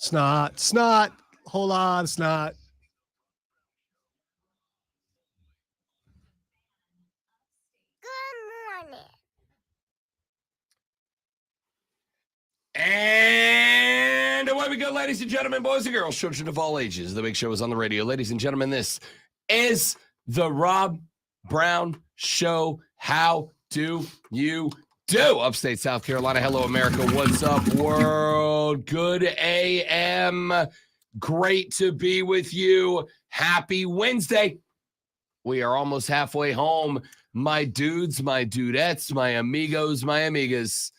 Snot. Hold on, snot. Good morning. And away we go, ladies and gentlemen, boys and girls, children of all ages. The big show is on the radio. Ladies and gentlemen, this is the Rob Brown Show. How do you do? Upstate South Carolina. Hello, America. What's up, world? Good AM. Great to be with you. Happy Wednesday. We are almost halfway home. My dudes, my dudettes, my amigos, my amigas.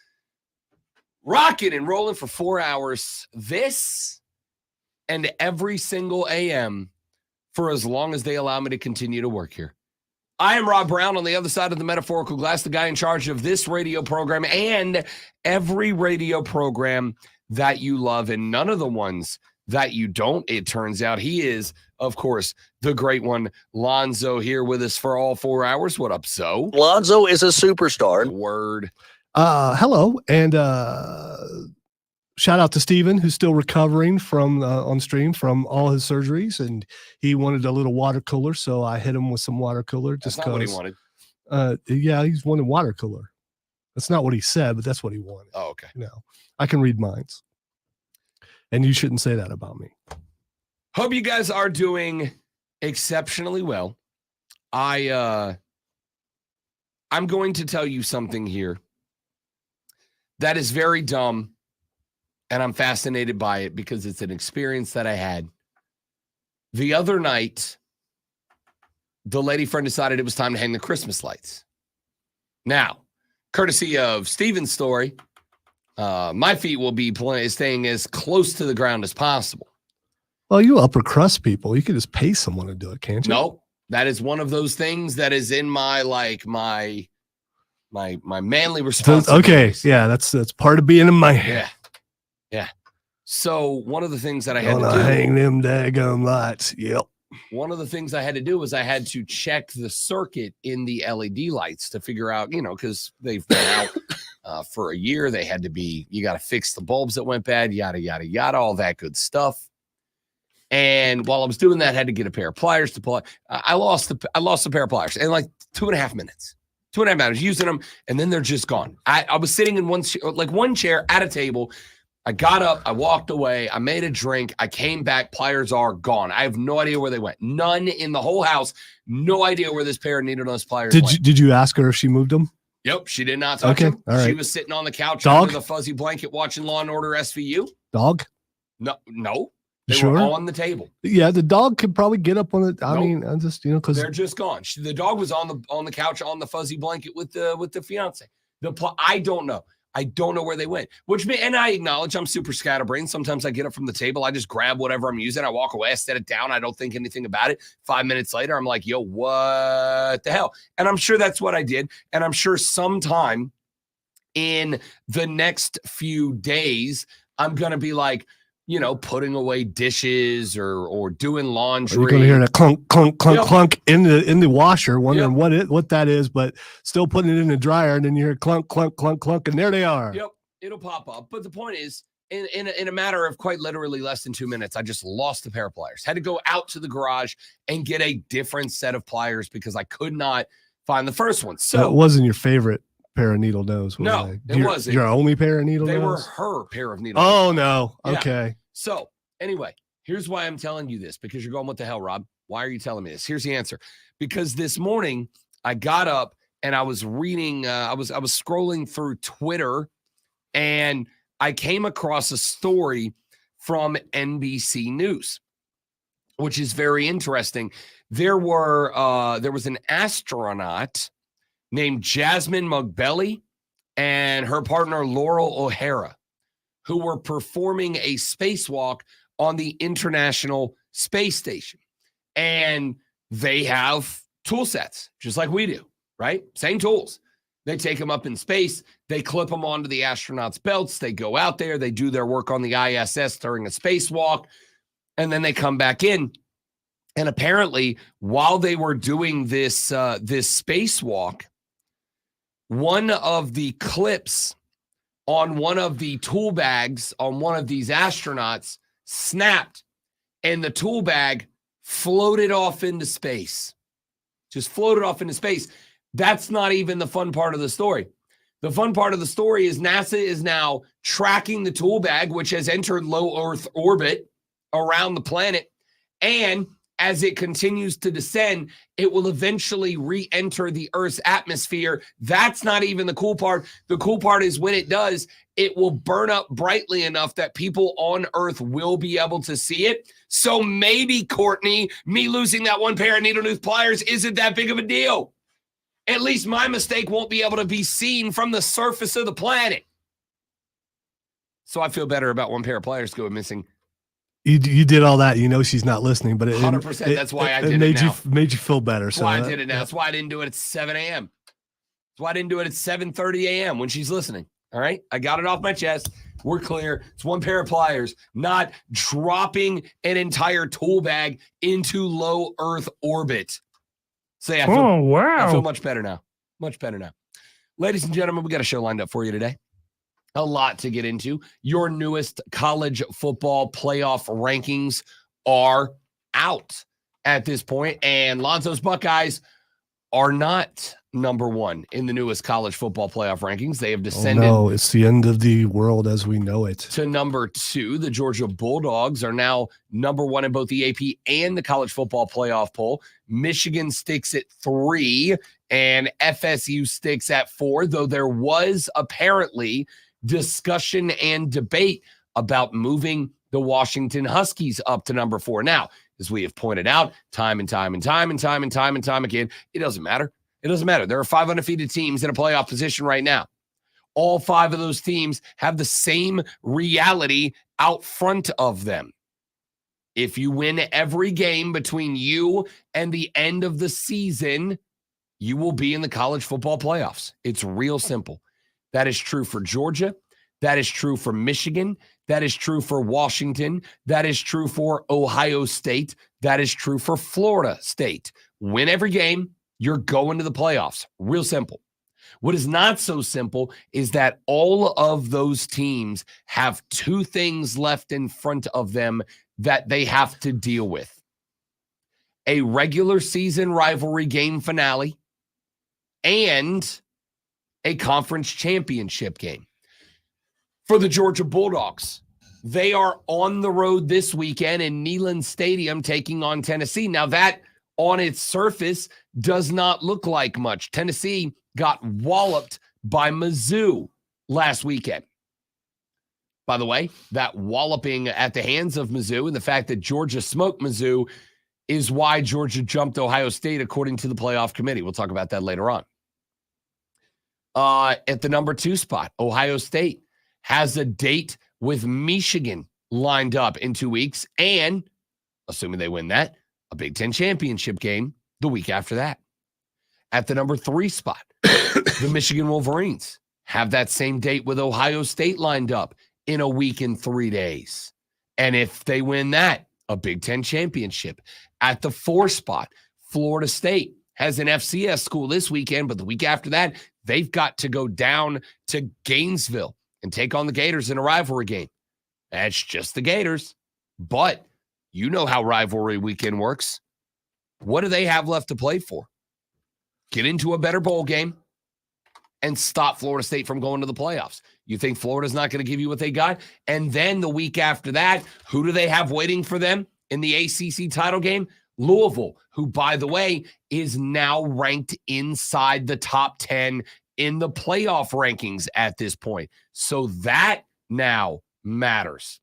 Rocking and rolling for 4 hours. This and every single AM for as long as they allow me to continue to work here. I am Rob Brown on the other side of the metaphorical glass, the guy in charge of this radio program and every radio program that you love and none of the ones that you don't. It turns out he is, of course, the great one, Lonzo, here with us for all 4 hours. What up, Zo? Lonzo is a superstar. Word. Hello, and shout out to Steven, who's still recovering from on stream from all his surgeries, and he wanted a little water cooler, so I hit him with some water cooler. That's not what he wanted. Yeah, he's wanted water cooler. That's not what he said, but that's what he wanted. Oh, okay. You know, I can read minds, and you shouldn't say that about me. Hope you guys are doing exceptionally well. I'm going to tell you something here that is very dumb, and I'm fascinated by it because it's an experience that I had. The other night, the lady friend decided it was time to hang the Christmas lights. Now, courtesy of Steven's story, my feet will be staying as close to the ground as possible. Well, you upper crust people, you can just pay someone to do it, can't you? No, that is one of those things that is in my manly responsibilities. Okay, yeah, that's part of being a man. Yeah. So one of the things that I had to do, hang them daggum lights. Yep. One of the things I had to do was I had to check the circuit in the LED lights to figure out, because they've been out for a year. They had to be, you got to fix the bulbs that went bad, yada, yada, yada, all that good stuff. And while I was doing that, I had to get a pair of pliers to pull it. I lost a pair of pliers in like 2.5 minutes. 2.5 minutes using them, and then they're just gone. I was sitting in one chair at a table. I got up, I walked away, I made a drink, I came back, pliers are gone. I have no idea where they went. None in the whole house. No idea where this pair of needle-nose pliers went. Did you ask her if she moved them? Yep, she did not touch them. All right. She was sitting on the couch Dog? under the fuzzy blanket watching Law & Order SVU. Dog? No. They Sure? were on the table. Yeah, the dog could probably get up on it. I Nope. mean, I just, because They're just gone. The dog was on the couch on the fuzzy blanket with the fiance. I don't know. I don't know where they went. And I acknowledge I'm super scatterbrained. Sometimes I get up from the table, I just grab whatever I'm using, I walk away, I set it down, I don't think anything about it. 5 minutes later, I'm like, yo, what the hell? And I'm sure that's what I did. And I'm sure sometime in the next few days, I'm gonna be like, putting away dishes or doing laundry. you're going to hear that clunk, clunk, clunk, Yep. clunk in the washer, wondering Yep. what that is, but still putting it in the dryer, and then you hear clunk, clunk, clunk, clunk, and there they are. Yep, it'll pop up. But the point is, in a matter of quite literally less than 2 minutes, I just lost a pair of pliers. Had to go out to the garage and get a different set of pliers because I could not find the first one. So it wasn't your favorite pair of needle nose. No, it wasn't. Your only pair of needle they nose? were her pair of needle. Oh, no. Yeah. Okay. So anyway, here's why I'm telling you this, because you're going, what the hell, Rob? Why are you telling me this? Here's the answer. Because this morning I got up and I was reading, I was scrolling through Twitter, and I came across a story from NBC News, which is very interesting. There was an astronaut named Jasmine Mugbelly and her partner Laurel O'Hara, who were performing a spacewalk on the International Space Station. And they have tool sets, just like we do, right? Same tools. They take them up in space. They clip them onto the astronauts' belts. They go out there. They do their work on the ISS during a spacewalk. And then they come back in. And apparently, while they were doing this spacewalk, one of the clips on one of the tool bags on one of these astronauts snapped, and the tool bag floated off into space. Just floated off into space. That's not even the fun part of the story. The fun part of the story is NASA is now tracking the tool bag, which has entered low Earth orbit around the planet. And as it continues to descend, it will eventually re-enter the Earth's atmosphere. That's not even the cool part. The cool part is when it does, it will burn up brightly enough that people on Earth will be able to see it. So maybe, Courtney, me losing that one pair of needle nose pliers isn't that big of a deal. At least my mistake won't be able to be seen from the surface of the planet. So I feel better about one pair of pliers going missing. You did all that. You know she's not listening, but 100%. That's why I did made it now. Made you feel better. That's why I did it now. That's why I didn't do it at 7 a.m. That's why I didn't do it at 7:30 a.m. when she's listening. All right? I got it off my chest. We're clear. It's one pair of pliers, not dropping an entire tool bag into low Earth orbit. So yeah, I feel much better now. Much better now. Ladies and gentlemen, we got a show lined up for you today. A lot to get into. Your newest college football playoff rankings are out at this point, and Lonzo's Buckeyes are not number one in the newest college football playoff rankings. They have descended. Oh, no, it's the end of the world as we know it. To number 2, the Georgia Bulldogs are now number 1 in both the AP and the college football playoff poll. Michigan sticks at 3, and FSU sticks at 4, though there was apparently discussion and debate about moving the Washington Huskies up to number 4. Now, as we have pointed out time and time again, it doesn't matter. It doesn't matter. There are 5 undefeated teams in a playoff position right now. All 5 of those teams have the same reality out front of them. If you win every game between you and the end of the season, you will be in the college football playoffs. It's real simple. That is true for Georgia. That is true for Michigan. That is true for Washington. That is true for Ohio State. That is true for Florida State. Win every game, you're going to the playoffs. Real simple. What is not so simple is that all of those teams have 2 things left in front of them that they have to deal with. A regular season rivalry game finale and a conference championship game. For the Georgia Bulldogs, they are on the road this weekend in Neyland Stadium taking on Tennessee. Now that on its surface does not look like much. Tennessee got walloped by Mizzou last weekend. By the way, that walloping at the hands of Mizzou and the fact that Georgia smoked Mizzou is why Georgia jumped Ohio State according to the playoff committee. We'll talk about that later on. At the number 2 spot, Ohio State has a date with Michigan lined up in 2 weeks, and assuming they win that, a Big Ten championship game the week after that. At the number 3 spot, the Michigan Wolverines have that same date with Ohio State lined up in a week and 3 days. And if they win that, a Big Ten championship. At the 4 spot, Florida State has an FCS school this weekend, but the week after that, they've got to go down to Gainesville and take on the Gators in a rivalry game. That's just the Gators. But you know how rivalry weekend works. What do they have left to play for? Get into a better bowl game and stop Florida State from going to the playoffs. You think Florida's not going to give you what they got? And then the week after that, who do they have waiting for them in the ACC title game? Louisville, who, by the way, is now ranked inside the top 10 in the playoff rankings at this point. So that now matters.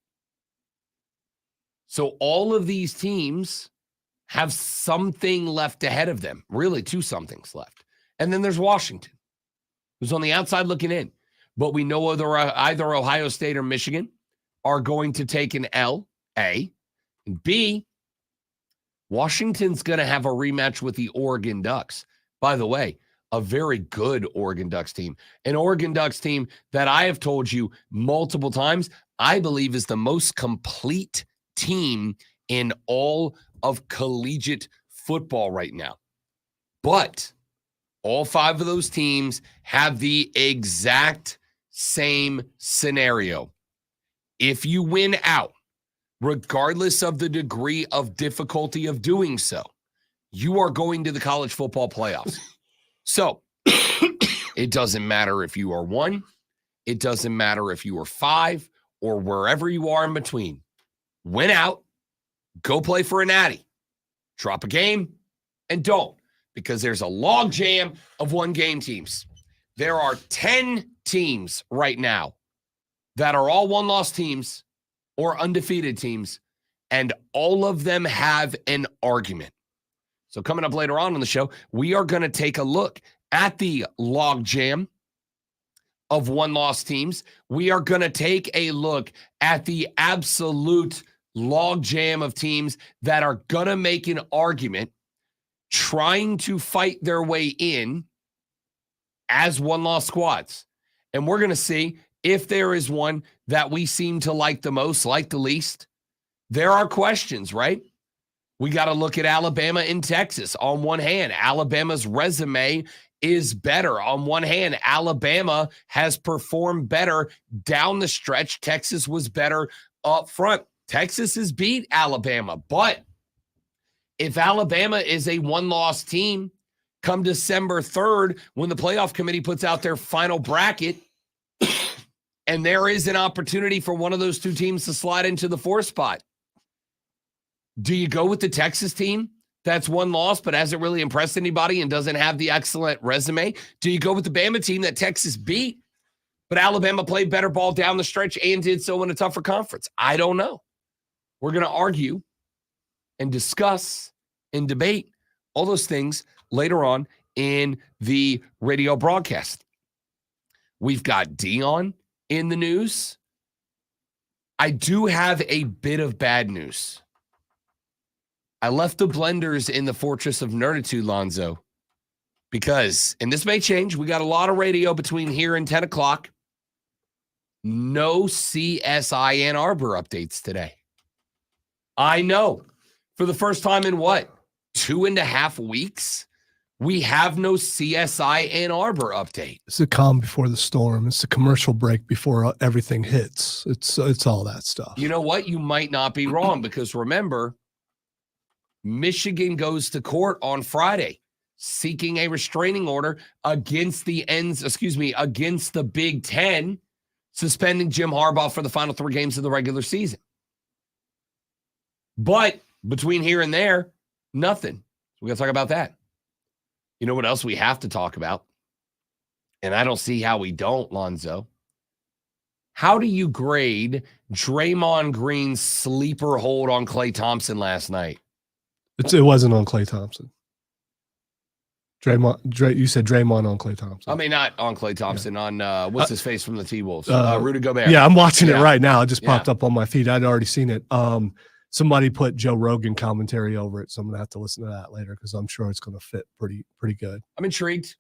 So all of these teams have something left ahead of them, really 2 somethings left. And then there's Washington, who's on the outside looking in. But we know either Ohio State or Michigan are going to take an L, A, and B, Washington's going to have a rematch with the Oregon Ducks. By the way, a very good Oregon Ducks team. An Oregon Ducks team that I have told you multiple times, I believe is the most complete team in all of collegiate football right now. But all 5 of those teams have the exact same scenario. If you win out, regardless of the degree of difficulty of doing so, you are going to the college football playoffs. So it doesn't matter if you are 1, it doesn't matter if you are 5, or wherever you are in between. Win out, go play for a natty, drop a game, and don't, because there's a log jam of 1-game teams. There are 10 teams right now that are all 1-loss teams or undefeated teams, and all of them have an argument. So coming up later on the show, we are going to take a look at the log jam of 1-loss teams. We are going to take a look at the absolute log jam of teams that are going to make an argument trying to fight their way in as 1-loss squads. And we're going to see if there is one that we seem to like the most, like the least. There are questions, right? We got to look at Alabama and Texas. On one hand, Alabama's resume is better. On one hand, Alabama has performed better down the stretch. Texas was better up front. Texas has beat Alabama, but if Alabama is a 1-loss team come December 3rd, when the playoff committee puts out their final bracket, and there is an opportunity for one of those two teams to slide into the 4th spot, do you go with the Texas team that's 1 loss but hasn't really impressed anybody and doesn't have the excellent resume? Do you go with the Bama team that Texas beat, but Alabama played better ball down the stretch and did so in a tougher conference? I don't know. We're going to argue and discuss and debate all those things later on in the radio broadcast. We've got Dion in the news. I do have a bit of bad news. I left the blenders in the fortress of nerditude, Lonzo, because, and this may change, we got a lot of radio between here and 10 o'clock. No CSI Ann Arbor updates today. I know. For the first time in what, 2.5 weeks, we have no CSI Ann Arbor update. It's the calm before the storm. It's the commercial break before everything hits. It's all that stuff. You know what? You might not be wrong, because remember, Michigan goes to court on Friday seeking a restraining order against against the Big Ten, suspending Jim Harbaugh for the final 3 games of the regular season. But between here and there, nothing. We're going to talk about that. You know what else we have to talk about? And I don't see how we don't, Lonzo. How do you grade Draymond Green's sleeper hold on Klay Thompson last night? It wasn't on Klay Thompson. You said Draymond on Klay Thompson. I mean, not on Klay Thompson, on what's his face from the T-Wolves? Rudy Gobert. Yeah, I'm watching it right now. It just popped up on my feed. I'd already seen it. Somebody put Joe Rogan commentary over it, so I'm gonna have to listen to that later because I'm sure it's gonna fit pretty good. I'm intrigued.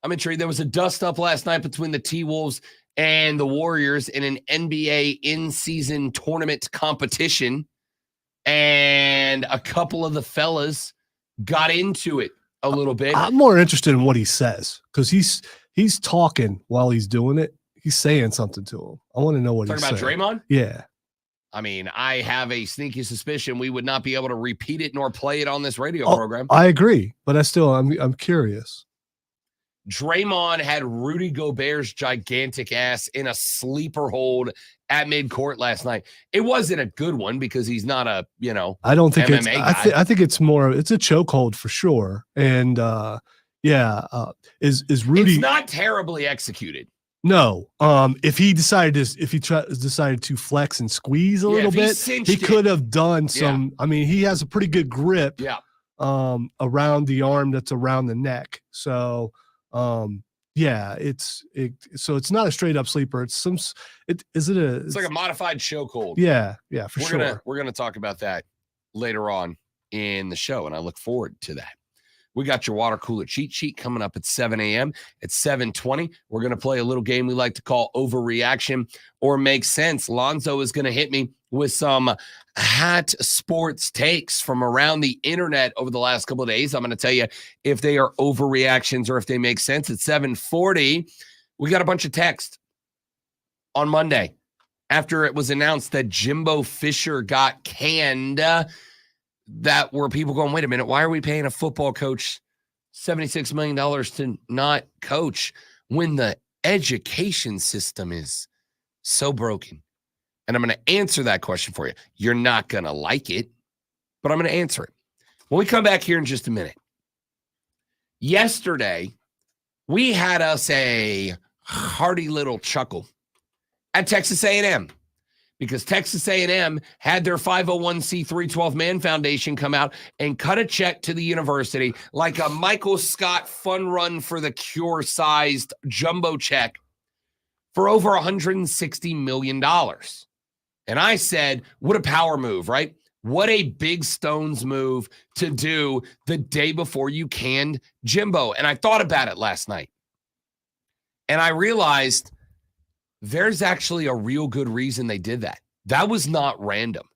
There was a dust up last night between the T-Wolves and the Warriors in an NBA in-season tournament competition, and a couple of the fellas got into it a little bit. I'm more interested in what he says because he's talking while he's doing it. He's saying something to him. I want to know what he's saying. Talking about Draymond? Yeah. I mean, I have a sneaky suspicion we would not be able to repeat it nor play it on this radio program. I agree, but I'm curious. Draymond had Rudy Gobert's gigantic ass in a sleeper hold at midcourt last night. It wasn't a good one because he's not a, I don't think MMA guy. I think it's a chokehold for sure. And is Rudy? It's not terribly executed. No. If he decided to flex and squeeze a little bit, he could have done some. Yeah. I mean, he has a pretty good grip. Yeah. Around the arm that's around the neck. So, it's not a straight up sleeper. It's like a modified chokehold. Yeah, for sure. We're gonna talk about that later on in the show, and I look forward to that. We got your water cooler cheat sheet coming up at 7 a.m. At 7:20, we're going to play a little game we like to call Overreaction or Make Sense. Lonzo is going to hit me with some hot sports takes from around the internet over the last couple of days. I'm going to tell you if they are overreactions or if they make sense. At 7:40, we got a bunch of text on Monday. after it was announced that Jimbo Fisher got canned, that were people going, wait a minute, why are we paying a football coach $76 million to not coach when the education system is so broken? And I'm going to answer that question for you. You're not going to like it, but I'm going to answer it. When we come back here in just a minute. Yesterday, we had us a hearty little chuckle at Texas A&M because Texas A&M had their 501c3 12-man foundation come out and cut a check to the university like a Michael Scott fun run for the cure sized jumbo check for over $160 million. And I said, what a power move, right? What a big Stones move to do the day before you canned Jimbo. And I thought about it last night. And I realized there's actually a real good reason they did that. That was not random.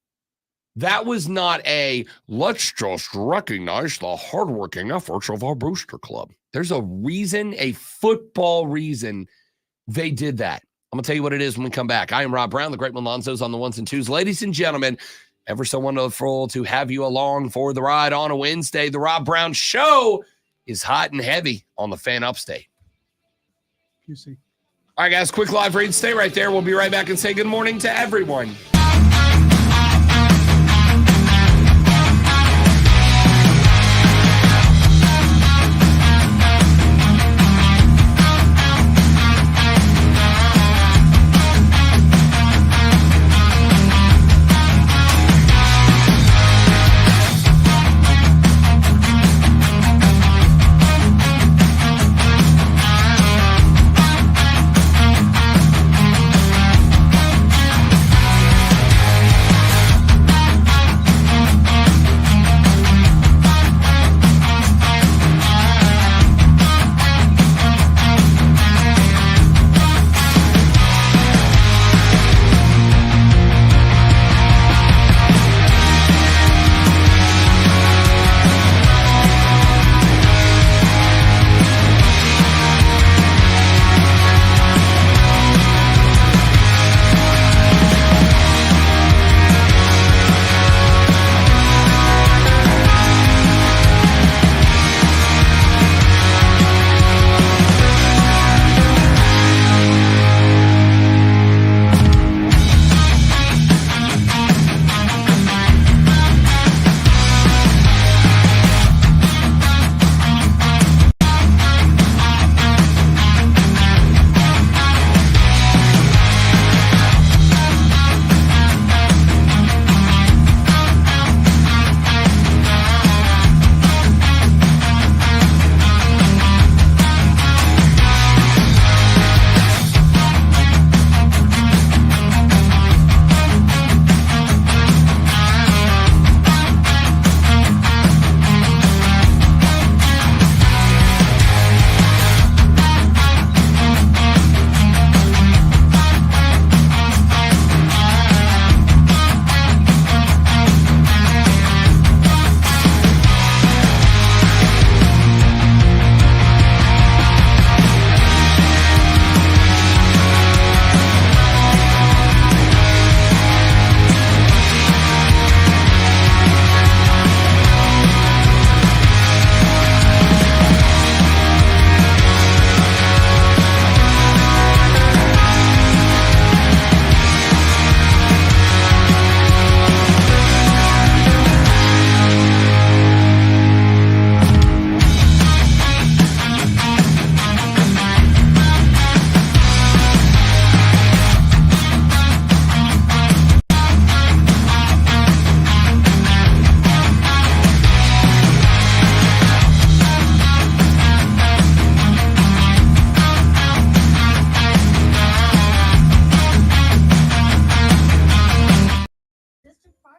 That was not a, let's just recognize the hardworking efforts of our booster club. There's a reason, a football reason they did that. I'm going to tell you what it is when we come back. I am Rob Brown, the Great Malonzo's on the ones and twos. Ladies and gentlemen, ever so wonderful to have you along for the ride on a Wednesday. The Rob Brown Show is hot and heavy on the Fan Upstate. QC. All right, guys, quick live read. Stay right there. We'll be right back and say good morning to everyone.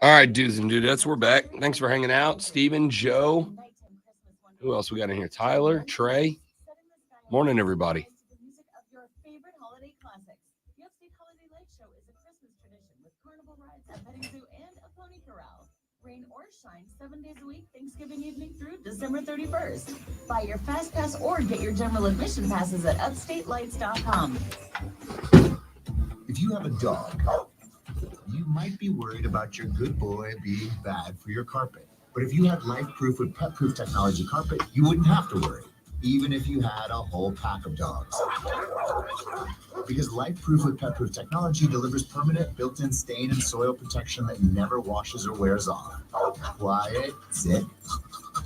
All right, dudes and dudettes, we're back. Thanks for hanging out. Steven, Joe. Who else we got in here? Tyler, Trey. Morning, everybody. Rain or shine 7 days a week, Thanksgiving evening through December 31st. Buy your Fast Pass or get your general admission passes at upstatelights.com. If you have a dog, might be worried about your good boy being bad for your carpet. But if you had life-proof with pet-proof technology carpet, you wouldn't have to worry, even if you had a whole pack of dogs. Because life-proof with pet-proof technology delivers permanent built-in stain and soil protection that never washes or wears off. Quiet, sit,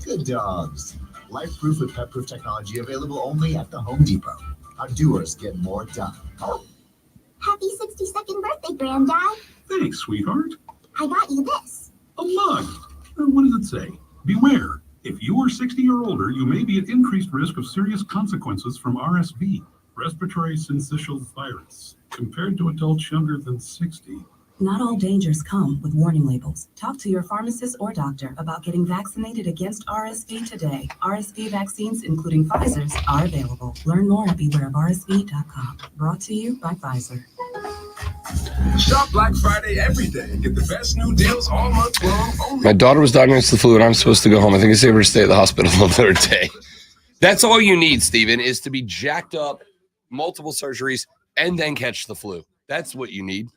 good dogs. Life-proof with pet-proof technology available only at the Home Depot. How doers get more done. Happy 62nd birthday, Granddad. Thanks, sweetheart. I got you this. A mug. What does it say? Beware. If you are 60 or older, you may be at increased risk of serious consequences from RSV, respiratory syncytial virus, compared to adults younger than 60. Not all dangers come with warning labels. Talk to your pharmacist or doctor about getting vaccinated against RSV today. RSV vaccines, including Pfizer's, are available. Learn more at bewareofrsv.com. Brought to you by Pfizer. Shop Black Friday every day and get the best new deals all month long. My daughter was diagnosed with the flu and I'm supposed to go home. I think I saved her to stay at the hospital another day. That's all you need, Steven, is to be jacked up, multiple surgeries, and then catch the flu. That's what you need.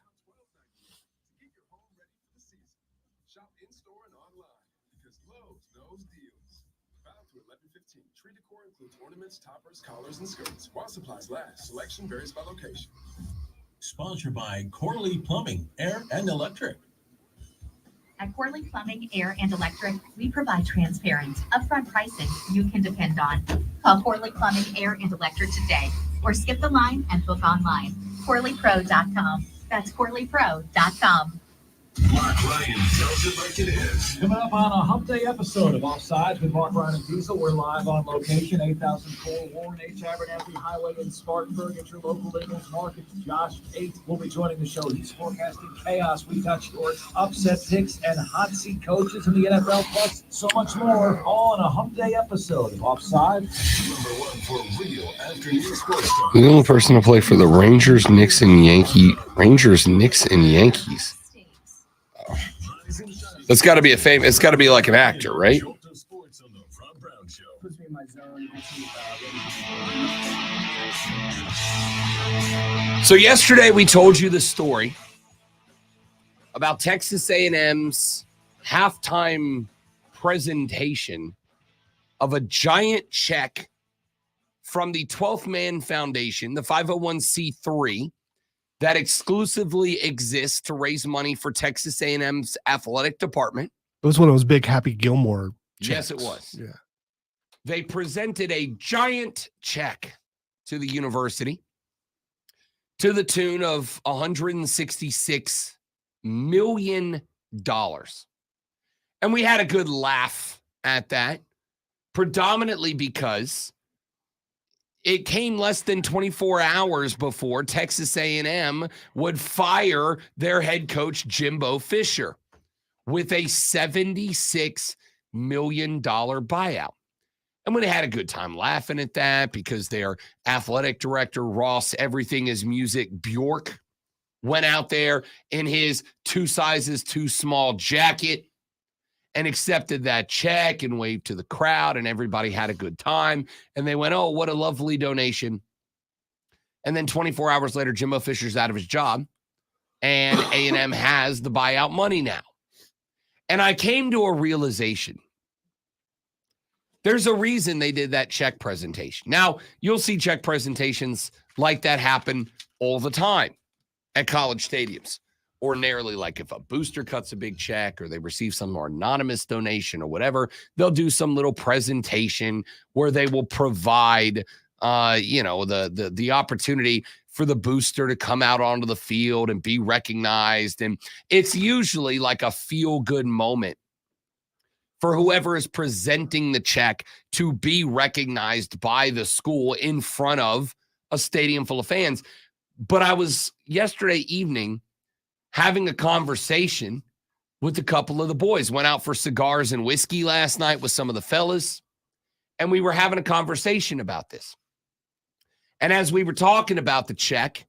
Shop in store and online because Lowe's knows deals. 5 to 11/15. Tree decor includes ornaments, toppers, collars, and skirts. While supplies last, selection varies by location. Sponsored by Corley Plumbing, Air and Electric. At Corley Plumbing, Air and Electric, we provide transparent, upfront pricing you can depend on. Call Corley Plumbing, Air and Electric today or skip the line and book online. CorleyPro.com. That's CorleyPro.com. Mark Ryan tells it like it is. Coming up on a Hump Day episode of Offsides with Mark Ryan and Diesel. We're live on location, 8004 Warren H. Abernathy Highway in Spartanburg at your local Ingles Market. Josh Tate will be joining the show. He's forecasting chaos. We touch your upset picks and hot seat coaches in the NFL, plus so much more, all on a Hump Day episode of Offside. Number 1 for real afternoon sports talk. The only person to play for the Rangers, Knicks, and Yankees. That's got to be it's got to be like an actor, right? So yesterday we told you the story about Texas A&M's halftime presentation of a giant check from the 12th Man Foundation, the 501c3, that exclusively exists to raise money for Texas A&M's athletic department. It was one of those big Happy Gilmore Yes, checks. it was. Yeah. They presented a giant check to the university to the tune of $166 million. And we had a good laugh at that, predominantly because it came less than 24 hours before Texas A&M would fire their head coach, Jimbo Fisher, with a $76 million buyout. And we had a good time laughing at that because their athletic director, Ross Everything is Music Bjork, went out there in his 2 sizes too small jacket and accepted that check and waved to the crowd, and everybody had a good time. And they went, oh, what a lovely donation. And then 24 hours later, Jimbo Fisher's out of his job, and A&M has the buyout money now. And I came to a realization. There's a reason they did that check presentation. Now, you'll see check presentations like that happen all the time at college stadiums. Ordinarily, like if a booster cuts a big check or they receive some more anonymous donation or whatever, they'll do some little presentation where they will provide, the opportunity for the booster to come out onto the field and be recognized. And it's usually like a feel-good moment for whoever is presenting the check to be recognized by the school in front of a stadium full of fans. But I was yesterday evening having a conversation with a couple of the boys. Went out for cigars and whiskey last night with some of the fellas, and we were having a conversation about this. And as we were talking about the check,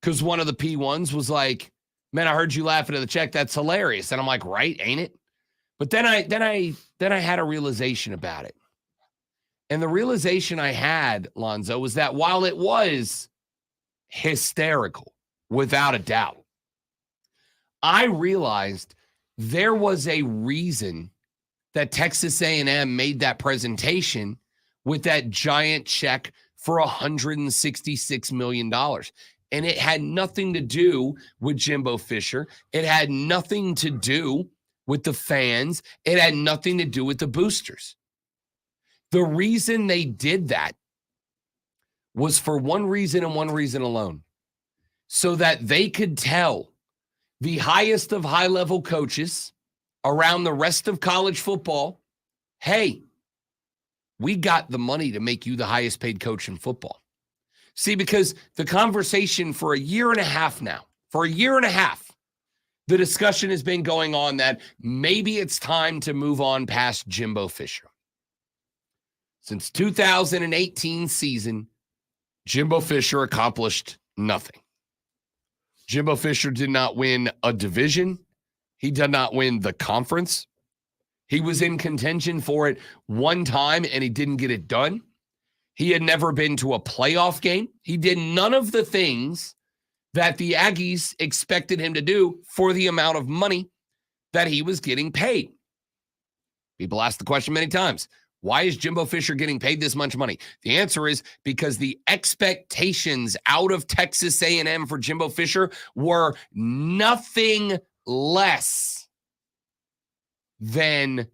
because one of the P1s was like, man, I heard you laughing at the check. That's hilarious. And I'm like, right, ain't it? But then I had a realization about it. And the realization I had, Lonzo, was that while it was hysterical, without a doubt, I realized there was a reason that Texas A&M made that presentation with that giant check for $166 million. And it had nothing to do with Jimbo Fisher. It had nothing to do with the fans. It had nothing to do with the boosters. The reason they did that was for one reason and one reason alone, so that they could tell the highest of high-level coaches around the rest of college football, hey, we got the money to make you the highest paid coach in football. See, because the conversation for a year and a half now, the discussion has been going on that maybe it's time to move on past Jimbo Fisher. Since 2018 season, Jimbo Fisher accomplished nothing. Jimbo Fisher did not win a division. He did not win the conference. He was in contention for it one time, and he didn't get it done. He had never been to a playoff game. He did none of the things that the Aggies expected him to do for the amount of money that he was getting paid. People ask the question many times, why is Jimbo Fisher getting paid this much money? The answer is because the expectations out of Texas A&M for Jimbo Fisher were nothing less than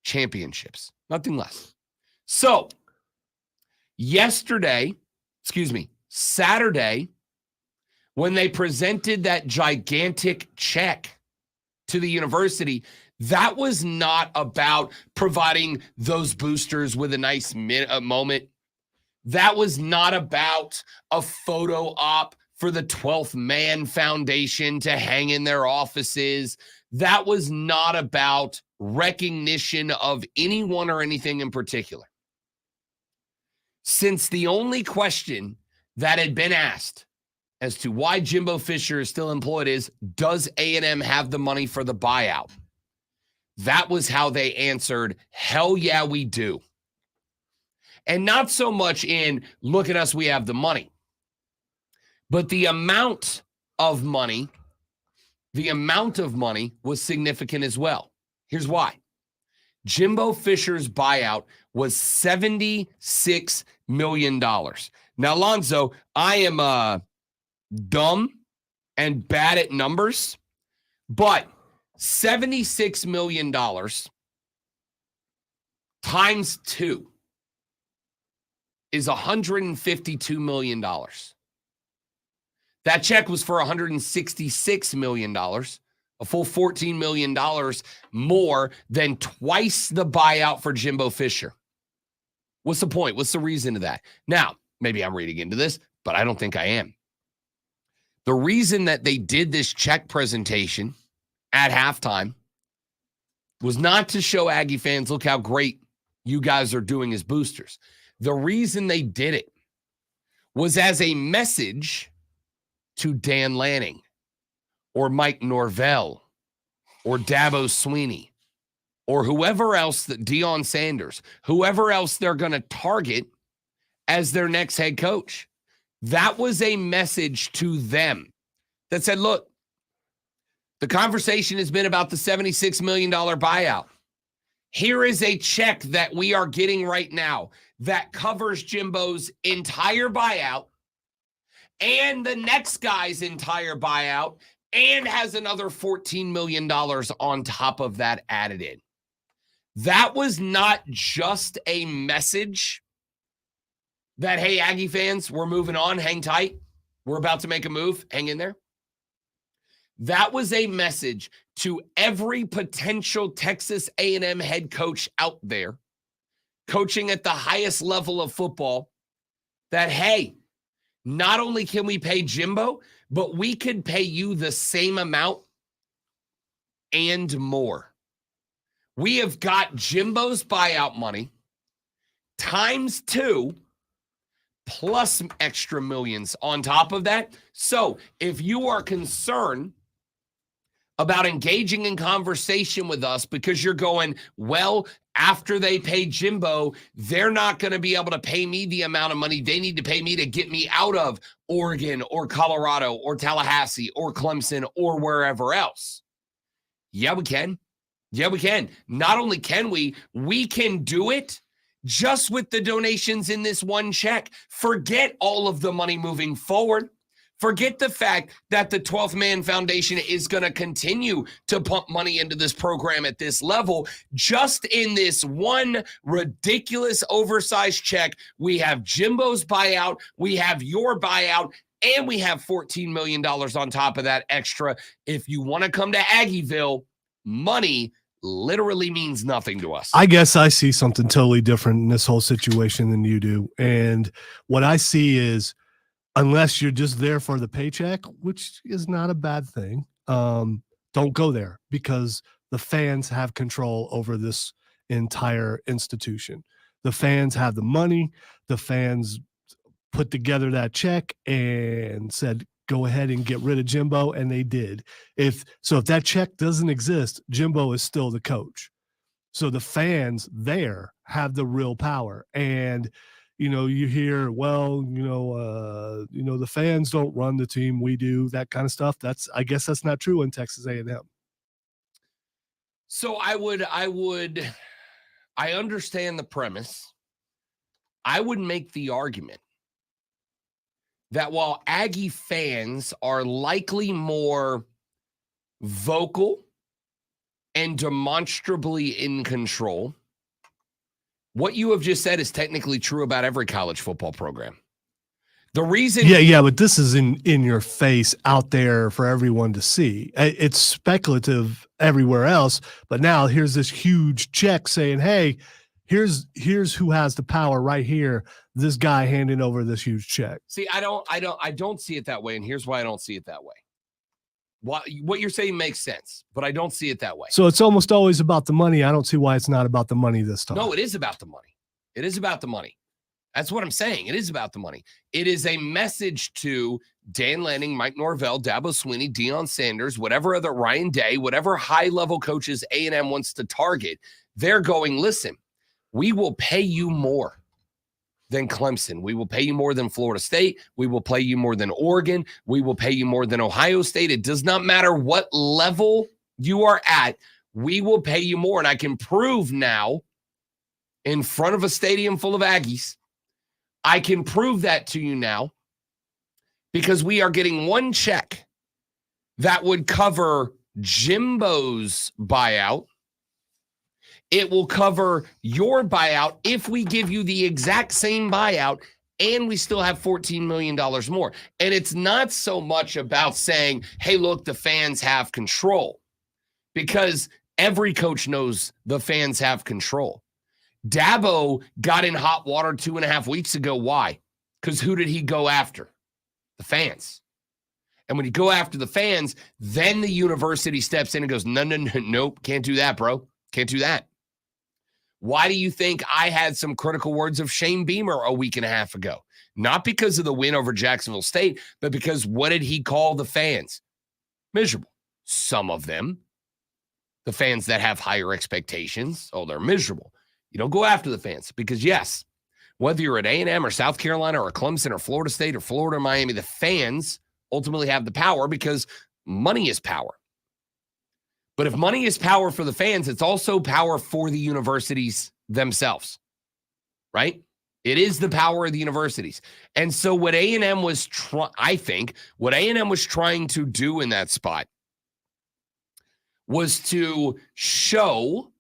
championships. Nothing less. So, Saturday, when they presented that gigantic check to the university, that was not about providing those boosters with a nice moment. That was not about a photo op for the 12th Man Foundation to hang in their offices. That was not about recognition of anyone or anything in particular. Since the only question that had been asked as to why Jimbo Fisher is still employed is, does A&M have the money for the buyout? That was how they answered, hell yeah, we do. And not so much in, look at us, we have the money. But the amount of money was significant as well. Here's why. Jimbo Fisher's buyout was $76 million. Now, Lonzo, I am dumb and bad at numbers, but $76 million times 2 is $152 million. That check was for $166 million, a full $14 million more than twice the buyout for Jimbo Fisher. What's the point? What's the reason of that? Now, maybe I'm reading into this, but I don't think I am. The reason that they did this check presentation at halftime was not to show Aggie fans, look how great you guys are doing as boosters. The reason they did it was as a message to Dan Lanning or Mike Norvell or Dabo Sweeney or whoever else, Deion Sanders, whoever else they're going to target as their next head coach. That was a message to them that said, look, the conversation has been about the $76 million buyout. Here is a check that we are getting right now that covers Jimbo's entire buyout and the next guy's entire buyout and has another $14 million on top of that added in. That was not just a message that, hey, Aggie fans, we're moving on, hang tight. We're about to make a move, hang in there. That was a message to every potential Texas A&M head coach out there coaching at the highest level of football that, hey, not only can we pay Jimbo, but we could pay you the same amount and more. We have got Jimbo's buyout money times 2 plus extra millions on top of that. So if you are concerned about engaging in conversation with us because you're going, well, after they pay Jimbo, they're not going to be able to pay me the amount of money they need to pay me to get me out of Oregon or Colorado or Tallahassee or Clemson or wherever else. Yeah, we can. Yeah, we can. Not only can we can do it just with the donations in this one check. Forget all of the money moving forward. Forget the fact that the 12th Man Foundation is going to continue to pump money into this program at this level. Just in this one ridiculous oversized check, we have Jimbo's buyout, we have your buyout, and we have $14 million on top of that extra. If you want to come to Aggieville, money literally means nothing to us. I guess I see something totally different in this whole situation than you do. And what I see is, unless you're just there for the paycheck, which is not a bad thing, don't go there, because the fans have control over this entire institution. The fans have the money. The fans put together that check and said, go ahead and get rid of Jimbo, and they did. If that check doesn't exist, Jimbo is still the coach. So the fans there have the real power. And you hear, the fans don't run the team, we do, that kind of stuff. I guess that's not true in Texas A&M. So I understand the premise. I would make the argument that while Aggie fans are likely more vocal and demonstrably in control, what you have just said is technically true about every college football program. The reason... Yeah, but this is in your face, out there for everyone to see. It's speculative everywhere else, but now here's this huge check saying, hey, here's who has the power right here. This guy handing over this huge check. See, I don't see it that way, and here's why I don't see it that way. What you're saying makes sense, but I don't see it that way. So it's almost always about the money. I don't see why it's not about the money this time. No, it is about the money. It is about the money. That's what I'm saying. It is about the money. It is a message to Dan Lanning, Mike Norvell, Dabo Swinney, Deion Sanders, whatever other Ryan Day, whatever high-level coaches A&M wants to target. They're going, listen, we will pay you more than Clemson. We will pay you more than Florida State. We will pay you more than Oregon. We will pay you more than Ohio State. It does not matter what level you are at. We will pay you more. And I can prove now in front of a stadium full of Aggies, I can prove that to you now, because we are getting one check that would cover Jimbo's buyout. It will cover your buyout if we give you the exact same buyout, and we still have $14 million more. And it's not so much about saying, hey, look, the fans have control, because every coach knows the fans have control. Dabo got in hot water 2.5 weeks ago. Why? Because who did he go after? The fans. And when you go after the fans, then the university steps in and goes, no, nope, can't do that, bro. Can't do that. Why do you think I had some critical words of Shane Beamer a week and a half ago? Not because of the win over Jacksonville State, but because what did he call the fans? Miserable. Some of them, the fans that have higher expectations, they're miserable. You don't go after the fans, because yes, whether you're at A&M or South Carolina or Clemson or Florida State or Florida or Miami, the fans ultimately have the power, because money is power. But if money is power for the fans, it's also power for the universities themselves, right? It is the power of the universities. And so what A&M was what A&M was trying to do in that spot was to show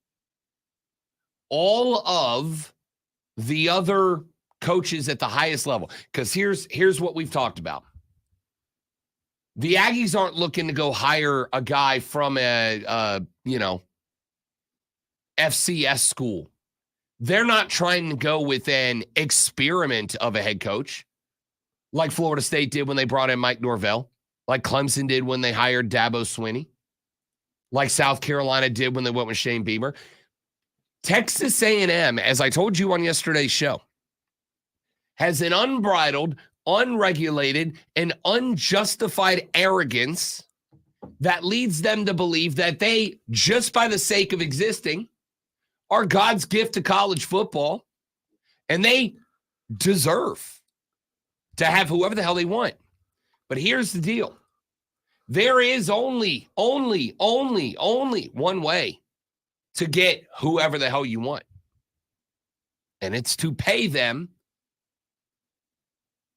all of the other coaches at the highest level. Because here's what we've talked about. The Aggies aren't looking to go hire a guy from a FCS school. They're not trying to go with an experiment of a head coach like Florida State did when they brought in Mike Norvell, like Clemson did when they hired Dabo Swinney, like South Carolina did when they went with Shane Beamer. Texas A&M, as I told you on yesterday's show, has an unbridled, unregulated, and unjustified arrogance that leads them to believe that they, just by the sake of existing, are God's gift to college football, and they deserve to have whoever the hell they want. But here's the deal. There is only one way to get whoever the hell you want. And it's to pay them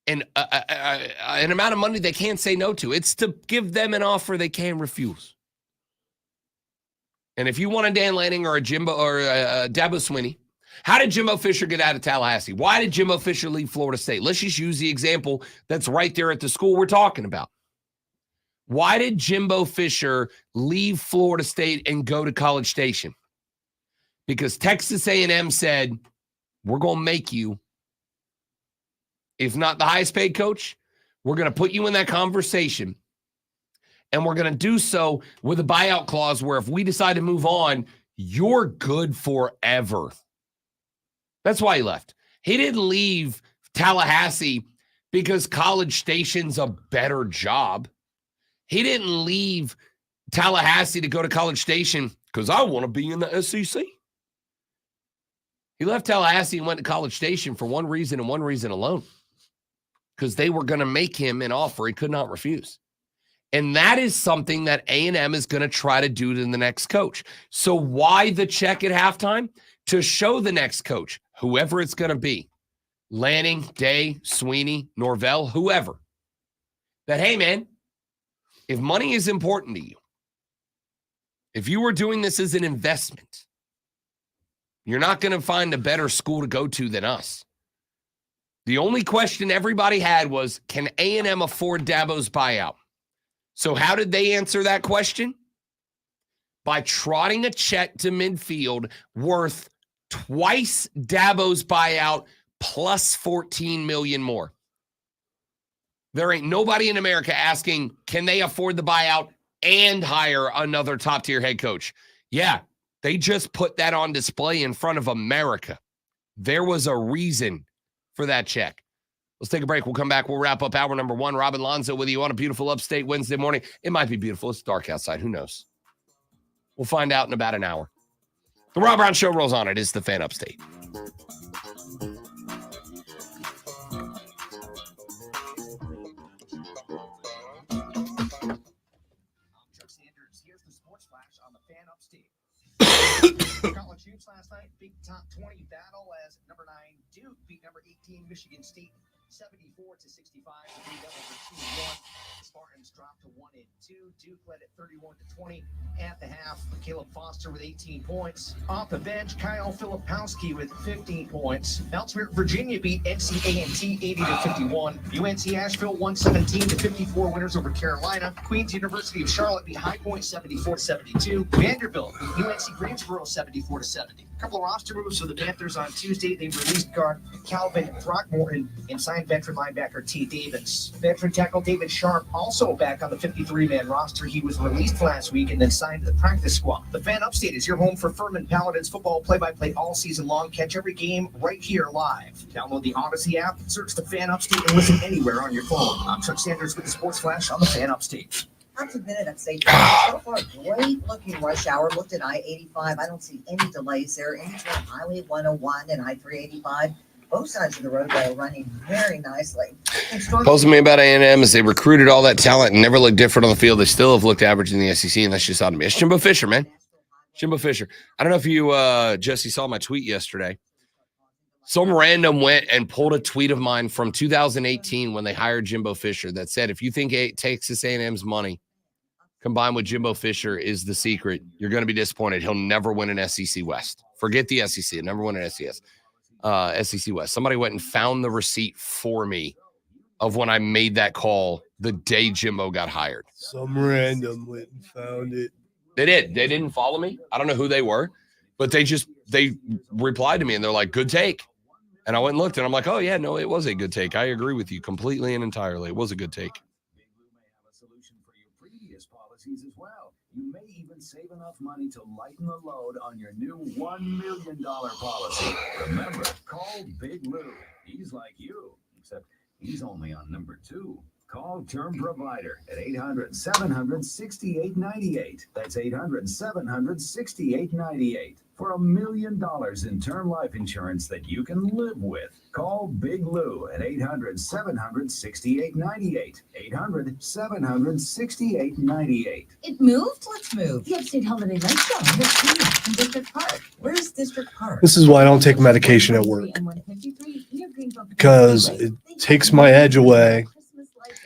an amount of money they can't say no to. It's to give them an offer they can't refuse. And if you want a Dan Lanning or a Jimbo or a Dabo Swinney, how did Jimbo Fisher get out of Tallahassee? Why did Jimbo Fisher leave Florida State? Let's just use the example that's right there at the school we're talking about. Why did Jimbo Fisher leave Florida State and go to College Station? Because Texas A&M said, we're going to make you, if not the highest paid coach, we're going to put you in that conversation. And we're going to do so with a buyout clause where if we decide to move on, you're good forever. That's why he left. He didn't leave Tallahassee because College Station's a better job. He didn't leave Tallahassee to go to College Station because I want to be in the SEC. He left Tallahassee and went to College Station for one reason and one reason alone. Because they were going to make him an offer he could not refuse. And that is something that A&M is going to try to do to the next coach. So why the check at halftime? To show the next coach, whoever it's going to be, Lanning, Day, Sweeney, Norvell, whoever, that, hey, man, if money is important to you, if you were doing this as an investment, you're not going to find a better school to go to than us. The only question everybody had was, can A&M afford Dabo's buyout? So how did they answer that question? By trotting a check to midfield worth twice Dabo's buyout plus $14 million more. There ain't nobody in America asking, can they afford the buyout and hire another top-tier head coach? Yeah, they just put that on display in front of America. There was a reason for that check. Let's take a break. We'll come back. We'll wrap up hour number 1. Robin Lonzo with you on a beautiful upstate Wednesday morning. It might be beautiful. It's dark outside. Who knows? We'll find out in about an hour. The Rob Brown Show rolls on. It is the Fan Upstate. College hoops last night, big top 20 battle as number 9 Duke beat number 18 Michigan State 74-65. The Blue Devils are 2-1. The Spartans dropped to 1-2. Duke led at 31-20 at the half. Caleb Foster with 18 points. Off the bench, Kyle Filipowski with 15 points. Elsewhere, Virginia beat NC A&T 80-51. UNC Asheville 117-54 winners over Carolina. Queens University of Charlotte beat High Point 74-72. Vanderbilt beat UNC Greensboro 74-70. A couple of roster moves for the Panthers on Tuesday. They released guard Calvin Throckmorton and signed veteran linebacker T. Davis. Veteran tackle David Sharp also back on the 53-man roster. He was released last week and then signed to the practice squad. The Fan Upstate is your home for Furman Paladins football play-by-play all season long. Catch every game right here live. Download the Odyssey app, search the Fan Upstate, and listen anywhere on your phone. I'm Chuck Sanders with the Sports Flash on the Fan Upstate. Not to minute upstate. So far, great looking rush hour. Looked at I-85. I don't see any delays there. In between Highway 101 and I-385. Both sides of the roadway are running very nicely. Posting me about A&M is they recruited all that talent and never looked different on the field. They still have looked average in the SEC, and that's just odd to me. It's Jimbo Fisher, man. Jimbo Fisher. I don't know if you, Jesse, saw my tweet yesterday. Some random went and pulled a tweet of mine from 2018 when they hired Jimbo Fisher that said, if you think Texas A&M's money combined with Jimbo Fisher is the secret, you're going to be disappointed. He'll never win an SEC West. Forget the SEC. He'll never win an SEC West. Somebody went and found the receipt for me of when I made that call the day Jimbo got hired. Some random went and found it. They did. They didn't follow me. I don't know who they were, but they replied to me and they're like, good take. And I went and looked and I'm like, oh yeah, no, it was a good take. I agree with you completely and entirely. It was a good take. Big Blue may have a solution for your previous policies as well. You may even save enough money to lighten the load on your new $1 million policy. Remember, call Big Lou. He's like you, except he's only on number 2. Call Term Provider at 800-700-6898. That's 800-700-6898 for $1 million in term life insurance that you can live with. Call Big Lou at 800-700-6898. 800-700-6898. It moved? Let's move. The Upstate Holiday Lights Show in District Park. Where's District Park? This is why I don't take medication at work, because it takes my edge away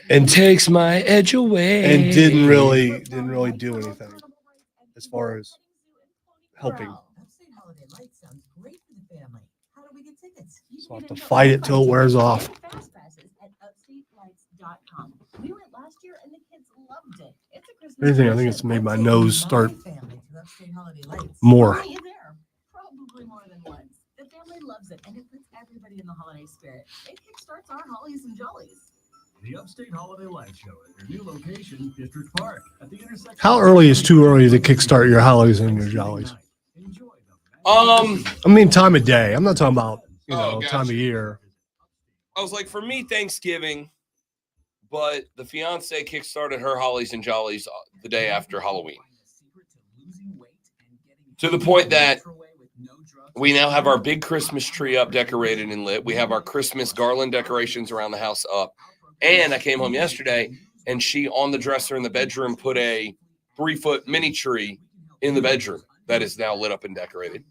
And takes my edge away. and didn't really do anything as far as helping. Upstate Holiday Lights sounds great for the family. How do we get tickets? So I have to fight it till it wears off. Fast passes at upstatelights.com. We went last year and the kids loved it. It's a Christmas Anything, I think it's tradition. made my nose start Family to Upstate Holiday Lights. more. Are you there? Probably more than once. The family loves it and it puts everybody in the holiday spirit. It kickstarts our hollies and jollies. The Upstate Holiday Lights Show at their new location, District Park, at the intersection. How early is too early to kickstart your hollies and your jollies? I mean, time of day. I'm not talking about, Oh, time of gotcha. year. I was like, for me, Thanksgiving, but the fiance kickstarted her hollies and jollies the day after Halloween. To the point that we now have our big Christmas tree up, decorated and lit. We have our Christmas garland decorations around the house up. And I came home yesterday, and she, on the dresser in the bedroom, put a 3-foot mini tree in the bedroom that is now lit up and decorated,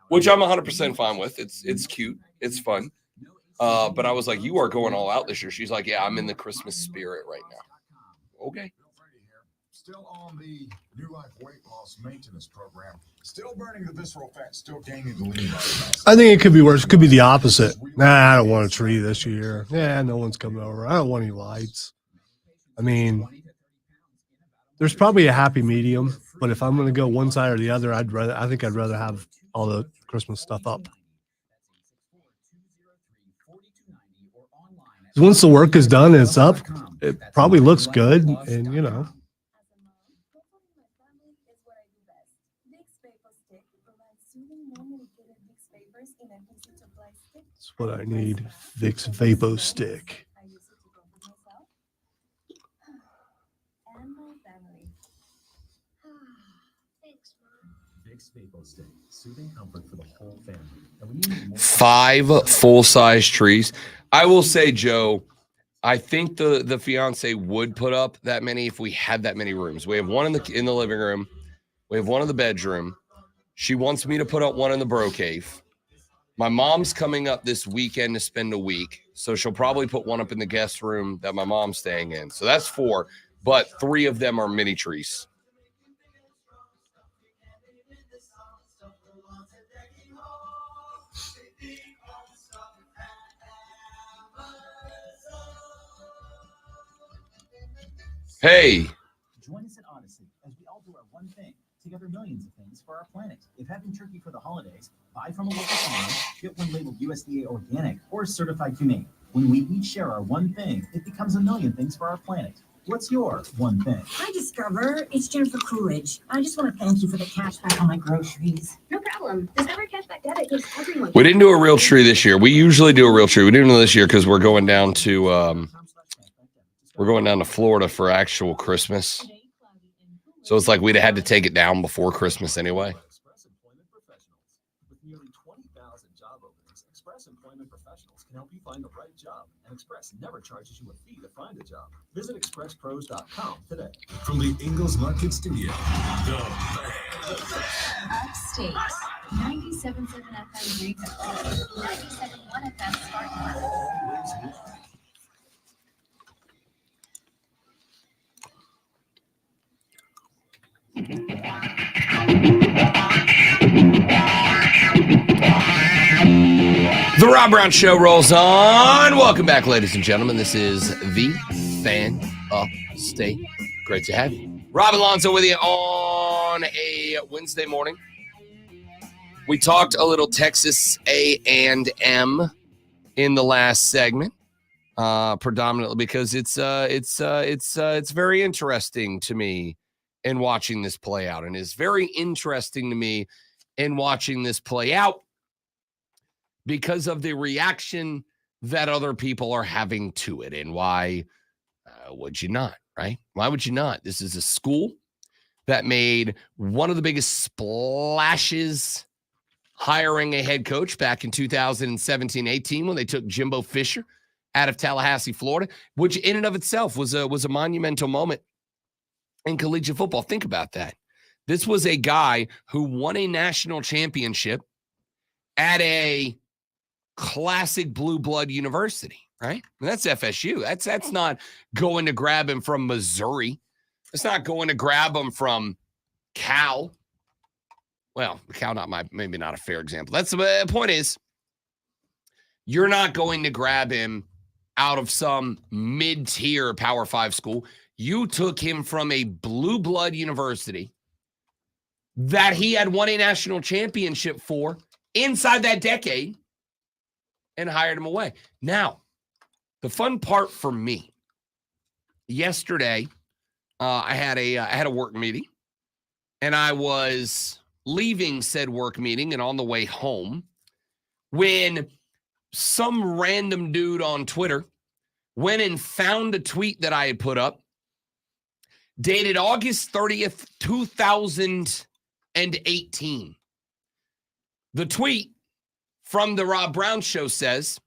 which I'm 100% fine with. It's cute. It's fun. But I was like, you are going all out this year. She's like, yeah, I'm in the Christmas spirit right now. Okay. Still on the New Life weight loss maintenance program. Still burning the visceral fat. Still gaining the lean body mass. I think it could be worse. It could be the opposite. Nah, I don't want a tree this year. Yeah, no one's coming over. I don't want any lights. I mean, there's probably a happy medium, but if I'm going to go one side or the other, I think I'd rather have all the Christmas stuff up. Once the work is done and it's up, it probably looks good, and That's what I need. Vicks Vapo Stick. Vicks Vapo Stick, soothing comfort for the whole family. And when you need more 5 full-size trees. I will say, Joe, I think the fiance would put up that many if we had that many rooms. We have one in the living room. We have one in the bedroom. She wants me to put up one in the bro cave. My mom's coming up this weekend to spend a week, so she'll probably put one up in the guest room that my mom's staying in. So that's 4, but 3 of them are mini trees. Hey. Join us at Odyssey as we all do our one thing, together millions of things for our planet. If having turkey for the holidays, buy from a local farm, get one labeled USDA organic or certified humane. When we each share our one thing, it becomes a million things for our planet. What's your one thing? Hi, Discover. It's Jennifer Coolidge. I just want to thank you for the cash back on my groceries. No problem. Discover Cashback Debit gives everyone. We didn't do a real tree this year. We usually do a real tree. We didn't do this year because we're going down to Florida for actual Christmas. So it's like we'd have had to take it down before Christmas anyway. Express Employment Professionals. With nearly 20,000 job openings, Express Employment Professionals can help you find the right job. And Express never charges you a fee to find a job. Visit expresspros.com today. From the Ingalls Market Studio, Upstate, 97.7 FM Greenville, 97.1 FM Spartanburg. The Rob Brown Show rolls on. Welcome back, ladies and gentlemen. This is the Fan Upstate. Great to have you. Rob Alonso with you on a Wednesday morning. We talked a little Texas A&M in the last segment, predominantly because it's very interesting to me in watching this play out, and it's very interesting to me in watching this play out because of the reaction that other people are having to it, and why Would you not, right? Why would you not? This is a school that made one of the biggest splashes hiring a head coach back in 2017-18 when they took Jimbo Fisher out of Tallahassee, Florida, which in and of itself was a monumental moment in collegiate football. Think about that. This was a guy who won a national championship at a classic blue blood university, right? And that's FSU. That's not going to grab him from Missouri. It's not going to grab him from Cal. Well, Cal maybe not a fair example. That's the point is, you're not going to grab him out of some mid-tier Power 5 school. You took him from a blue blood university that he had won a national championship for inside that decade and hired him away. Now, the fun part for me, yesterday, I had a work meeting, and I was leaving said work meeting and on the way home when some random dude on Twitter went and found a tweet that I had put up dated August 30th, 2018. The tweet from the Rob Brown Show says,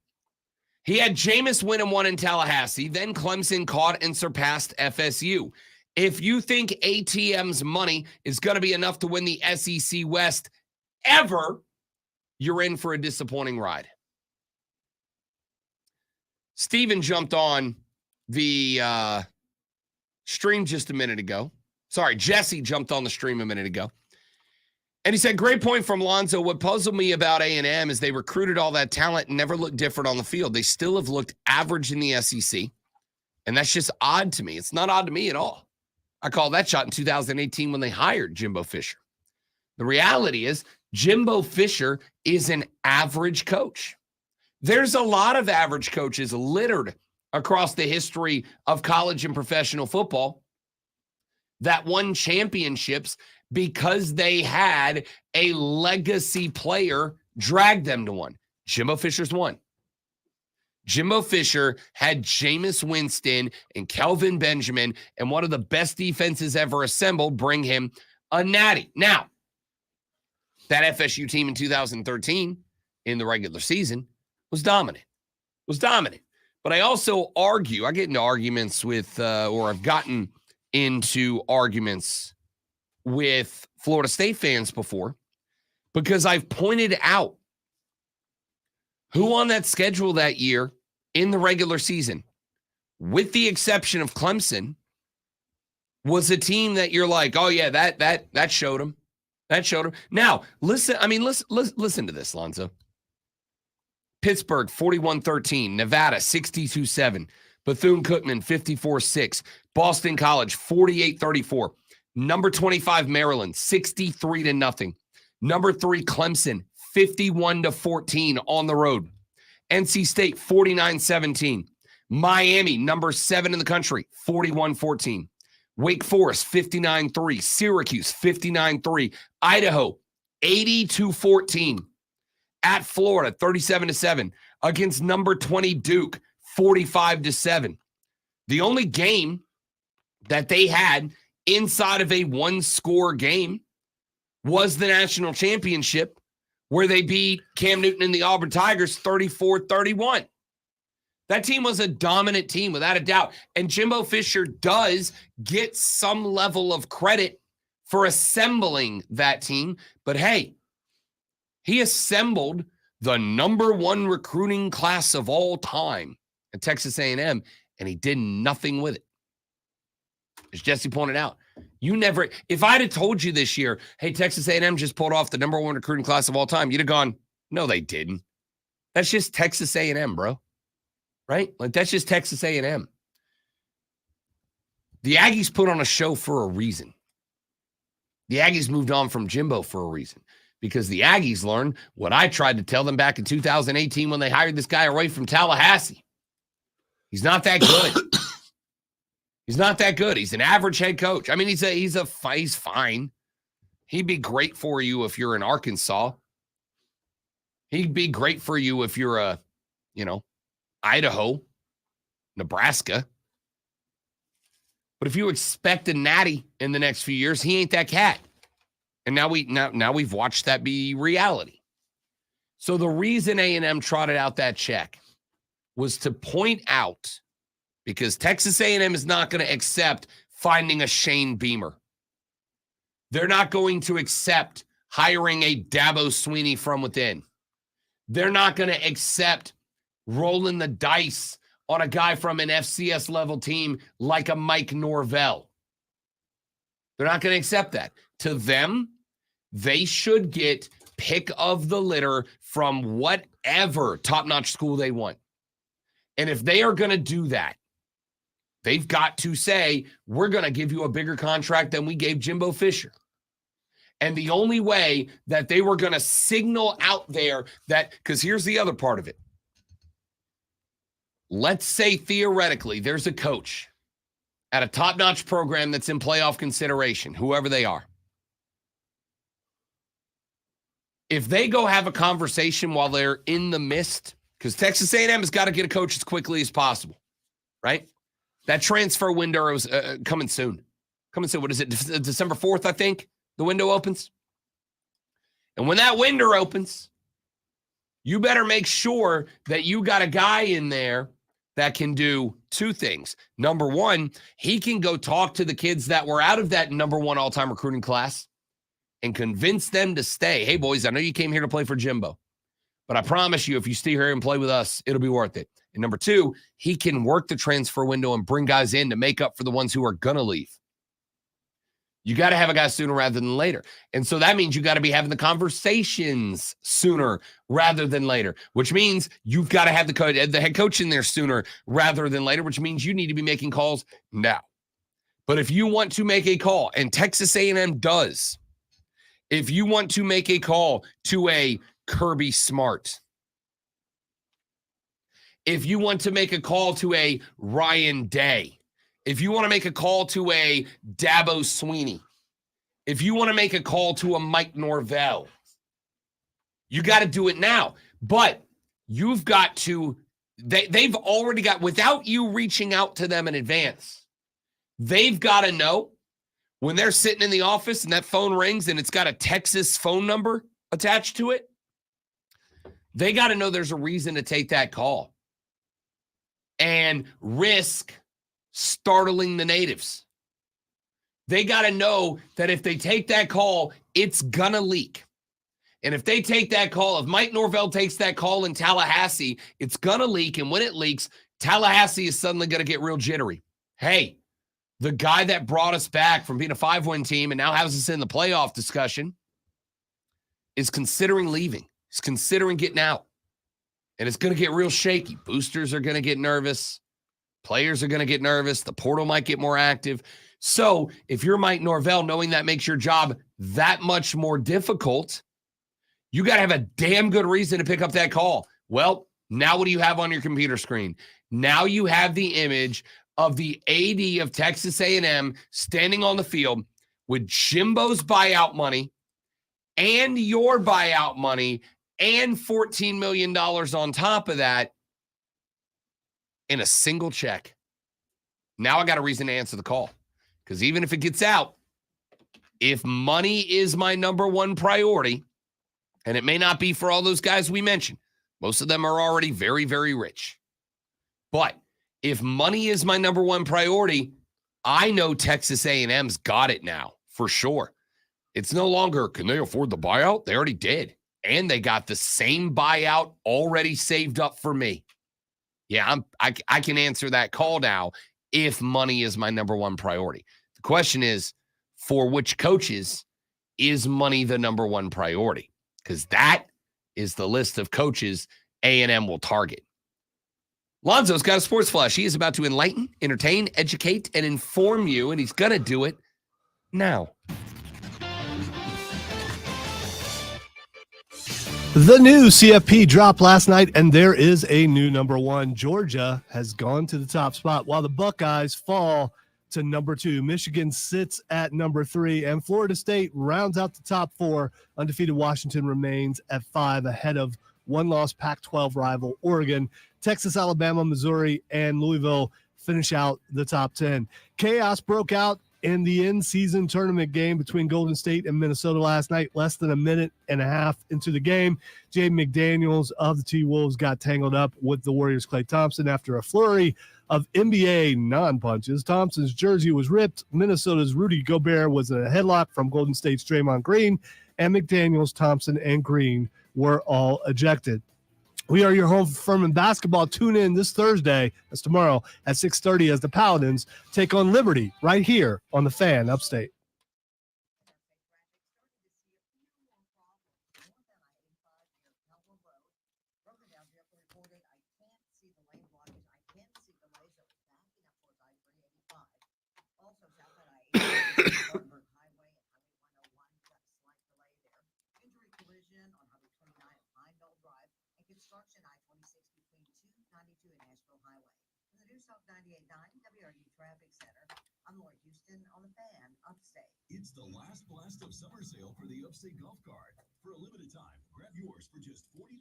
he had Jameis win and won in Tallahassee, then Clemson caught and surpassed FSU. If you think ATM's money is going to be enough to win the SEC West ever, you're in for a disappointing ride. Steven jumped on the stream just a minute ago. Sorry, Jesse jumped on the stream a minute ago. And he said, great point from Lonzo. What puzzled me about A&M is they recruited all that talent and never looked different on the field. They still have looked average in the SEC. And that's just odd to me. It's not odd to me at all. I called that shot in 2018 when they hired Jimbo Fisher. The reality is Jimbo Fisher is an average coach. There's a lot of average coaches littered across the history of college and professional football that won championships because they had a legacy player drag them to one. Jimbo Fisher's one. Jimbo Fisher had Jameis Winston and Kelvin Benjamin and one of the best defenses ever assembled bring him a natty. Now, that FSU team in 2013 in the regular season was dominant. But I also argue, I get into arguments with, or I've gotten into arguments with Florida State fans before because I've pointed out who on that schedule that year in the regular season, with the exception of Clemson, was a team that you're like, oh yeah, that showed them. That showed them. Now, listen to this, Lonzo. Pittsburgh, 41-13. Nevada, 62-7. Bethune-Cookman, 54-6. Boston College, 48-34. Number 25, Maryland, 63-0. Number 3, Clemson, 51-14 on the road. NC State, 49-17. Miami, number 7 in the country, 41-14. Wake Forest, 59-3. Syracuse, 59-3. Idaho, 80-14. At Florida, 37-7. Against number 20, Duke, 45-7. The only game that they had inside of a one-score game was the national championship where they beat Cam Newton and the Auburn Tigers 34-31. That team was a dominant team without a doubt. And Jimbo Fisher does get some level of credit for assembling that team. But hey, he assembled the number 1 recruiting class of all time at Texas A&M, and he did nothing with it. As Jesse pointed out, if I'd have told you this year, hey, Texas A&M just pulled off the number 1 recruiting class of all time, you'd have gone, no, they didn't. That's just Texas A&M, bro. Right? Like, that's just Texas A&M. The Aggies put on a show for a reason. The Aggies moved on from Jimbo for a reason. Because the Aggies learned what I tried to tell them back in 2018 when they hired this guy away from Tallahassee. He's not that good. He's not that good. He's an average head coach. I mean, he's fine. He'd be great for you if you're in Arkansas. He'd be great for you if you're Idaho, Nebraska. But if you expect a natty in the next few years, he ain't that cat. And now we've watched that be reality. So the reason A&M trotted out that check was to point out, because Texas A&M is not going to accept finding a Shane Beamer. They're not going to accept hiring a Dabo Sweeney from within. They're not going to accept rolling the dice on a guy from an FCS level team like a Mike Norvell. They're not going to accept that. To them, they should get pick of the litter from whatever top-notch school they want. And if they are going to do that, they've got to say, we're going to give you a bigger contract than we gave Jimbo Fisher. And the only way that they were going to signal out there that, because here's the other part of it. Let's say theoretically there's a coach at a top-notch program that's in playoff consideration, whoever they are. If they go have a conversation while they're in the midst, because Texas A&M has got to get a coach as quickly as possible, right? That transfer window is coming soon. What is it? December 4th, I think, the window opens. And when that window opens, you better make sure that you got a guy in there that can do two things. Number one, he can go talk to the kids that were out of that number one all-time recruiting class and convince them to stay. Hey, boys, I know you came here to play for Jimbo, but I promise you, if you stay here and play with us, it'll be worth it. And number two, he can work the transfer window and bring guys in to make up for the ones who are going to leave. You got to have a guy sooner rather than later. And so that means you got to be having the conversations sooner rather than later, which means you've got to have the head coach in there sooner rather than later, which means you need to be making calls now. But if you want to make a call, and Texas A&M does, if you want to make a call to a Kirby Smart, if you want to make a call to a Ryan Day, if you want to make a call to a Dabo Sweeney, if you want to make a call to a Mike Norvell, you got to do it now. But you've got to, they've already got, without you reaching out to them in advance, they've got to know when they're sitting in the office and that phone rings and it's got a Texas phone number attached to it, they got to know there's a reason to take that call and risk startling the natives. They got to know that if they take that call, it's going to leak. And if they take that call, if Mike Norvell takes that call in Tallahassee, it's going to leak. And when it leaks, Tallahassee is suddenly going to get real jittery. Hey, the guy that brought us back from being a 5-win team and now has us in the playoff discussion is considering leaving. He's considering getting out. And it's going to get real shaky. Boosters are going to get nervous. Players are going to get nervous. The portal might get more active. So if you're Mike Norvell, knowing that makes your job that much more difficult, you got to have a damn good reason to pick up that call. Well, now what do you have on your computer screen? Now you have the image of the AD of Texas A&M standing on the field with Jimbo's buyout money and your buyout money and $14 million on top of that in a single check. Now I got a reason to answer the call. Because even if it gets out, if money is my number one priority, and it may not be for all those guys we mentioned, most of them are already very, very rich. But if money is my number one priority, I know Texas A&M's got it now, for sure. It's no longer, can they afford the buyout? They already did. And they got the same buyout already saved up for me. Yeah, I can answer that call now if money is my number one priority. The question is, for which coaches is money the number one priority? Because that is the list of coaches A&M will target. Lonzo's got a sports flash. He is about to enlighten, entertain, educate, and inform you, and he's going to do it now. The new CFP dropped last night, and there is a new number one. Georgia has gone to the top spot, while the Buckeyes fall to number 2. Michigan sits at number 3, and Florida State rounds out the top 4. Undefeated Washington remains at 5, ahead of one-loss Pac-12 rival Oregon. Texas, Alabama, Missouri, and Louisville finish out the top 10. Chaos broke out in the in-season tournament game between Golden State and Minnesota last night. Less than a minute and a half into the game, Jay McDaniels of the T-Wolves got tangled up with the Warriors' Klay Thompson after a flurry of NBA non-punches. Thompson's jersey was ripped. Minnesota's Rudy Gobert was in a headlock from Golden State's Draymond Green, and McDaniels, Thompson, and Green were all ejected. We are your home for Furman basketball. Tune in this Thursday, that's tomorrow, at 6:30 as the Paladins take on Liberty right here on the Fan Upstate. Construction I-26 between 292 and Nashville Highway. From the News Talk 98.9 WRU Traffic Center, I'm Lori Houston on the Fan Upstate. It's the last blast of summer sale for the Upstate Golf Cart. For a limited time, grab yours for just $40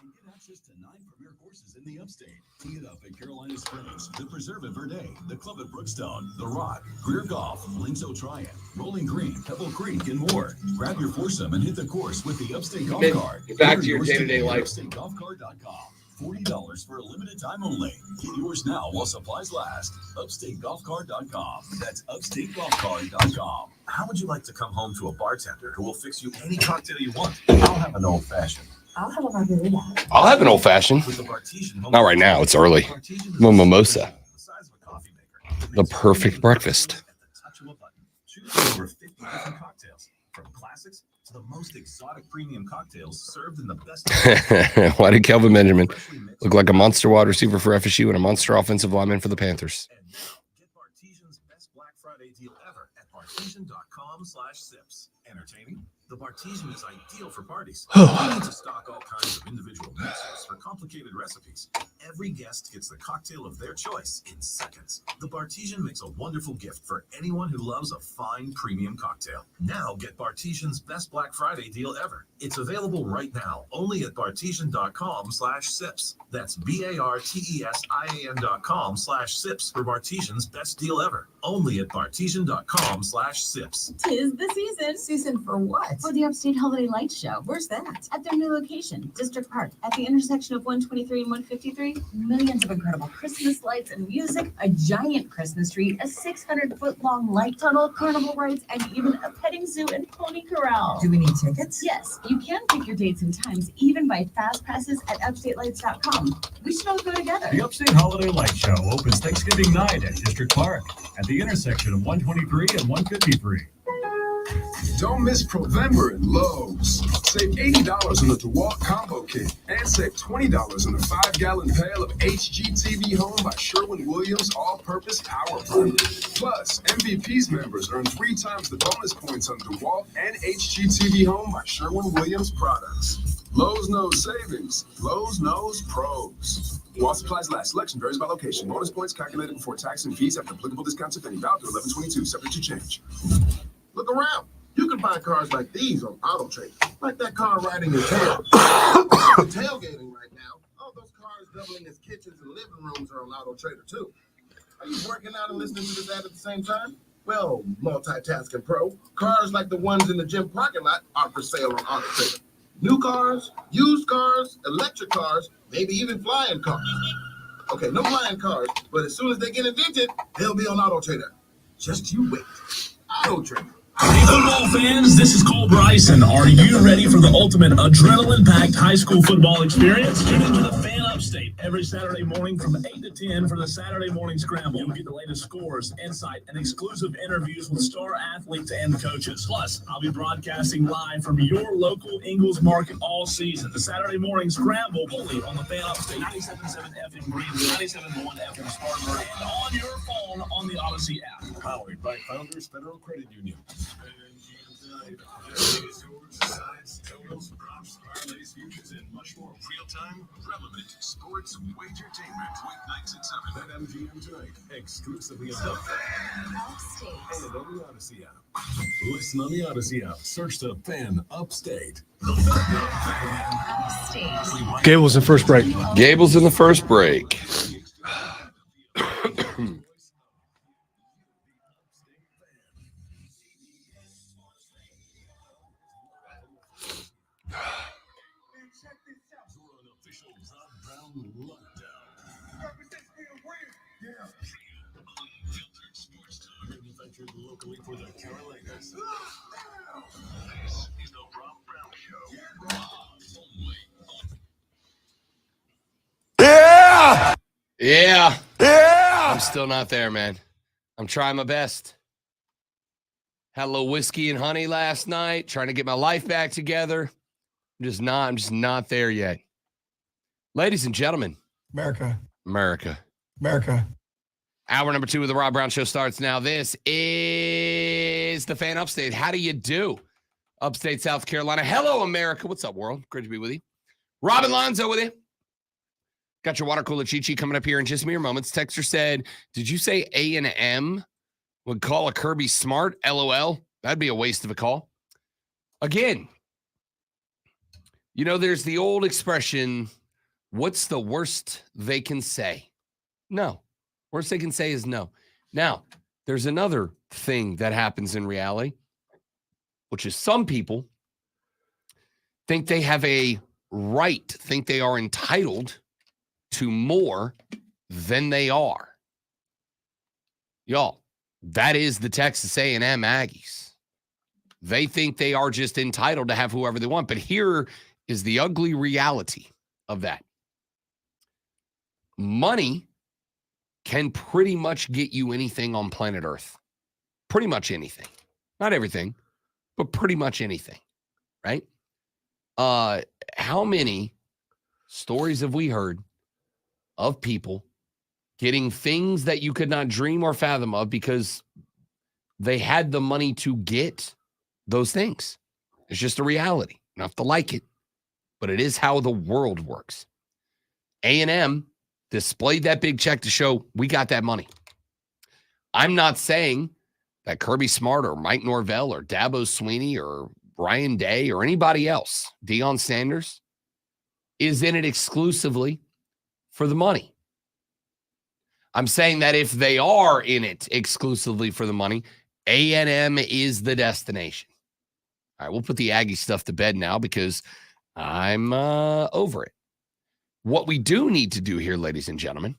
and get access to 9 premier courses in the Upstate. Tee it up at Carolina Springs, the Preserve at Verde, the Club at Brookstone, the Rock, Greer Golf, Links O'Tryon, Rolling Green, Pebble Creek, and more. Grab your foursome and hit the course with the Upstate Golf Cart. Get back to your day-to-day life. UpstateGolfCart.com. $40 for a limited time only. Get yours now while supplies last. UpstateGolfCart.com. That's UpstateGolfCart.com. How would you like to come home to a bartender who will fix you any cocktail you want? I'll have an old fashioned. I'll have a margarita. I'll have an old fashioned. Not right now. It's early. I'm a mimosa. The perfect breakfast. Choose over 50 different cocktails, from classics to the most exotic premium cocktails served in the best. Why did Kelvin Benjamin look like a monster wide receiver for FSU and a monster offensive lineman for the Panthers? And now, get Bartesian's best Black Friday deal ever at Bartesian.com/sips. Entertaining? The Bartesian is ideal for parties. You need to stock all kinds of individual mixers for complicated recipes. Every guest gets the cocktail of their choice in seconds. The Bartesian makes a wonderful gift for anyone who loves a fine premium cocktail. Now get Bartesian's best Black Friday deal ever. It's available right now only at Bartesian.com/sips. That's BARTESIAN.com/sips for Bartesian's best deal ever. Only at Bartesian.com/sips. Tis the season. Season for what? For the Upstate Holiday Lights Show. Where's that? At their new location, District Park, at the intersection of 123 and 153, millions of incredible Christmas lights and music, a giant Christmas tree, a 600-foot-long light tunnel, carnival rides, and even a petting zoo and pony corral. Do we need tickets? Yes, you can pick your dates and times, even by fast passes at upstatelights.com. We should all go together. The Upstate Holiday Light Show opens Thanksgiving night at District Park at the intersection of 123 and 153. Don't miss Provember at Lowe's. Save $80 on the DeWalt Combo Kit and save $20 on the 5-gallon pail of HGTV Home by Sherwin-Williams All-Purpose Power Primer. Plus, MVP's members earn 3 times the bonus points on DeWalt and HGTV Home by Sherwin-Williams products. Lowe's knows savings. Lowe's knows pros. While supplies last, selection varies by location. Bonus points calculated before tax and fees after applicable discounts if any. Valid through 11/22, subject to change. Look around. You can buy cars like these on AutoTrader. Like that car riding your tail. Tailgating right now. All those cars doubling as kitchens and living rooms are on AutoTrader too. Are you working out and listening to this ad at the same time? Well, multitasking pro. Cars like the ones in the gym parking lot are for sale on AutoTrader. New cars, used cars, electric cars, maybe even flying cars. Okay, no flying cars, but as soon as they get invented, they'll be on AutoTrader. Just you wait. AutoTrader. Hey football fans, this is Cole Bryson. Are you ready for the ultimate adrenaline-packed high school football experience? Tune into the Fan Upstate every Saturday morning from 8 to 10 for the Saturday Morning Scramble. You'll get the latest scores, insight, and exclusive interviews with star athletes and coaches. Plus, I'll be broadcasting live from your local Ingles Market all season. The Saturday Morning Scramble only on the Fan Upstate 97.7 FM Greenville, 97.1 FM Spartanburg, and on your phone on the Odyssey app. Powered by Founders Federal Credit Union. Sides, totals, props, parlays, futures, and much more real-time, relevant sports wagertainment. Weeknights at 7 at MGM tonight, exclusively on the Fan Upstate and on the Odyssey app. Listen on the Odyssey app. Search the Fan Upstate. Gable's in first break. Gable's in the first break. Manufactured locally for the Carolinas. This is the Rob Brown Show. Yeah. I'm still not there, man. I'm trying my best. Had a little whiskey and honey last night, trying to get my life back together. I'm just not there yet. Ladies and gentlemen. America. Hour number 2 of the Rob Brown Show starts now. This is the Fan Upstate. How do you do? Upstate South Carolina. Hello, America. What's up, world? Great to be with you. Robin Lonzo with you. Got your water cooler cheat sheet coming up here in just mere moments. Texter said, did you say A&M would call a Kirby smart? LOL. That'd be a waste of a call. Again, there's the old expression, what's the worst they can say? No. Worst they can say is no. Now, there's another thing that happens in reality, which is some people think they have a right, think they are entitled to more than they are. Y'all, that is the Texas A&M Aggies. They think they are just entitled to have whoever they want. But here is the ugly reality of that. Money can pretty much get you anything on planet Earth. Pretty much anything. Not everything, but pretty much anything, right? How many stories have we heard of people getting things that you could not dream or fathom of because they had the money to get those things? It's just a reality. You don't have to like it, but it is how the world works. A&M displayed that big check to show we got that money. I'm not saying that Kirby Smart or Mike Norvell or Dabo Sweeney or Ryan Day or anybody else, Deion Sanders, is in it exclusively for the money. I'm saying that if they are in it exclusively for the money, A&M is the destination. All right, we'll put the Aggie stuff to bed now because I'm over it. What we do need to do here, ladies and gentlemen,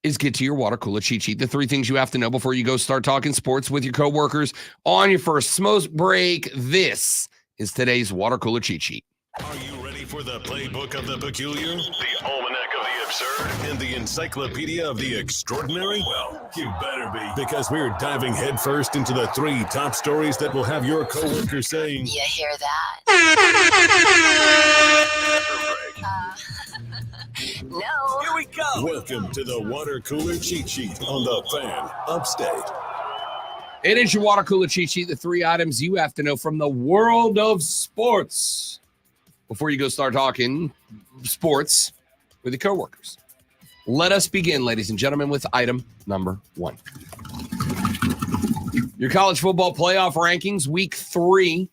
is get to your water cooler cheat sheet. The 3 things you have to know before you go start talking sports with your coworkers on your first smoke break. This is today's water cooler cheat sheet. Are you ready for the playbook of the peculiar, the almanac of the absurd, and the encyclopedia of the extraordinary? Well, you better be, because we're diving headfirst into the 3 top stories that will have your coworkers saying, You hear that? No. Here we go. Welcome to the water cooler cheat sheet on the Fan Upstate. It is your water cooler cheat sheet, the 3 items you have to know from the world of sports before you go start talking sports with your coworkers. Let us begin, ladies and gentlemen, with item number 1. Your college football playoff rankings, week 3,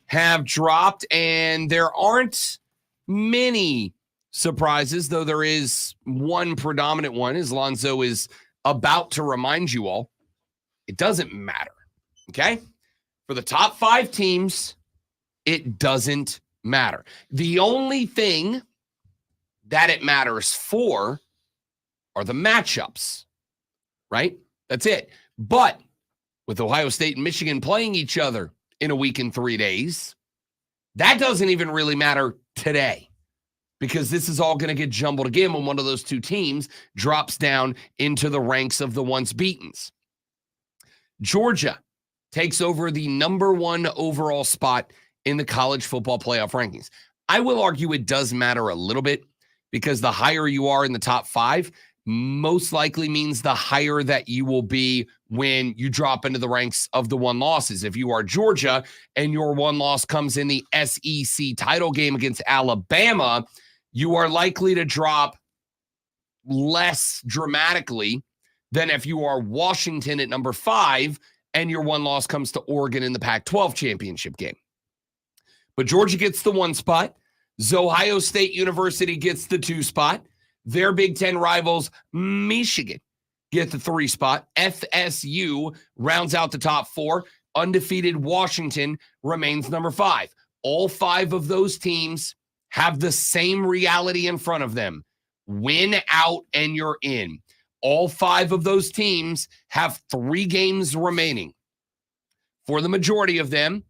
have dropped, and there aren't many surprises, though there is one predominant one, as Lonzo is about to remind you all. It doesn't matter, okay? For the top 5 teams, it doesn't matter. The only thing that it matters for are the matchups, right? That's it. But with Ohio State and Michigan playing each other in a week and 3 days, that doesn't even really matter today, because this is all going to get jumbled again when one of those 2 teams drops down into the ranks of the once beatens. Georgia takes over the number 1 overall spot in the college football playoff rankings. I will argue it does matter a little bit, because the higher you are in the top 5, most likely means the higher that you will be when you drop into the ranks of the 1 losses. If you are Georgia and your 1 loss comes in the SEC title game against Alabama, you are likely to drop less dramatically than if you are Washington at number 5 and your 1 loss comes to Oregon in the Pac-12 championship game. But Georgia gets the 1 spot. Ohio State University gets the 2 spot. Their Big Ten rivals, Michigan, get the 3 spot. FSU rounds out the top 4. Undefeated Washington remains number 5. All 5 of those teams have the same reality in front of them. Win out and you're in. All 5 of those teams have 3 games remaining. For the majority of them,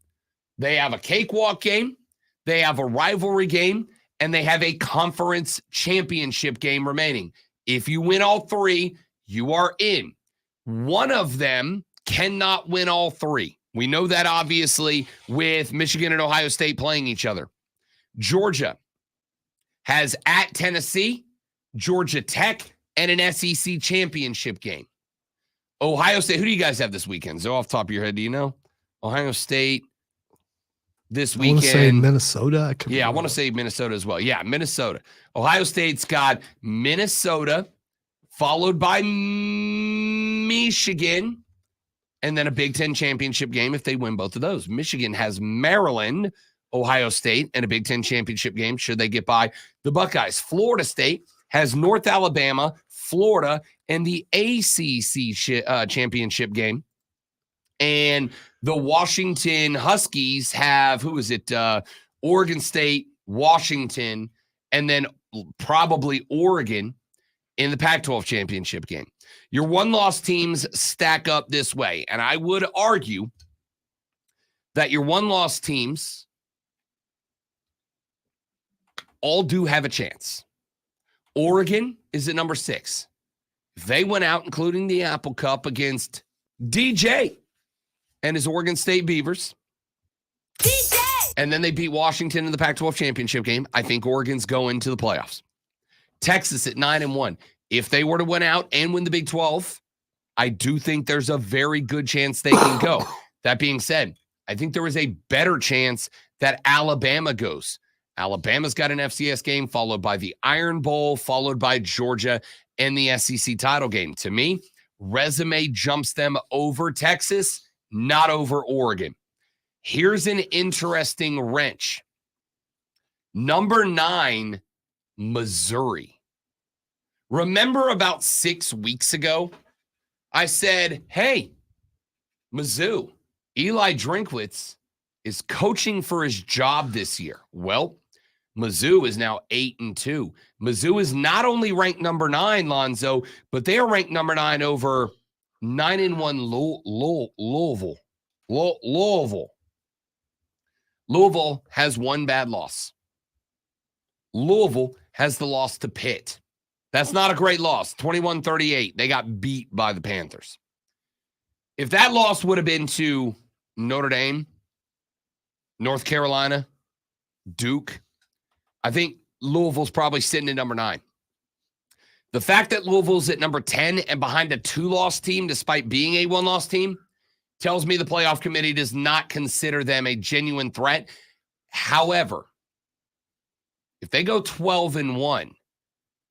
they have a cakewalk game, they have a rivalry game, and they have a conference championship game remaining. If you win all 3, you are in. One of them cannot win all 3. We know that, obviously, with Michigan and Ohio State playing each other. Georgia has at Tennessee, Georgia Tech, and an SEC championship game. Ohio State, who do you guys have this weekend? So off the top of your head, do you know? Ohio State this weekend. I want to say Minnesota. I want to say Minnesota as well. Yeah, Minnesota. Ohio State's got Minnesota, followed by Michigan, and then a Big Ten championship game if they win both of those. Michigan has Maryland, Ohio State, and a Big Ten championship game should they get by the Buckeyes. Florida State has North Alabama, Florida, and the ACC championship game. And the Washington Huskies have, Oregon State, Washington, and then probably Oregon in the Pac-12 championship game. Your one-loss teams stack up this way, and I would argue that your one-loss teams all do have a chance. Oregon is at number 6. If they went out, including the Apple Cup, against DJ and his Oregon State Beavers, and then they beat Washington in the Pac-12 championship game, I think Oregon's going to the playoffs. Texas at 9-1. If they were to win out and win the Big 12, I do think there's a very good chance they can go. That being said, I think there is a better chance that Alabama goes. Alabama's got an FCS game, followed by the Iron Bowl, followed by Georgia and the SEC title game. To me, resume jumps them over Texas, not over Oregon. Here's an interesting wrench. Number 9, Missouri. Remember about 6 weeks ago, I said, hey, Mizzou, Eli Drinkwitz is coaching for his job this year. Well, Mizzou is now 8-2. Mizzou is not only ranked number 9, Lonzo, but they are ranked number 9 over 9-1 Louisville. Louisville has one bad loss. Louisville has the loss to Pitt. That's not a great loss. 21-38. They got beat by the Panthers. If that loss would have been to Notre Dame, North Carolina, Duke, I think Louisville's probably sitting at number 9. The fact that Louisville's at number 10 and behind a 2-loss team, despite being a 1-loss team, tells me the playoff committee does not consider them a genuine threat. However, if they go 12-1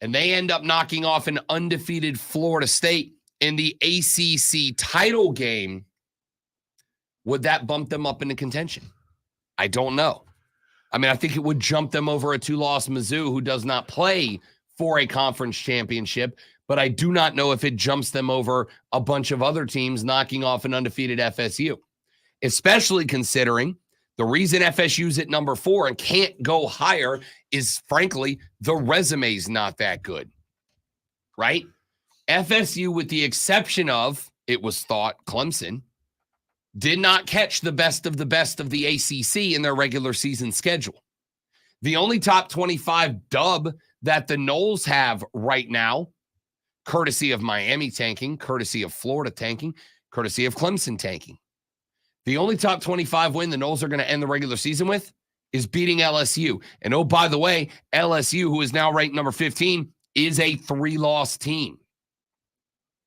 and they end up knocking off an undefeated Florida State in the ACC title game, would that bump them up into contention? I don't know. I mean, I think it would jump them over a 2-loss Mizzou who does not play for a conference championship, but I do not know if it jumps them over a bunch of other teams knocking off an undefeated FSU, especially considering the reason FSU's at number 4 and can't go higher is, frankly, the resume's not that good, right? FSU, with the exception of, it was thought, Clemson, did not catch the best of the ACC in their regular season schedule. The only top 25 dub that the Noles have right now, courtesy of Miami tanking, courtesy of Florida tanking, courtesy of Clemson tanking. The only top 25 win the Noles are going to end the regular season with is beating LSU. And oh, by the way, LSU, who is now ranked number 15, is a 3-loss team.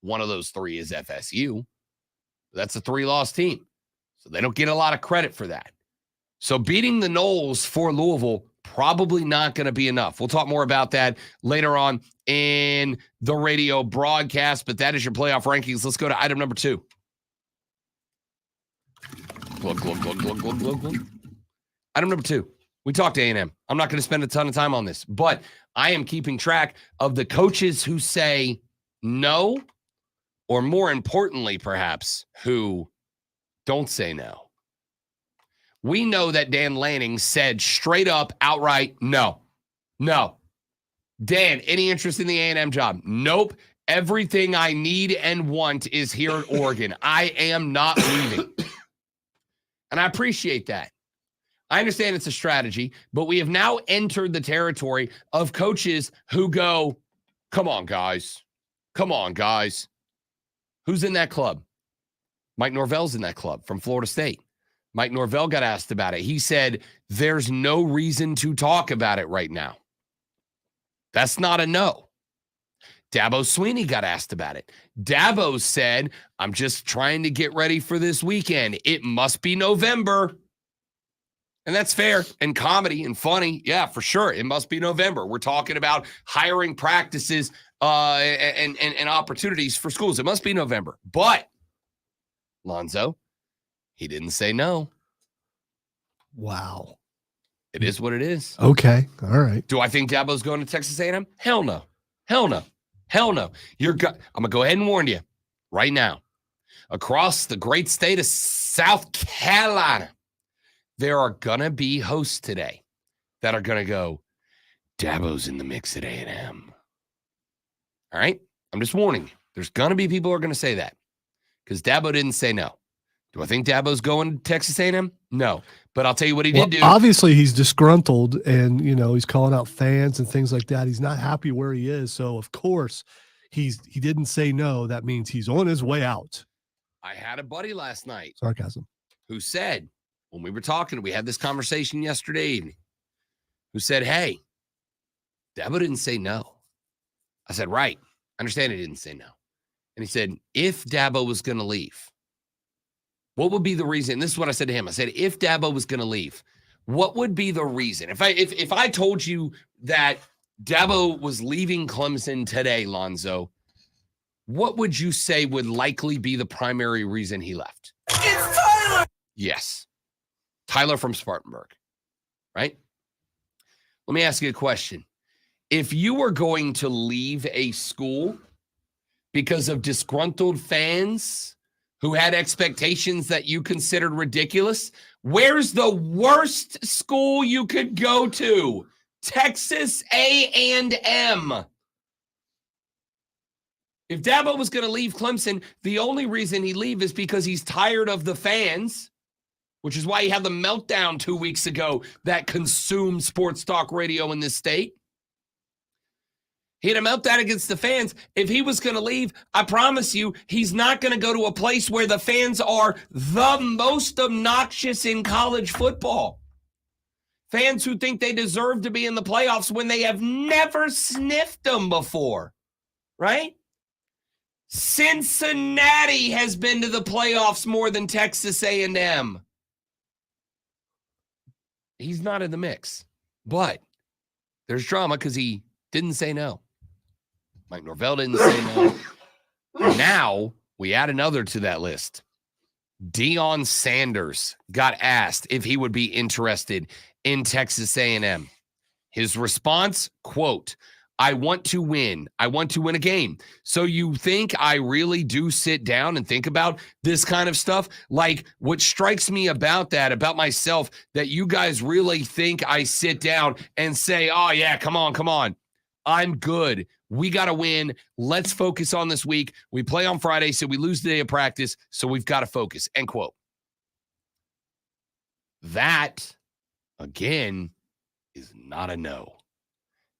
One of those 3 is FSU. That's a 3-loss team. So they don't get a lot of credit for that. So beating the Noles for Louisville, probably not going to be enough. We'll talk more about that later on in the radio broadcast, but that is your playoff rankings. Let's go to item number 2. Glug, glug, glug, glug, glug, glug, glug. Item number 2. We talked A&M. I'm not going to spend a ton of time on this, but I am keeping track of the coaches who say no, or more importantly, perhaps, who don't say no. We know that Dan Lanning said straight up, outright, no. Dan, any interest in the A&M job? Nope. Everything I need and want is here at Oregon. I am not leaving. And I appreciate that. I understand it's a strategy, but we have now entered the territory of coaches who go, come on, guys. Come on, guys. Who's in that club? Mike Norvell's in that club from Florida State. Mike Norvell got asked about it. He said, there's no reason to talk about it right now. That's not a no. Dabo Swinney got asked about it. Dabo said, I'm just trying to get ready for this weekend. It must be November. And that's fair and comedy and funny. Yeah, for sure. It must be November. We're talking about hiring practices and opportunities for schools. It must be November. But, Lonzo, he didn't say no. Wow. It is what it is. Okay. All right. Do I think Dabo's going to Texas A&M? Hell no. Hell no. Hell no. I'm going to go ahead and warn you right now. Across the great state of South Carolina, there are going to be hosts today that are going to go, Dabo's in the mix at A&M. All right? I'm just warning you. There's going to be people who are going to say that because Dabo didn't say no. Do I think Dabo's going to Texas A&M? No. But I'll tell you what he did do. Obviously, he's disgruntled and, he's calling out fans and things like that. He's not happy where he is. So, of course, he didn't say no. That means he's on his way out. I had a buddy last night. Sarcasm. Who said, when we were talking, we had this conversation yesterday evening, who said, hey, Dabo didn't say no. I said, right. I understand he didn't say no. And he said, if Dabo was going to leave, what would be the reason? This is what I said to him. I said, if Dabo was going to leave, what would be the reason? If I told you that Dabo was leaving Clemson today, Lonzo, what would you say would likely be the primary reason he left? It's Tyler. Yes. Tyler from Spartanburg, right? Let me ask you a question. If you were going to leave a school because of disgruntled fans who had expectations that you considered ridiculous, where's the worst school you could go to? Texas A&M. If Dabo was going to leave Clemson, the only reason he'd leave is because he's tired of the fans, which is why he had the meltdown 2 weeks ago that consumed sports talk radio in this state. He had a meltdown against the fans. If he was going to leave, I promise you, he's not going to go to a place where the fans are the most obnoxious in college football. Fans who think they deserve to be in the playoffs when they have never sniffed them before, right? Cincinnati has been to the playoffs more than Texas A&M. He's not in the mix, but there's drama because he didn't say no. Mike Norvell didn't say no. Now we add another to that list. Deion Sanders got asked if he would be interested in Texas A&M. His response, quote, I want to win. I want to win a game. So you think I really do sit down and think about this kind of stuff? Like, what strikes me about that, about myself, that you guys really think I sit down and say, oh, yeah, come on. I'm good. We got to win. Let's focus on this week. We play on Friday, so we lose the day of practice, so we've got to focus, end quote. That, again, is not a no.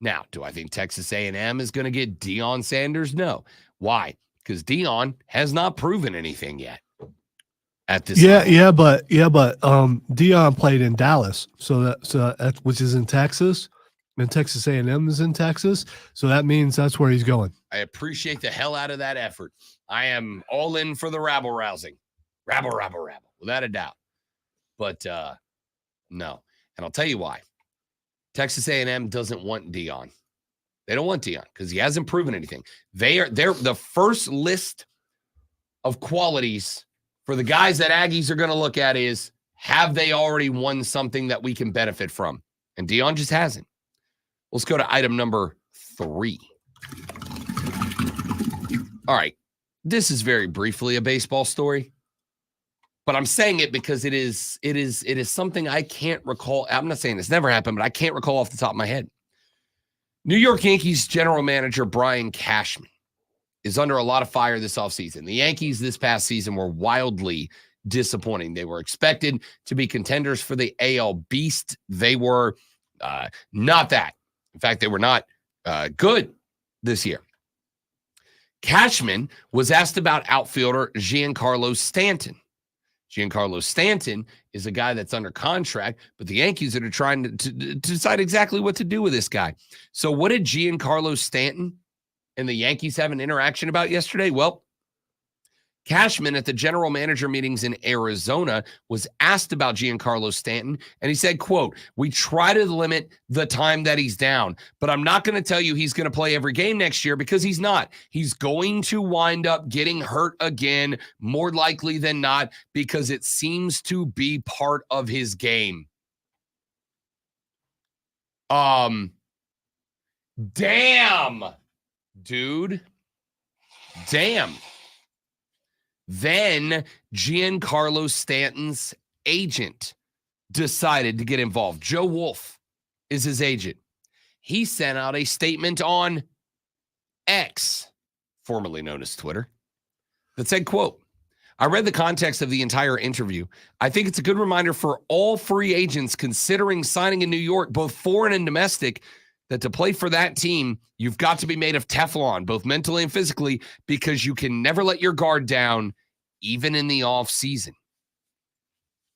Now, do I think Texas A&M is going to get Deion Sanders? No. Why? Because Deion has not proven anything yet. At this level. but Deion played in Dallas, so that which is in Texas, and Texas A&M is in Texas, so that means that's where he's going. I appreciate the hell out of that effort. I am all in for the rabble rousing, rabble, without a doubt. But no, and I'll tell you why. Texas A&M doesn't want Deion. They don't want Deion because he hasn't proven anything. They're the first list of qualities for the guys that Aggies are going to look at is, have they already won something that we can benefit from? And Deion just hasn't. Let's go to item number 3. All right. This is very briefly a baseball story, but I'm saying it because it is something I can't recall. I'm not saying this never happened, but I can't recall off the top of my head. New York Yankees general manager Brian Cashman is under a lot of fire this offseason. The Yankees this past season were wildly disappointing. They were expected to be contenders for the AL Beast. They were not that. In fact, they were not good this year. Cashman was asked about outfielder Giancarlo Stanton. Giancarlo Stanton is a guy that's under contract, but the Yankees are trying to decide exactly what to do with this guy. So what did Giancarlo Stanton and the Yankees have an interaction about yesterday? Well, Cashman at the general manager meetings in Arizona was asked about Giancarlo Stanton, and he said, quote, "We try to limit the time that he's down, but I'm not going to tell you he's going to play every game next year because he's not. He's going to wind up getting hurt again, more likely than not, because it seems to be part of his game." Damn, dude. Damn. Then Giancarlo Stanton's agent decided to get involved. Joe Wolf is his agent. He sent out a statement on X, formerly known as Twitter, that said, quote, "I read the context of the entire interview. I think it's a good reminder for all free agents considering signing in New York, both foreign and domestic, that to play for that team, you've got to be made of Teflon, both mentally and physically, because you can never let your guard down, even in the off season."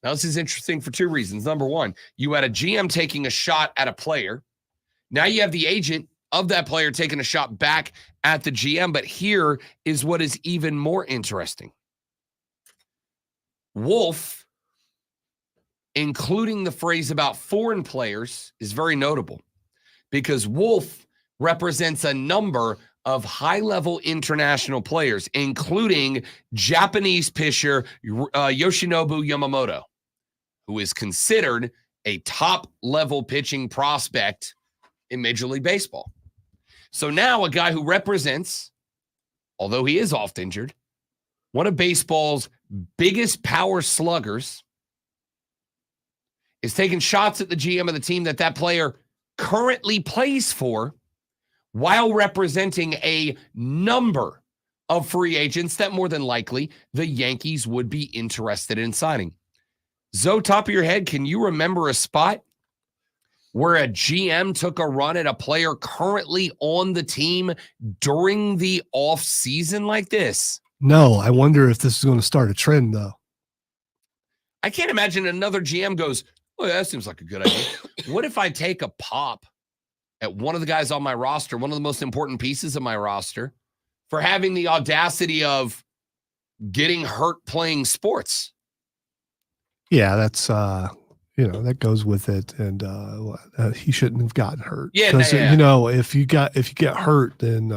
Now, this is interesting for two reasons. Number one, you had a GM taking a shot at a player. Now you have the agent of that player taking a shot back at the GM. But here is what is even more interesting. Wolf, including the phrase about foreign players, is very notable, because Wolf represents a number of high-level international players, including Japanese pitcher Yoshinobu Yamamoto, who is considered a top-level pitching prospect in Major League Baseball. So now a guy who represents, although he is oft injured, one of baseball's biggest power sluggers is taking shots at the GM of the team that player currently plays for, while representing a number of free agents that more than likely the Yankees would be interested in signing. Zoe, top of your head, can you remember a spot where a GM took a run at a player currently on the team during the off season like this? No, I wonder if this is going to start a trend, though. I can't imagine another GM goes, "Oh, that seems like a good idea. What if I take a pop at one of the guys on my roster, one of the most important pieces of my roster, for having the audacity of getting hurt playing sports?" Yeah, that's that goes with it, and he shouldn't have gotten hurt. Yeah, because yeah. If you get hurt, then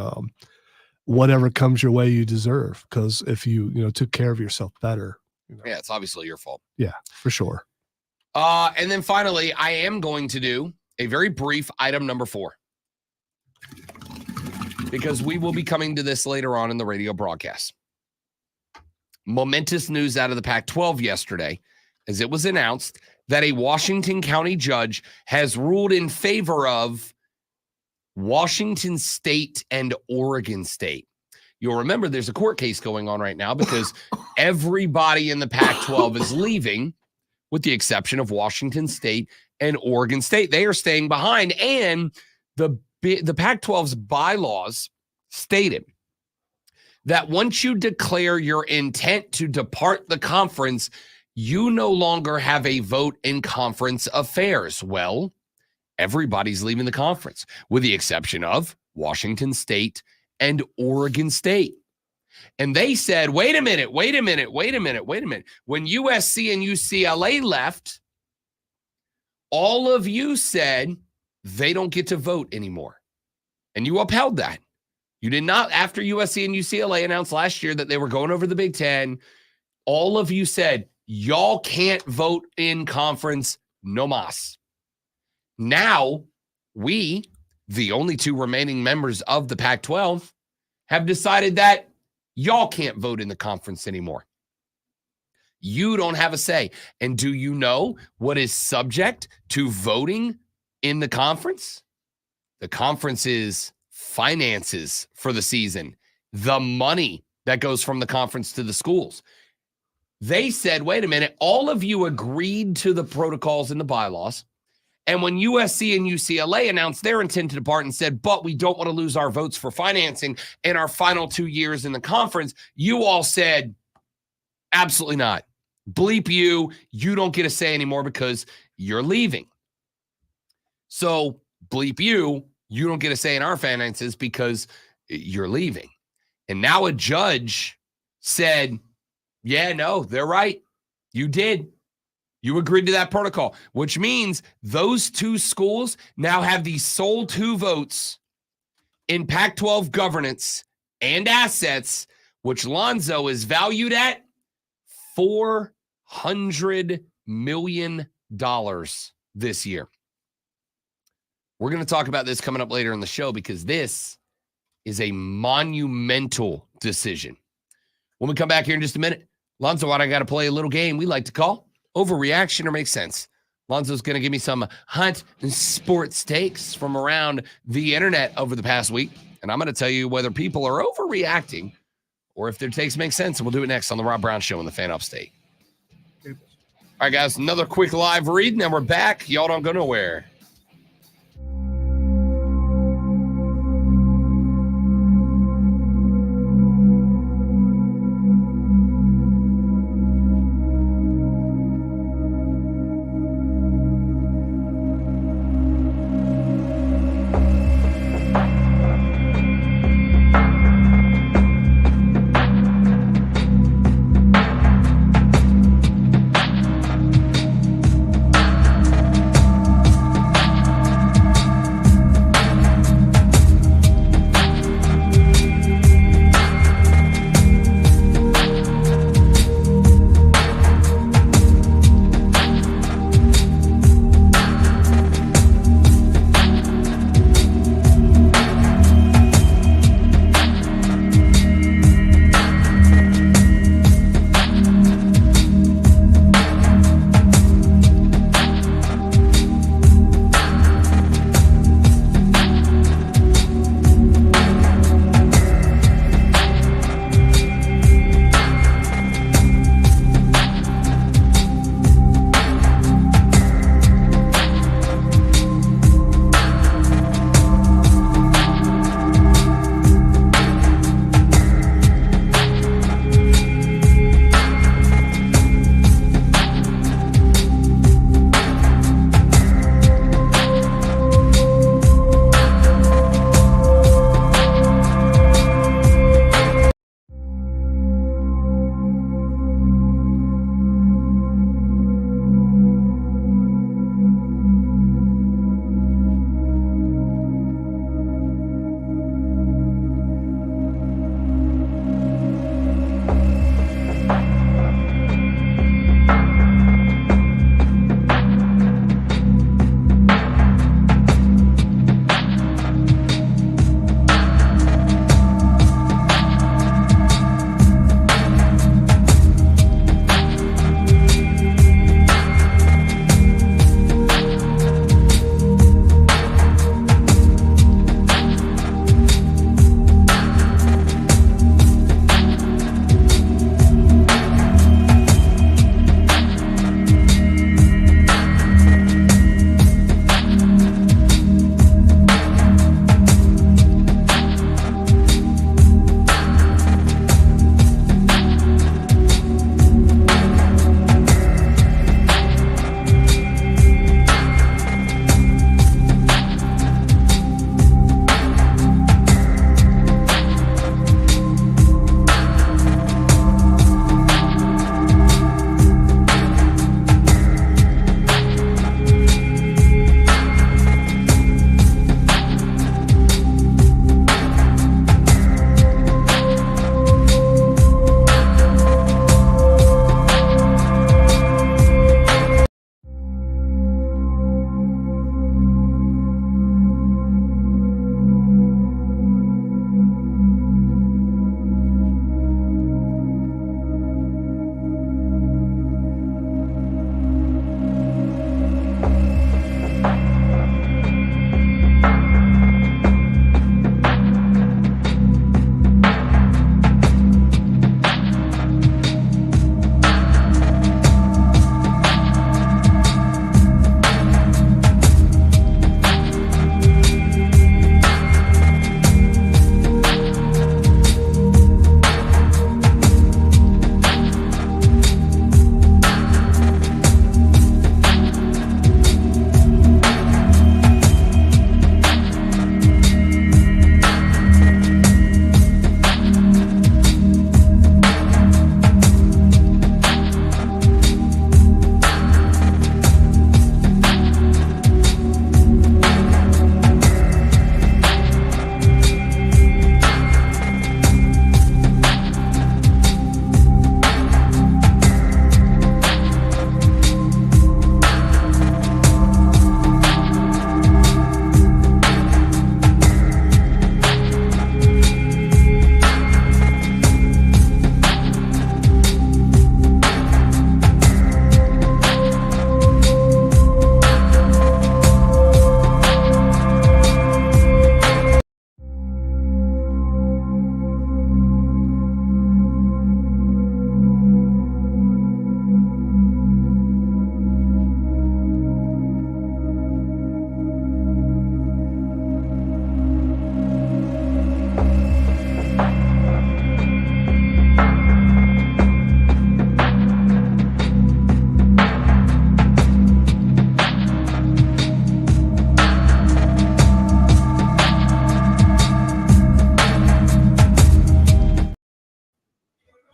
whatever comes your way, you deserve. Because if you took care of yourself better, Yeah, it's obviously your fault. Yeah, for sure. And then finally, I am going to do a very brief item number 4, because we will be coming to this later on in the radio broadcast. Momentous news out of the Pac-12 yesterday, as it was announced that a Washington County judge has ruled in favor of Washington State and Oregon State. You'll remember there's a court case going on right now because everybody in the Pac-12 is leaving, with the exception of Washington State and Oregon State. They are staying behind, and the Pac-12's bylaws stated that once you declare your intent to depart the conference, you no longer have a vote in conference affairs. Well, everybody's leaving the conference, with the exception of Washington State and Oregon State. And they said, wait a minute. When USC and UCLA left, all of you said they don't get to vote anymore. And you upheld that. You did not, after USC and UCLA announced last year that they were going over the Big Ten, all of you said, y'all can't vote in conference no mas. Now, we, the only 2 remaining members of the Pac-12, have decided that y'all can't vote in the conference anymore. You don't have a say. And do you know what is subject to voting in the conference? The conference's finances for the season. the money that goes from the conference to the schools. They said, wait a minute, all of you agreed to the protocols and the bylaws. And when USC and UCLA announced their intent to depart and said, but we don't want to lose our votes for financing in our final 2 years in the conference, you all said, absolutely not. Bleep you. You don't get a say anymore because you're leaving. So bleep you. You don't get a say in our finances because you're leaving. And now a judge said, yeah, no, they're right. You did. You agreed to that protocol, which means those two schools now have the sole 2 votes in Pac-12 governance and assets, which Lonzo is valued at $400 million this year. We're going to talk about this coming up later in the show because this is a monumental decision. When we come back here in just a minute, Lonzo and I got to play a little game we like to call Overreaction or Make Sense. Lonzo's going to give me some hunt and sports takes from around the internet over the past week, and I'm going to tell you whether people are overreacting or if their takes make sense, and we'll do it next on the Rob Brown Show in the Fan Upstate. All right, guys, another quick live read, and then we're back. Y'all don't go nowhere.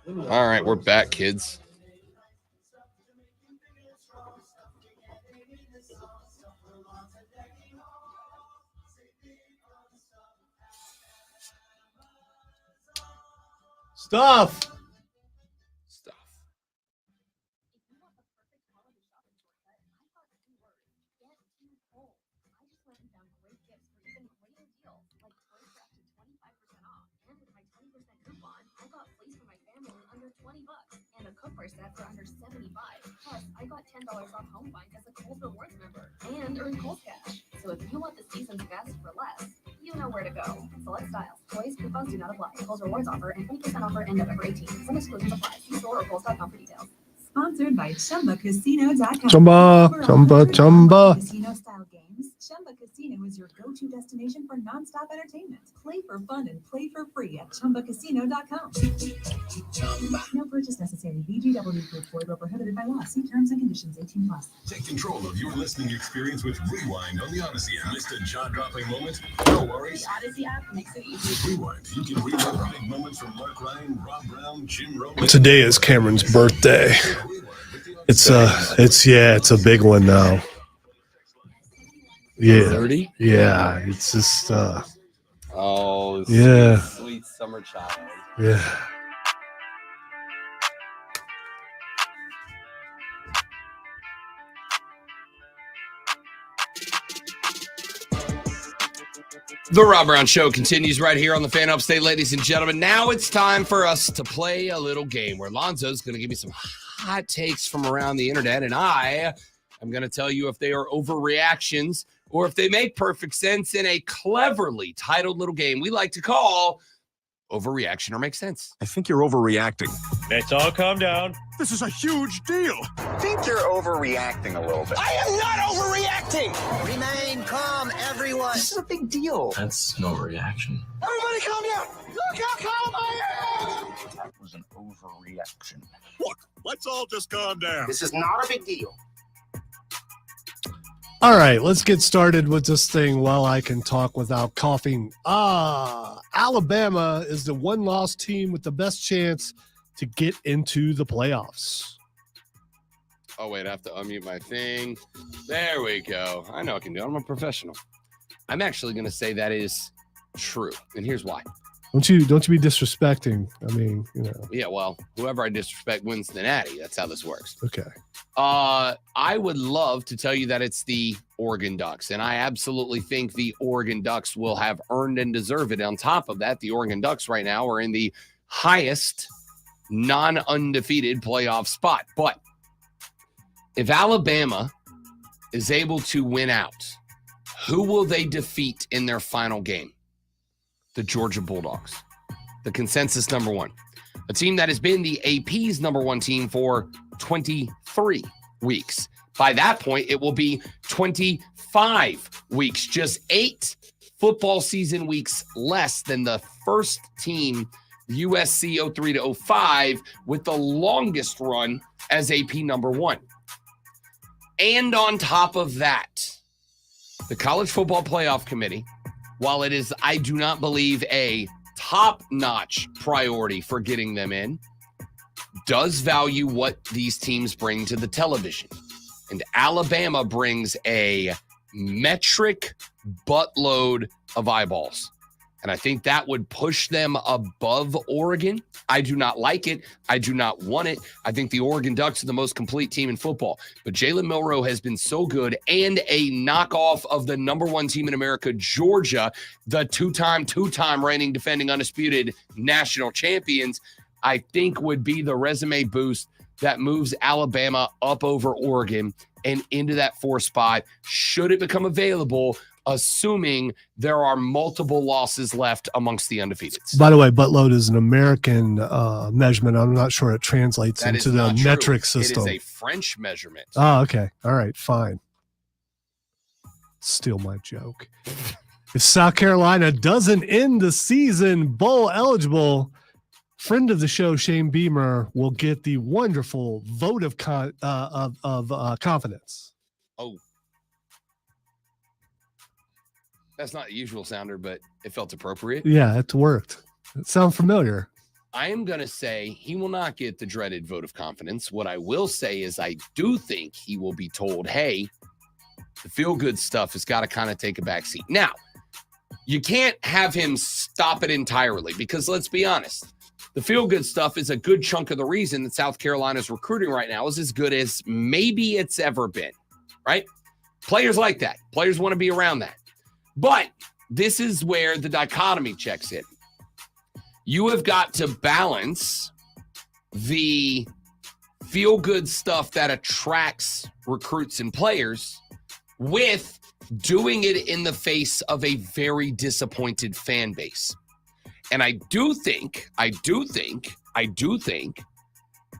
All right, we're back, kids. Stuff. And a cookware set for under $75. Plus, I got $10 off home buying as a Kohl's Rewards member and earned Kohl's Cash. So if you want the season's best for less, you know where to go. Select styles. Toys, coupons do not apply. Kohl's Rewards offer and 20% offer end November 18th. Some exclusions apply. See store or Kohl's.com for details. Sponsored by ChumbaCasino.com. Chumba. Casino-style games. Chumba Casino is your go-to destination for nonstop entertainment. Play for fun and play for free at ChumbaCasino.com. No purchase necessary. VGW Group. Void where prohibited by law. See terms and conditions. 18+. Take control of your listening experience with Rewind on the Odyssey app. Missed a jaw-dropping moment? No worries. The Odyssey app makes it easy. Rewind. You can relive big moments from Mark Ryan, Rob Brown, Jim Rowe. Today is Cameron's birthday. It's a big one now. Yeah. 30? Yeah. It's just Oh, yeah. Sweet summer child. Yeah. The Rob Brown Show continues right here on the Fan Upstate, ladies and gentlemen. Now it's time for us to play a little game where Lonzo's going to give me some hot takes from around the internet, and I am going to tell you if they are overreactions or if they make perfect sense in a cleverly titled little game we like to call Overreaction or Make Sense. I think you're overreacting. Let's all calm down. This is a huge deal. I think you're overreacting a little bit. I am not overreacting. Remain calm, everyone. This is a big deal. That's no reaction. Everybody calm down. Look how calm I am. That was an overreaction. Look, let's all just calm down. This is not a big deal. All right, let's get started with this thing while I can talk without coughing. Alabama is the one-loss team with the best chance to get into the playoffs. Oh, wait, I have to unmute my thing. There we go. I know I can do it. I'm a professional. I'm actually going to say that is true, and here's why. Don't you be disrespecting. I mean, you know. Yeah, well, whoever I disrespect wins the natty. That's how this works. Okay. I would love to tell you that it's the Oregon Ducks, and I absolutely think the Oregon Ducks will have earned and deserve it. On top of that, the Oregon Ducks right now are in the highest non-undefeated playoff spot. But if Alabama is able to win out, who will they defeat in their final game? The Georgia Bulldogs, the consensus number one, a team that has been the AP's number one team for 23 weeks. By that point, it will be 25 weeks, just 8 football season weeks less than the first team, USC 03 to 05, with the longest run as AP number one. And on top of that, the College Football Playoff Committee, while it is, I do not believe, a top-notch priority for getting them in, does value what these teams bring to the television. And Alabama brings a metric buttload of eyeballs. And I think that would push them above Oregon. I do not like it. I do not want it. I think the Oregon Ducks are the most complete team in football. But Jalen Milroe has been so good, and a knockoff of the number one team in America, Georgia, the two-time reigning defending undisputed national champions, I think would be the resume boost that moves Alabama up over Oregon and into that 4th spot, should it become available, assuming there are multiple losses left amongst the undefeateds. By the way, buttload is an American measurement. I'm not sure it translates That into is the not true. metric system. It is a French measurement. Oh, okay. All right, fine. Steal my joke. If South Carolina doesn't end the season bowl eligible, friend of the show, Shane Beamer, will get the wonderful vote of confidence. Oh. That's not the usual sounder, but it felt appropriate. Yeah, it worked. It sounds familiar. I am going to say he will not get the dreaded vote of confidence. What I will say is I do think he will be told, hey, the feel-good stuff has got to kind of take a back seat. Now, you can't have him stop it entirely because let's be honest, the feel-good stuff is a good chunk of the reason that South Carolina's recruiting right now is as good as maybe it's ever been, right? Players like that. Players want to be around that. But this is where the dichotomy checks in. You have got to balance the feel-good stuff that attracts recruits and players with doing it in the face of a very disappointed fan base. And I do think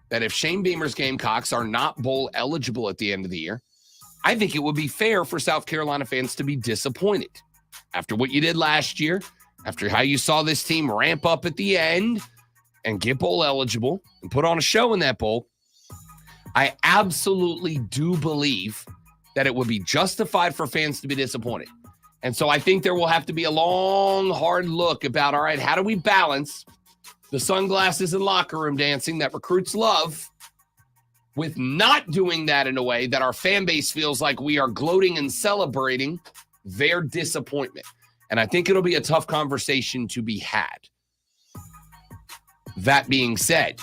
that if Shane Beamer's Gamecocks are not bowl eligible at the end of the year, I think it would be fair for South Carolina fans to be disappointed after what you did last year, after how you saw this team ramp up at the end and get bowl eligible and put on a show in that bowl. I absolutely do believe that it would be justified for fans to be disappointed. And so I think there will have to be a long, hard look about, all right, how do we balance the sunglasses and locker room dancing that recruits love with not doing that in a way that our fan base feels like we are gloating and celebrating their disappointment. And I think it'll be a tough conversation to be had. That being said,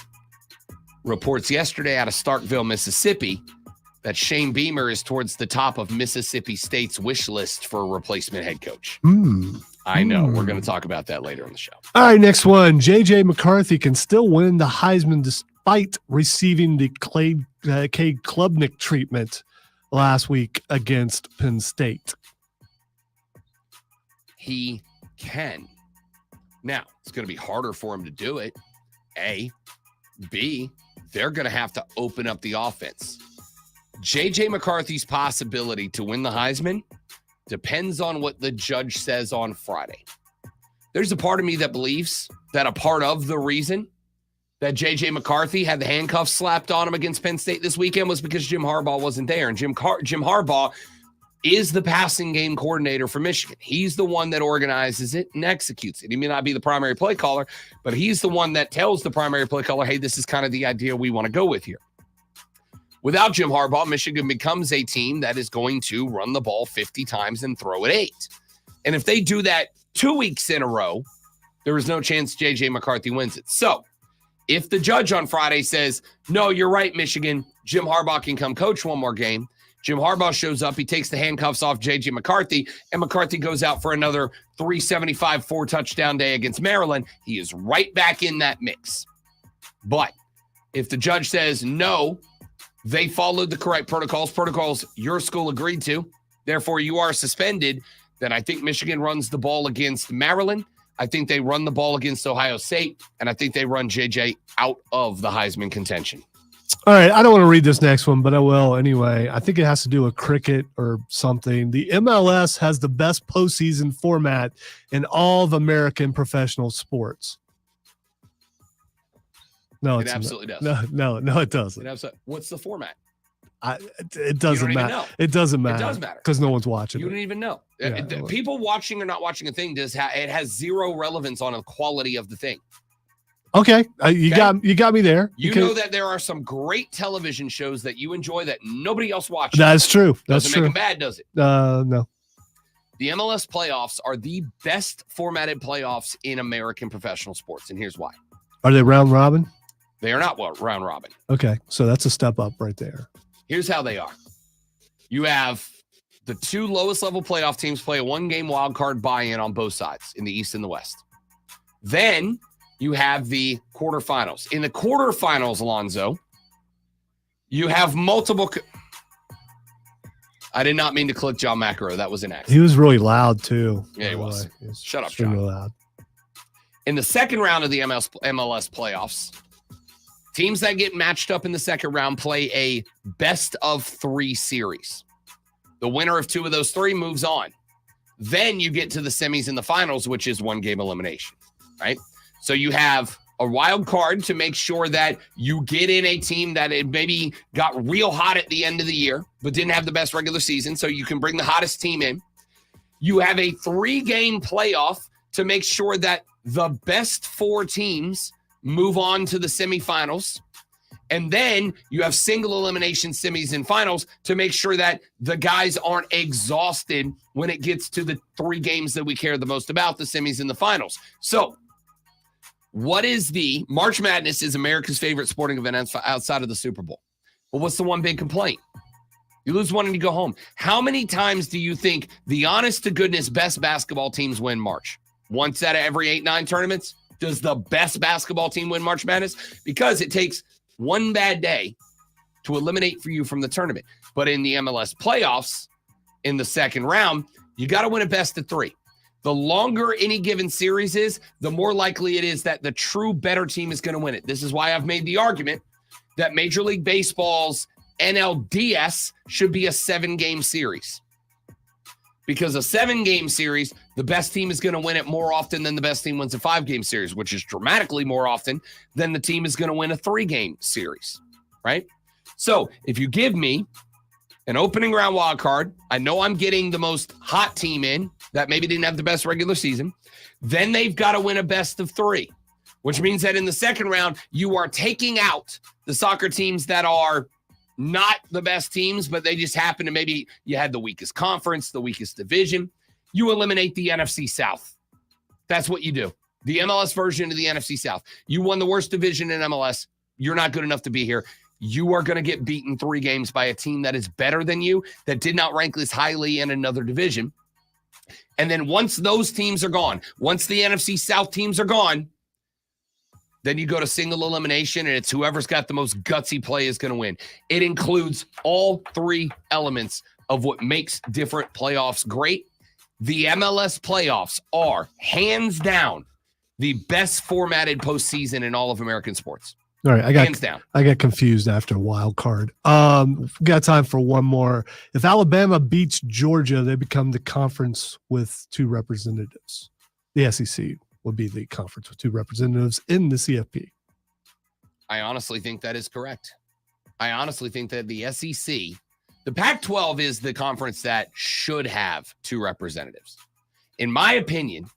reports yesterday out of Starkville, Mississippi, that Shane Beamer is towards the top of Mississippi State's wish list for a replacement head coach. I know. We're going to talk about that later in the show. All right, next one. J.J. McCarthy can still win the Heisman despite receiving the Cade Klubnik treatment last week against Penn State. He can. Now, it's going to be harder for him to do it. A. B. They're going to have to open up the offense. J.J. McCarthy's possibility to win the Heisman depends on what the judge says on Friday. There's a part of me that believes that a part of the reason that J.J. McCarthy had the handcuffs slapped on him against Penn State this weekend was because Jim Harbaugh wasn't there. And Jim Harbaugh is the passing game coordinator for Michigan. He's the one that organizes it and executes it. He may not be the primary play caller, but he's the one that tells the primary play caller, hey, this is kind of the idea we want to go with here. Without Jim Harbaugh, Michigan becomes a team that is going to run the ball 50 times and throw it 8. And if they do that 2 weeks in a row, there is no chance J.J. McCarthy wins it. So if the judge on Friday says, no, you're right, Michigan, Jim Harbaugh can come coach one more game, Jim Harbaugh shows up, he takes the handcuffs off J.J. McCarthy, and McCarthy goes out for another 375, 4-touchdown day against Maryland, he is right back in that mix. But if the judge says, no, they followed the correct protocols your school agreed to, therefore you are suspended, then I think Michigan runs the ball against Maryland. I think they run the ball against Ohio State, and I think they run JJ out of the Heisman contention. All right, I don't want to read this next one, but I will anyway. I think it has to do with cricket or something. The MLS has the best postseason format in all of American professional sports. No, it absolutely does. No, it doesn't. What's the format? It doesn't matter. It doesn't matter. It does matter because no one's watching. You don't even know. Yeah, people watching or not watching a thing it has zero relevance on the quality of the thing. Okay, you got me there. You know that there are some great television shows that you enjoy that nobody else watches. That's true. That's Doesn't true. make them bad, does it? No. The MLS playoffs are the best formatted playoffs in American professional sports, and here's why. Are they round robin? They are not round robin. Okay, so that's a step up right there. Here's how they are. You have the 2 lowest level playoff teams play a 1-game wild card buy-in on both sides in the East and the West. Then you have the quarterfinals. In the quarterfinals, Alonzo, you have multiple. I did not mean to click John McEnroe. That was an accident. He was really loud too. Yeah, he was. Shut up, really John. loud. In the second round of the MLS playoffs, teams that get matched up in the second round play a best of 3 series. The winner of 2 of those 3 moves on. Then you get to the semis and the finals, which is 1-game elimination, right? So you have a wild card to make sure that you get in a team that it maybe got real hot at the end of the year, but didn't have the best regular season, so you can bring the hottest team in. You have a 3-game playoff to make sure that the best 4 teams move on to the semifinals. And then you have single elimination semis and finals to make sure that the guys aren't exhausted when it gets to the 3 games that we care the most about, the semis and the finals. So what is the March Madness is America's favorite sporting event outside of the Super Bowl. Well, what's the one big complaint? You lose one and you go home. How many times do you think the honest to goodness best basketball teams win March? Once out of every 8-9 tournaments? Does the best basketball team win March Madness? Because it takes one bad day to eliminate for you from the tournament. But in the MLS playoffs, in the second round, you got to win a best of 3. The longer any given series is, the more likely it is that the true better team is going to win it. This is why I've made the argument that Major League Baseball's NLDS should be a 7-game series. Because a 7-game series, the best team is going to win it more often than the best team wins a 5-game series, which is dramatically more often than the team is going to win a 3-game series, right? So if you give me an opening round wild card, I know I'm getting the most hot team in that maybe didn't have the best regular season. Then they've got to win a best of 3, which means that in the second round, you are taking out the soccer teams that are not the best teams, but they just happen to maybe you had the weakest conference, the weakest division. You eliminate the NFC South. That's what you do. The MLS version of the NFC South. You won the worst division in MLS. You're not good enough to be here. You are going to get beaten 3 games by a team that is better than you, that did not rank as highly in another division. And then once those teams are gone, once the NFC South teams are gone, then you go to single elimination, and it's whoever's got the most gutsy play is going to win. It includes all 3 elements of what makes different playoffs great. The MLS playoffs are, hands down, the best formatted postseason in all of American sports. All right, hands down. I got confused after wild card. Got time for one more. If Alabama beats Georgia, they become the conference with 2 representatives. The SEC would be the conference with 2 representatives in the CFP. I honestly think that is correct. I honestly think that the SEC, the Pac-12 is the conference that should have 2 representatives. In my opinion,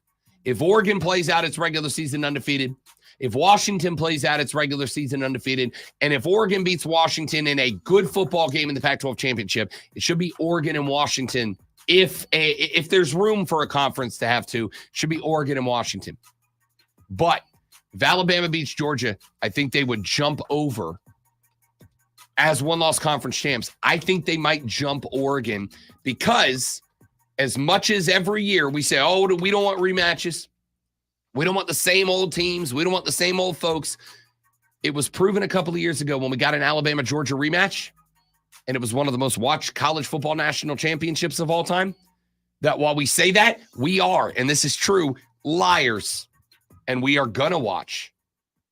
if Oregon plays out its regular season undefeated, if Washington plays out its regular season undefeated, and if Oregon beats Washington in a good football game in the Pac-12 championship, it should be Oregon and Washington. If there's room for a conference to have 2, it should be Oregon and Washington. But if Alabama beats Georgia, I think they would jump over as one-loss conference champs. I think they might jump Oregon because as much as every year we say, oh, we don't want rematches. We don't want the same old teams. We don't want the same old folks. It was proven a couple of years ago when we got an Alabama-Georgia rematch, and it was one of the most watched college football national championships of all time, that while we say that, we are, and this is true, liars. And we are going to watch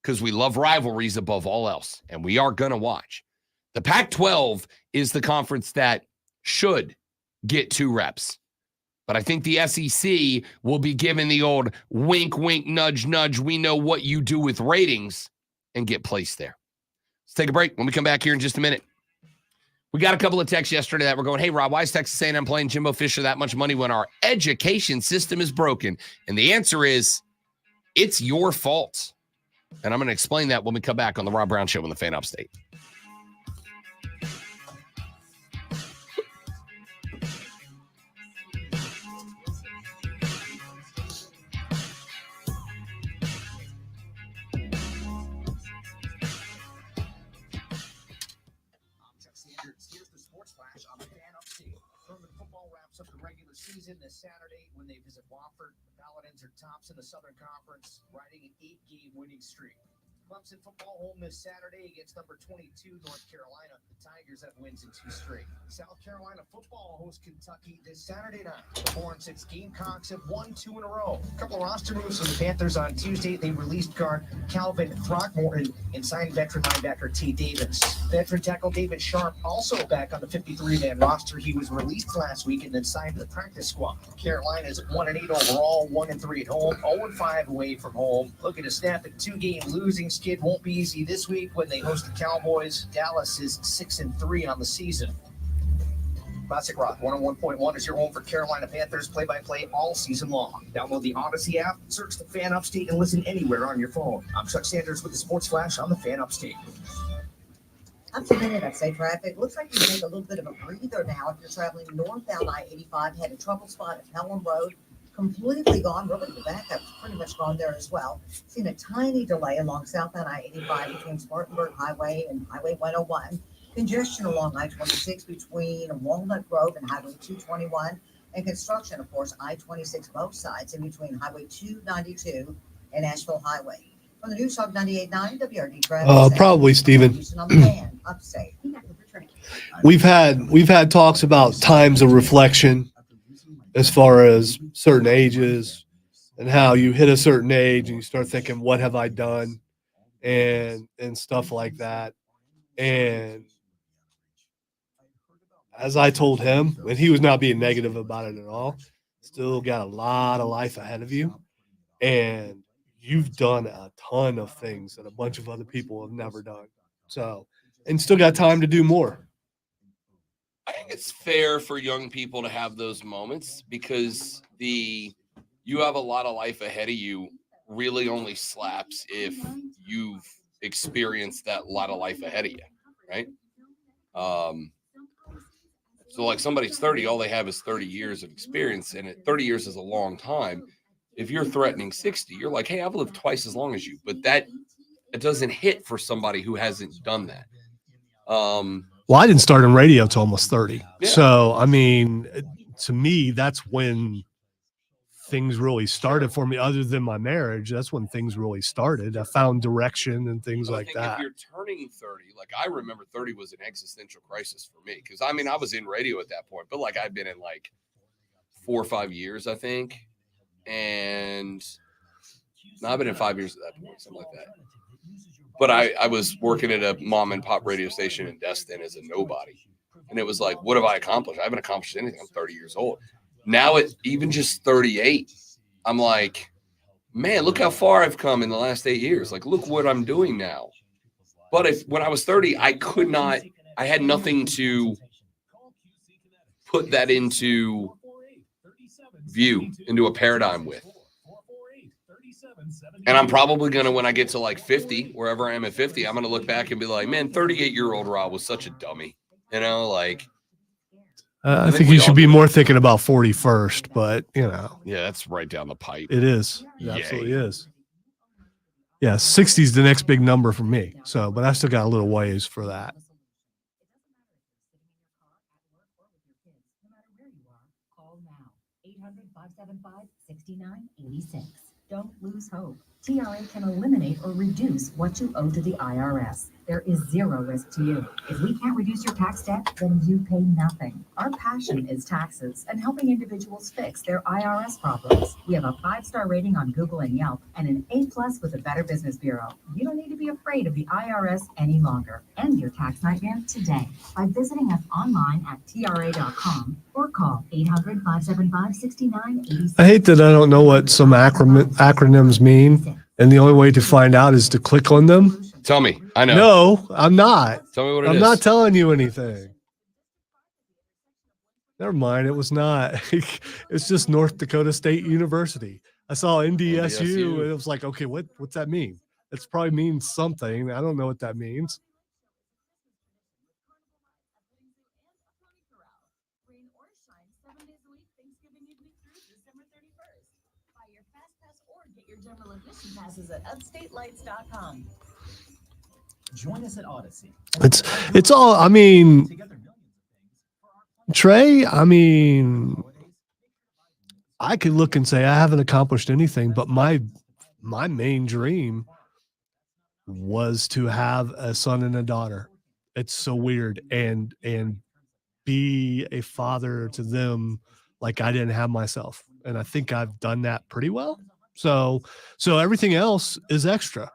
because we love rivalries above all else, and we are going to watch. The Pac-12 is the conference that should get 2 reps. But I think the SEC will be given the old wink, wink, nudge, nudge. We know what you do with ratings and get placed there. Let's take a break. When we come back here in just a minute, we got a couple of texts yesterday that were going, hey, Rob, why is Texas A&M playing Jimbo Fisher that much money when our education system is broken? And the answer is, it's your fault. And I'm going to explain that when we come back on the Rob Brown Show on the Fan Upstate. Season this Saturday when they visit Wofford. The Paladins are tops in the Southern Conference, riding an 8-game winning streak. Clemson football home this Saturday against number 22 North Carolina. The Tigers have wins in 2 straight. South Carolina football hosts Kentucky this Saturday night. The 4-6 Gamecocks have won 2 in a row. A couple of roster moves from the Panthers on Tuesday. They released guard Calvin Throckmorton and signed veteran linebacker T. Davis. Veteran tackle David Sharp also back on the 53-man roster. He was released last week and then signed to the practice squad. Carolina's 1-8 overall, 1-3 at home, 0-5 away from home. Looking to snap a 2-game losing skid. Won't be easy this week when they host the Cowboys. Dallas is 6-3 on the season. Classic Rock 101.1 is your home for Carolina Panthers play-by-play all season long. Download the Odyssey app, search the Fan Upstate, and listen anywhere on your phone. I'm Chuck Sanders with the Sports Flash on the Fan Upstate. Up to minute, I'd say traffic. Looks like you take a little bit of a breather now if you're traveling northbound I-85. Had a trouble spot at Pelham Road. Completely gone. Really, the backup's pretty much gone there as well. Seen a tiny delay along southbound I-85 between Spartanburg Highway and Highway 101. Congestion along I-26 between Walnut Grove and Highway 221. And construction, of course, I-26 both sides in between Highway 292 and Asheville Highway. From the News Talk 98.9 WRD traffic. Probably, Stephen. On the Fan, upstate. We've had talks about times of reflection as far as certain ages and how you hit a certain age and you start thinking, what have I done? And stuff like that. And as I told him, and he was not being negative about it at all, still got a lot of life ahead of you. And you've done a ton of things that a bunch of other people have never done. So, and still got time to do more. I think it's fair for young people to have those moments because you have a lot of life ahead of you really only slaps if you've experienced that lot of life ahead of you, right? So like somebody's 30, all they have is 30 years of experience, and 30 years is a long time. If you're threatening 60, you're like, hey, I've lived twice as long as you, but it doesn't hit for somebody who hasn't done that. Well, I didn't start in radio till almost 30. Yeah. So, I mean, to me, that's when things really started for me. Other than my marriage, that's when things really started. I found direction and things like that. If you're turning 30, like I remember 30 was an existential crisis for me. Cause I mean, I was in radio at that point, but like I'd been in like 4 or 5 years, I think. And no, I've been in 5 years at that point, something like that. But I was working at a mom and pop radio station in Destin as a nobody. And it was like, what have I accomplished? I haven't accomplished anything. I'm 30 years old. Now at even just 38, I'm like, man, look how far I've come in the last 8 years. Like, look what I'm doing now. But when I was 30, I had nothing to put that into view, into a paradigm with. And I'm probably going to, when I get to like 50, wherever I am at 50, I'm going to look back and be like, man, 38-year-old Rob was such a dummy. You know, like. I think you should be more thinking about 40 first, but you know. Yeah, that's right down the pipe. It is. It absolutely is. Yeah, 60 is the next big number for me. So, but I still got a little ways for that. Call now. 800-575-6986. Don't lose hope. TRA can eliminate or reduce what you owe to the IRS. There is zero risk to you. If we can't reduce your tax debt, then you pay nothing. Our passion is taxes and helping individuals fix their IRS problems. We have a 5-star rating on Google and Yelp and an A+ with the Better Business Bureau. You don't need to be afraid of the IRS any longer. End your tax nightmare today by visiting us online at TRA.com or call 800-575-6986. I hate that I don't know what some acronyms mean. And the only way to find out is to click on them. Tell me. I know. No, I'm not. Tell me what it is. I'm not telling you anything. Never mind. It was not. It's just North Dakota State University. I saw NDSU, and it was like, okay, what's that mean? It probably means something. I don't know what that means. General admission passes at upstatelights.com. Join us at Odyssey. It's all, I mean, Trey, I mean, I could look and say I haven't accomplished anything, but my main dream was to have a son and a daughter. It's so weird, and be a father to them like I didn't have myself. And I think I've done that pretty well. So everything else is extra.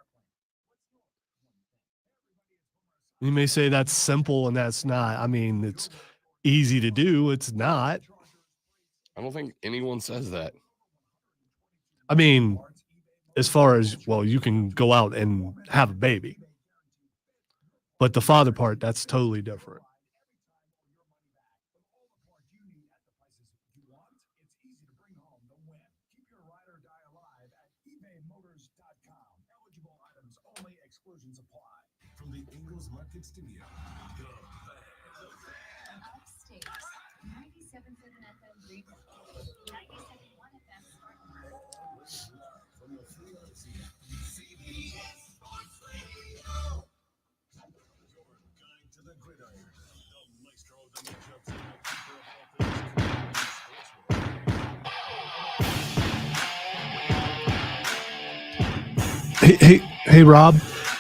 You may say that's simple, and that's not. I mean, it's easy to do. It's not. I don't think anyone says that. I mean, as far as, well, you can go out and have a baby. But the father part, that's totally different. from the Ingalls Market Studio, The Upstate. 97.7 FM Greenville. 97.1 FM Spartanburg. from the free Odyssey app, CBS Sports Radio. Your guide to the gridiron, the maestro of the matchups, and the keeper of all things Canadian sports. Hey, Rob.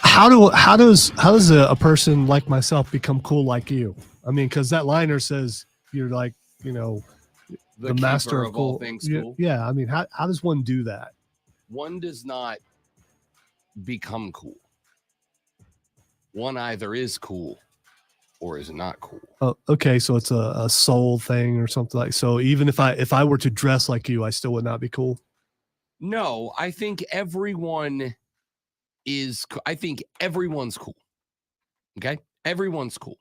How does a person like myself become cool like you? I mean, because that liner says you're like, the master keeper of all cool. things Yeah, cool. yeah. I mean, how does one do that? One does not become cool. One either is cool or is not cool. Oh, okay, so it's a soul thing or something like. So even if I were to dress like you, I still would not be cool. No, I think everyone is. I think everyone's cool. Okay, everyone's cool.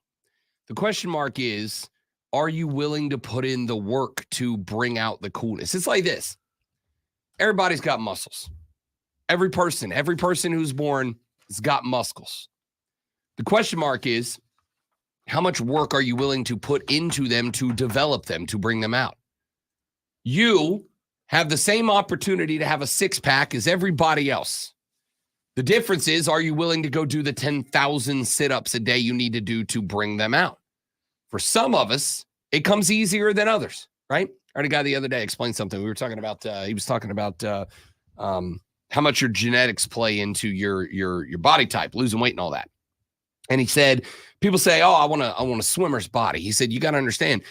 The question mark is, are you willing to put in the work to bring out the coolness? It's like this. Everybody's got muscles. Every person who's born has got muscles. The question mark is, how much work are you willing to put into them to develop them, to bring them out? You have the same opportunity to have a six-pack as everybody else. The difference is, are you willing to go do the 10,000 sit-ups a day you need to do to bring them out? For some of us, it comes easier than others, right? I heard a guy the other day explain something. We were talking about, he was talking about how much your genetics play into your body type, losing weight and all that. And he said, people say, oh, I want a swimmer's body. He said, you got to understand,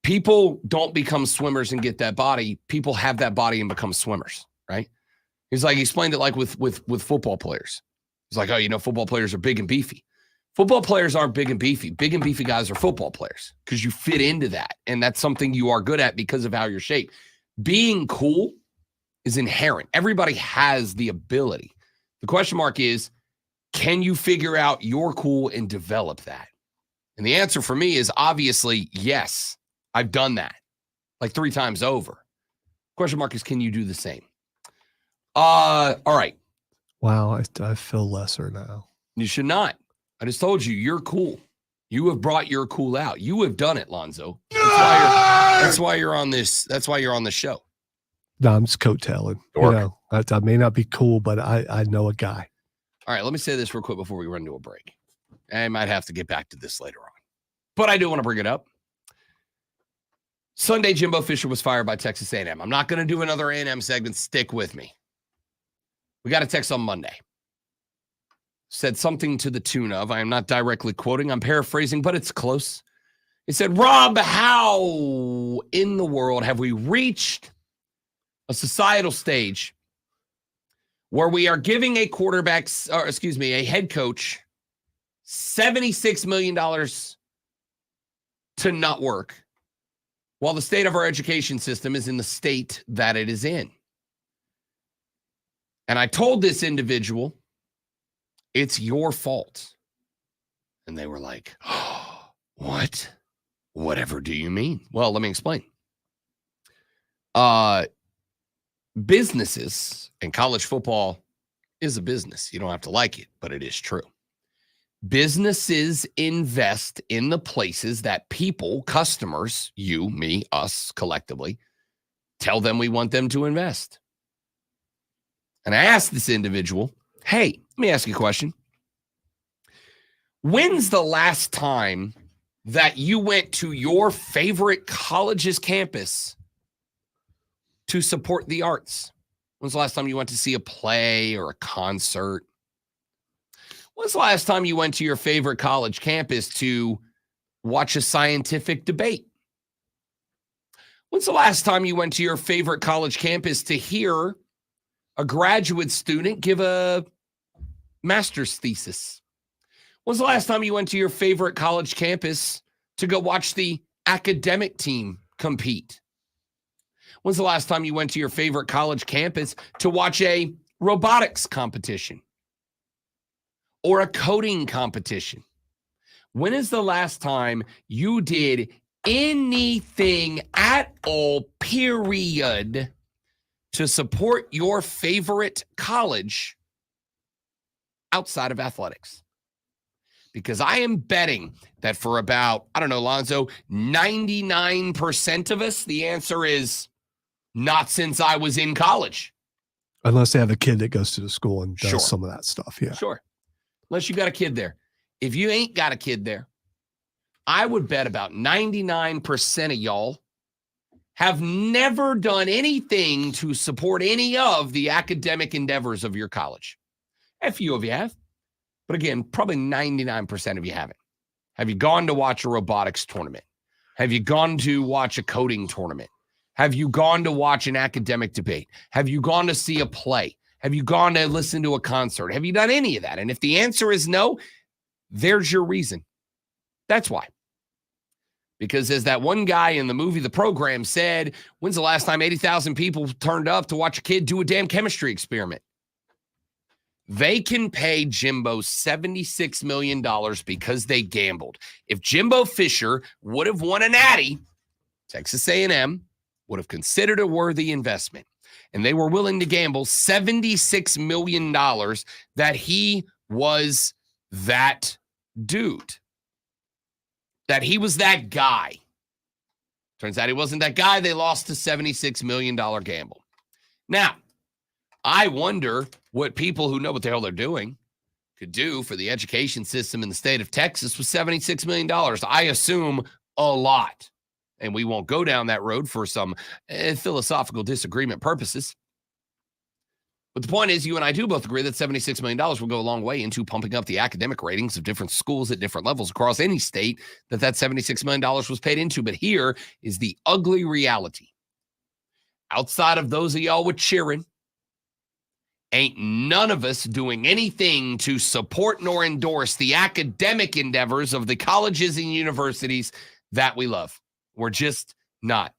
people don't become swimmers and get that body. People have that body and become swimmers, right? He's like, he explained it like with football players. He's like, oh, football players are big and beefy. Football players aren't big and beefy. Big and beefy guys are football players because you fit into that. And that's something you are good at because of how you're shaped. Being cool is inherent. Everybody has the ability. The question mark is, can you figure out your cool and develop that? And the answer for me is obviously yes. I've done that like 3 times over. Question mark is, can you do the same? All right. Wow, I feel lesser now. You should not. I just told you, you're cool. You have brought your cool out. You have done it, Lonzo. That's why you're on this. That's why you're on the show. No, I'm just coattailing. I may not be cool, but I know a guy. All right, let me say this real quick before we run to a break. I might have to get back to this later on, but I do want to bring it up. Sunday, Jimbo Fisher was fired by Texas A&M. I'm not going to do another A&M segment. Stick with me. We got a text on Monday. Said something to the tune of, I am not directly quoting, I'm paraphrasing, but it's close. It said, Rob, how in the world have we reached a societal stage where we are giving a a head coach $76 million to not work while the state of our education system is in the state that it is in? And I told this individual, it's your fault. And they were like, oh, what? Whatever do you mean? Well, let me explain. Businesses, and college football is a business. You don't have to like it, but it is true. Businesses invest in the places that people, customers, you, me, us, collectively, tell them we want them to invest. And I asked this individual, hey, let me ask you a question. When's the last time that you went to your favorite college's campus to support the arts? When's the last time you went to see a play or a concert? When's the last time you went to your favorite college campus to watch a scientific debate? When's the last time you went to your favorite college campus to hear a graduate student give a master's thesis? When's the last time you went to your favorite college campus to go watch the academic team compete? When's the last time you went to your favorite college campus to watch a robotics competition or a coding competition? When is the last time you did anything at all, period, to support your favorite college outside of athletics? because I am betting that for about, I don't know, Lonzo, 99% of us, the answer is not since I was in college. Unless they have a kid that goes to the school and does Sure. some of that stuff. Yeah. Sure. Unless you got a kid there. If you ain't got a kid there, I would bet about 99% of y'all have never done anything to support any of the academic endeavors of your college. A few of you have. But again, probably 99% of you haven't. Have you gone to watch a robotics tournament? Have you gone to watch a coding tournament? Have you gone to watch an academic debate? Have you gone to see a play? Have you gone to listen to a concert? Have you done any of that? And if the answer is no, there's your reason. That's why. Because as that one guy in the movie The Program said, when's the last time 80,000 people turned up to watch a kid do a damn chemistry experiment? They can pay Jimbo $76 million because they gambled. If Jimbo Fisher would have won a natty, Texas A&M would have considered a worthy investment. And they were willing to gamble $76 million that he was that dude. That he was that guy. Turns out he wasn't that guy. They lost a $76 million gamble. Now, I wonder what people who know what the hell they're doing could do for the education system in the state of Texas with $76 million. I assume a lot. And we won't go down that road for some philosophical disagreement purposes. But the point is, you and I do both agree that $76 million will go a long way into pumping up the academic ratings of different schools at different levels across any state that $76 million was paid into. But here is the ugly reality. Outside of those of y'all with cheering, ain't none of us doing anything to support nor endorse the academic endeavors of the colleges and universities that we love. We're just not.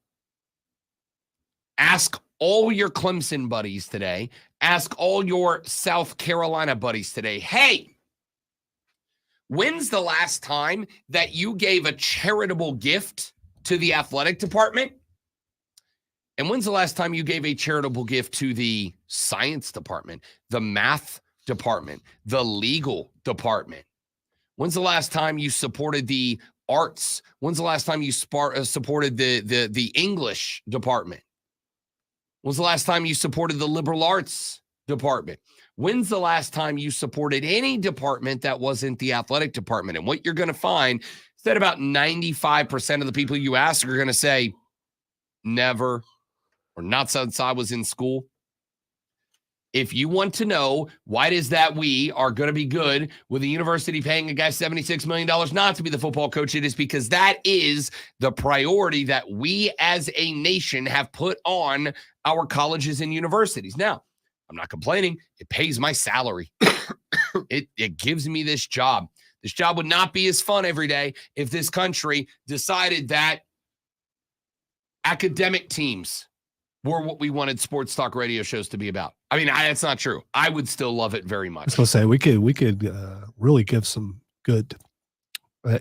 Ask all your Clemson buddies today. Ask all your South Carolina buddies today. Hey, when's the last time that you gave a charitable gift to the athletic department? And when's the last time you gave a charitable gift to the science department, the math department, the legal department? When's the last time you supported the arts? When's the last time you supported the English department? When's the last time you supported the liberal arts department? When's the last time you supported any department that wasn't the athletic department? And what you're going to find is that about 95% of the people you ask are going to say, never, or not since I was in school. If you want to know why it is that we are going to be good with the university paying a guy $76 million not to be the football coach, it is because that is the priority that we as a nation have put on our colleges and universities. Now, I'm not complaining. It pays my salary. It gives me this job. This job would not be as fun every day if this country decided that academic teams were what we wanted sports talk radio shows to be about. I mean, that's not true. I would still love it very much. I was going to say, we could really give some good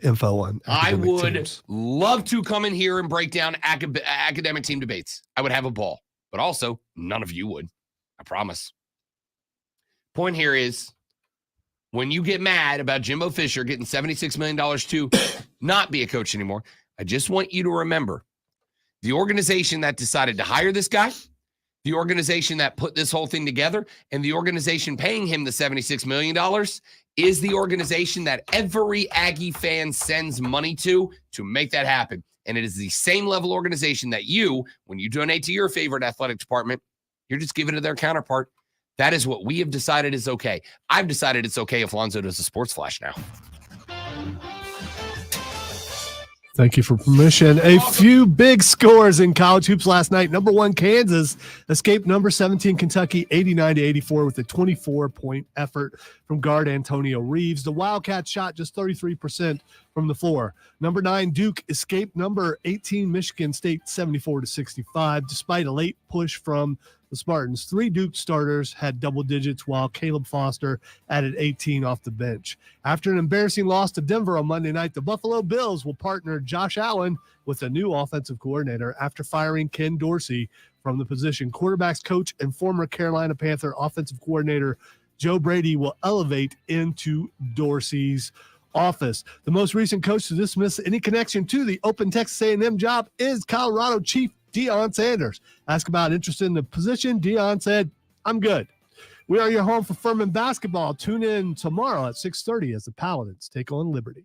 info on I would teams. love to come in here and break down academic team debates. I would have a ball. But also, none of you would. I promise. Point here is, when you get mad about Jimbo Fisher getting $76 million to not be a coach anymore, I just want you to remember the organization that decided to hire this guy, the organization that put this whole thing together, and the organization paying him the $76 million is the organization that every Aggie fan sends money to make that happen. And it is the same level organization that you, when you donate to your favorite athletic department, you're just giving to their counterpart. That is what we have decided is okay. I've decided it's okay if Lonzo does a sports flash now. Thank you for permission. A few big scores in college hoops last night. Number 1, Kansas escaped number 17, Kentucky, 89-84 with a 24-point effort from guard Antonio Reeves. The Wildcats shot just 33% from the floor. Number 9, Duke escaped number 18, Michigan State, 74-65, despite a late push from the Spartans. 3 Duke starters had double digits, while Caleb Foster added 18 off the bench. After an embarrassing loss to Denver on Monday night, the Buffalo Bills will partner Josh Allen with a new offensive coordinator after firing Ken Dorsey from the position. Quarterbacks coach and former Carolina Panther offensive coordinator Joe Brady will elevate into Dorsey's office. The most recent coach to dismiss any connection to the open Texas A&M job is Colorado Chief Deion Sanders. Asked about interest in the position, Deion said, "I'm good." We are your home for Furman basketball. Tune in tomorrow at 6:30 as the Paladins take on Liberty.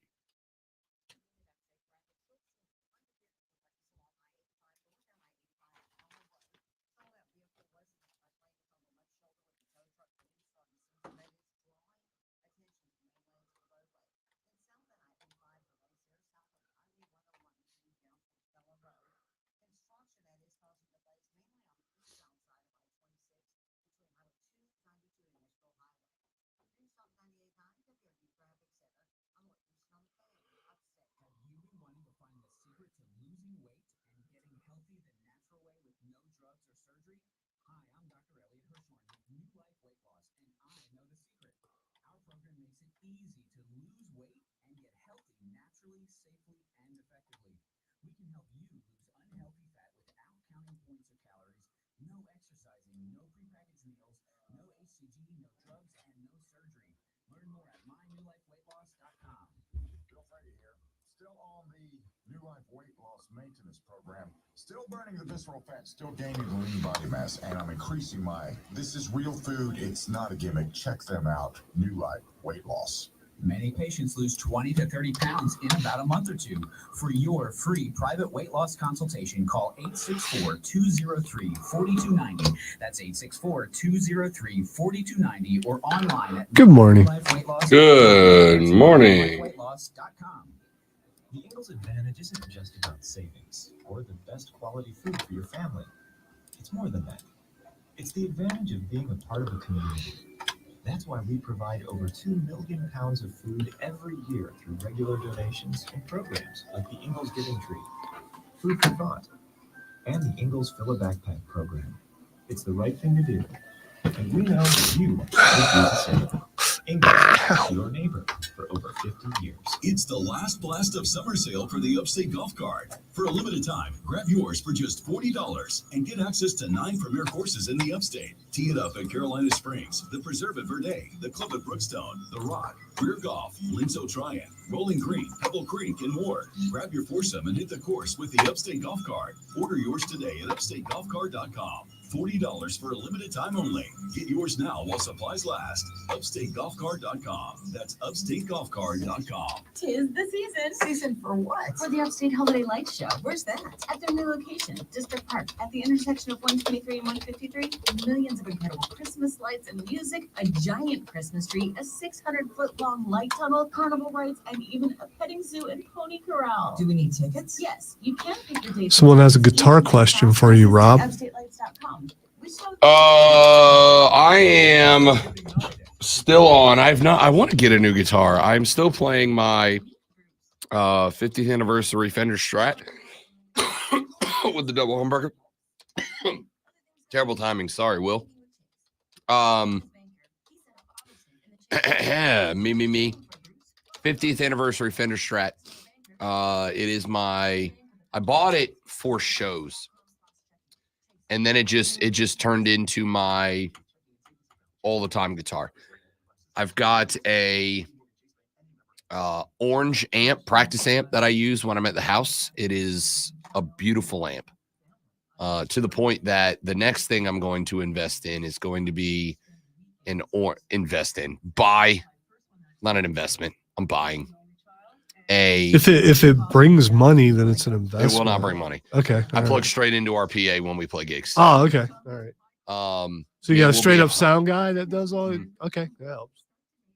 Still on the New Life weight loss maintenance program. Still burning the visceral fat, still gaining the lean body mass, and I'm increasing my. This is real food. It's not a gimmick. Check them out. New Life weight loss. Many patients lose 20 to 30 pounds in about a month or two. For your free private weight loss consultation, call 864-203-4290. That's 864-203-4290 or online at Good morning. Good morning. The Ingles Advantage isn't just about savings or the best quality food for your family. It's more than that. It's the advantage of being a part of a community. That's why we provide over 2 million pounds of food every year through regular donations and programs like the Ingles Giving Tree, Food for Thought, and the Ingles Fill a Backpack program. It's the right thing to do, and we know that you would do the same. Ingles, your neighbor for over 50 years. It's the last blast of summer sale for the Upstate Golf Cart. For a limited time, grab yours for just $40 and get access to 9 premier courses in the Upstate. Tee it up at Carolina Springs, the Preserve at Verde, the Club at Brookstone, the Rock, Rear Golf, Linzo Triad, Rolling Green, Pebble Creek, and more. Grab your foursome and hit the course with the Upstate Golf Cart. Order yours today at upstategolfcart.com. $40 for a limited time only. Get yours now while supplies last. UpstateGolfCart.com. That's UpstateGolfCart.com. 'Tis the season. Season for what? For the Upstate Holiday Lights Show. Where's that? At their new location, District Park, at the intersection of 123 and 153. Millions of incredible Christmas lights and music, a giant Christmas tree, a 600-foot-long light tunnel, carnival rides, and even a petting zoo and pony corral. Do we need tickets? Yes, you can pick your date. Someone has a guitar question for you, Rob. UpstateLights.com. I am still on. I want to get a new guitar. I'm still playing my 50th anniversary Fender Strat with the double humbucker. Terrible timing. Sorry, Will. Me. 50th anniversary Fender Strat. It is I bought it for shows. And then it just turned into my all the time guitar. I've got a orange amp, practice amp that I use when I'm at the house. It is a beautiful amp. To the point that the next thing I'm going to invest in is going to be buy, not an investment. I'm buying If it brings money, then it's an investment. It will not bring money. Okay. I plug straight into our PA when we play gigs. Oh, okay. All right. So you got a straight up sound. sound guy that does all. Okay, that helps.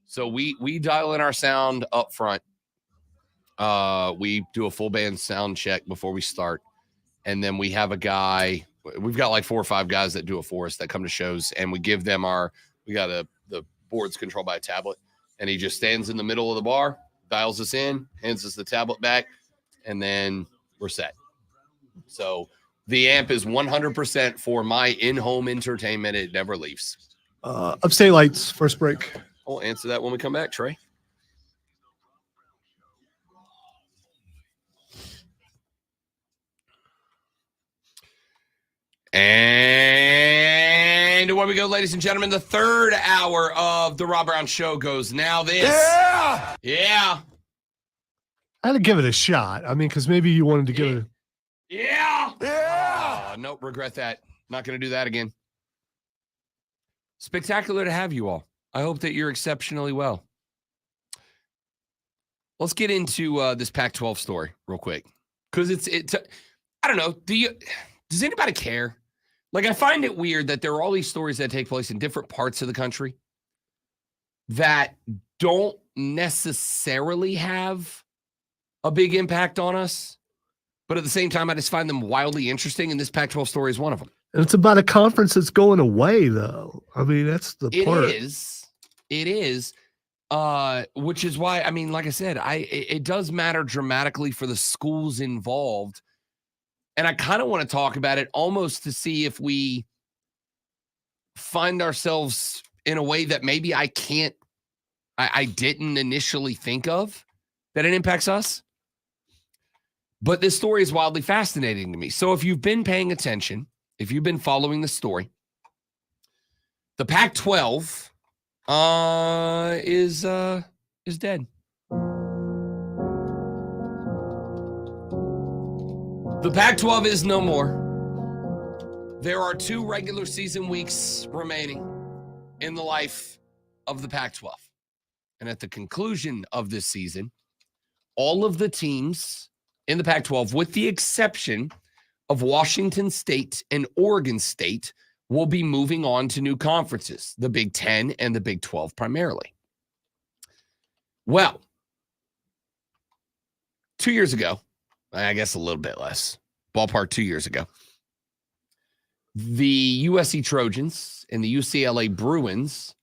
So we dial in our sound up front. We do a full band sound check before we start, and then we have a guy. We've got like 4 or 5 guys that do it for us that come to shows, and we give them the board's controlled by a tablet, and he just stands in the middle of the bar, dials us in, hands us the tablet back, and then we're set. So the amp is 100% for my in-home entertainment. It never leaves. Upstate Lights, first break. I'll answer that when we come back, Trey. And away we go, ladies and gentlemen. The third hour of the Rob Brown Show goes now. Yeah. I had to give it a shot. I mean, because maybe you wanted to give it. Yeah. Yeah. Nope. Regret that. Not going to do that again. Spectacular to have you all. I hope that you're exceptionally well. Let's get into this Pac-12 story real quick. Because it's I don't know. Does anybody care? Like, I find it weird that there are all these stories that take place in different parts of the country that don't necessarily have a big impact on us. But at the same time, I just find them wildly interesting, and this Pac-12 story is one of them. And it's about a conference that's going away, though. I mean, that's the part. It is. Which is why, I mean, like I said, it does matter dramatically for the schools involved. And I kind of want to talk about it almost to see if we find ourselves in a way that maybe I didn't initially think of that it impacts us. But this story is wildly fascinating to me. So if you've been paying attention, if you've been following the story, the Pac-12 is dead. The Pac-12 is no more. There are 2 regular season weeks remaining in the life of the Pac-12. And at the conclusion of this season, all of the teams in the Pac-12, with the exception of Washington State and Oregon State, will be moving on to new conferences, the Big 10 and the Big 12 primarily. Well, 2 years ago, I guess a little bit less, ballpark 2 years ago, the USC Trojans and the UCLA Bruins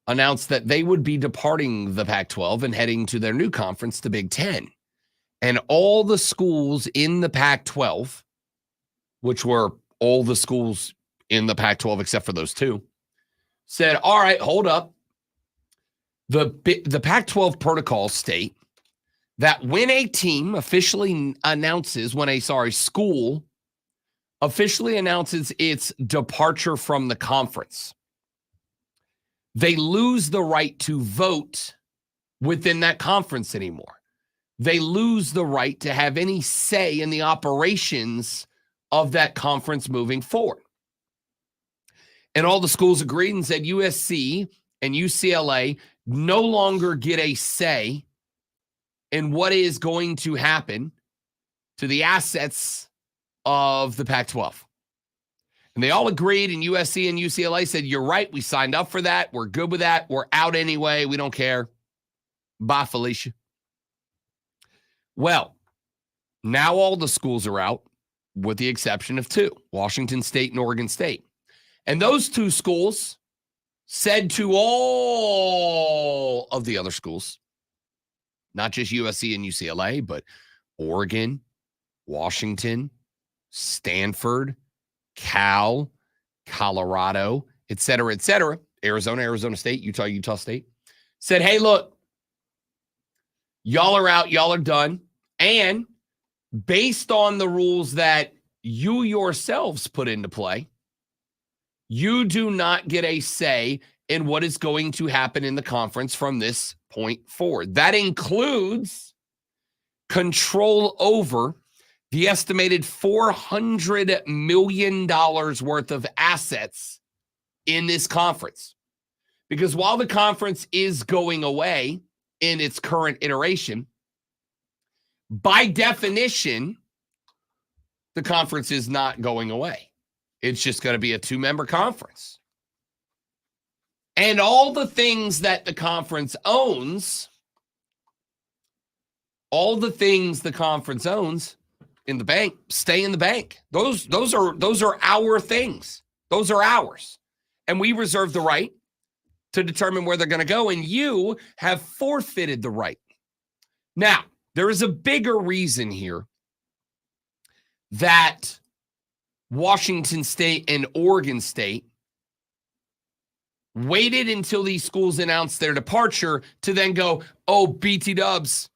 announced that they would be departing the Pac-12 and heading to their new conference, the Big 10. And all the schools in the Pac-12, which were all the schools in the Pac-12 except for those 2, said, all right, hold up. The Pac-12 protocols state that when a team officially announces, school officially announces its departure from the conference, they lose the right to vote within that conference anymore. They lose the right to have any say in the operations of that conference moving forward. And all the schools agreed and said USC and UCLA no longer get a say in what is going to happen to the assets of the Pac-12. And they all agreed, and USC and UCLA said, you're right, we signed up for that. We're good with that. We're out anyway. We don't care. Bye, Felicia. Well, now all the schools are out with the exception of 2, Washington State and Oregon State. And those 2 schools said to all of the other schools, not just USC and UCLA, but Oregon, Washington, Stanford, Cal, Colorado, et cetera, Arizona State, Utah State, said, hey, look, y'all are out, y'all are done. And based on the rules that you yourselves put into play, you do not get a say in what is going to happen in the conference from this point forward. That includes control over the estimated $400 million worth of assets in this conference. Because while the conference is going away in its current iteration, by definition, the conference is not going away. It's just going to be a 2-member conference. And all the things that the conference owns, in the bank, stay in the bank. Those are our things. Those are ours. And we reserve the right to determine where they're going to go. And you have forfeited the right. Now, there is a bigger reason here that Washington State and Oregon State waited until these schools announced their departure to then go, oh, BT Dubs,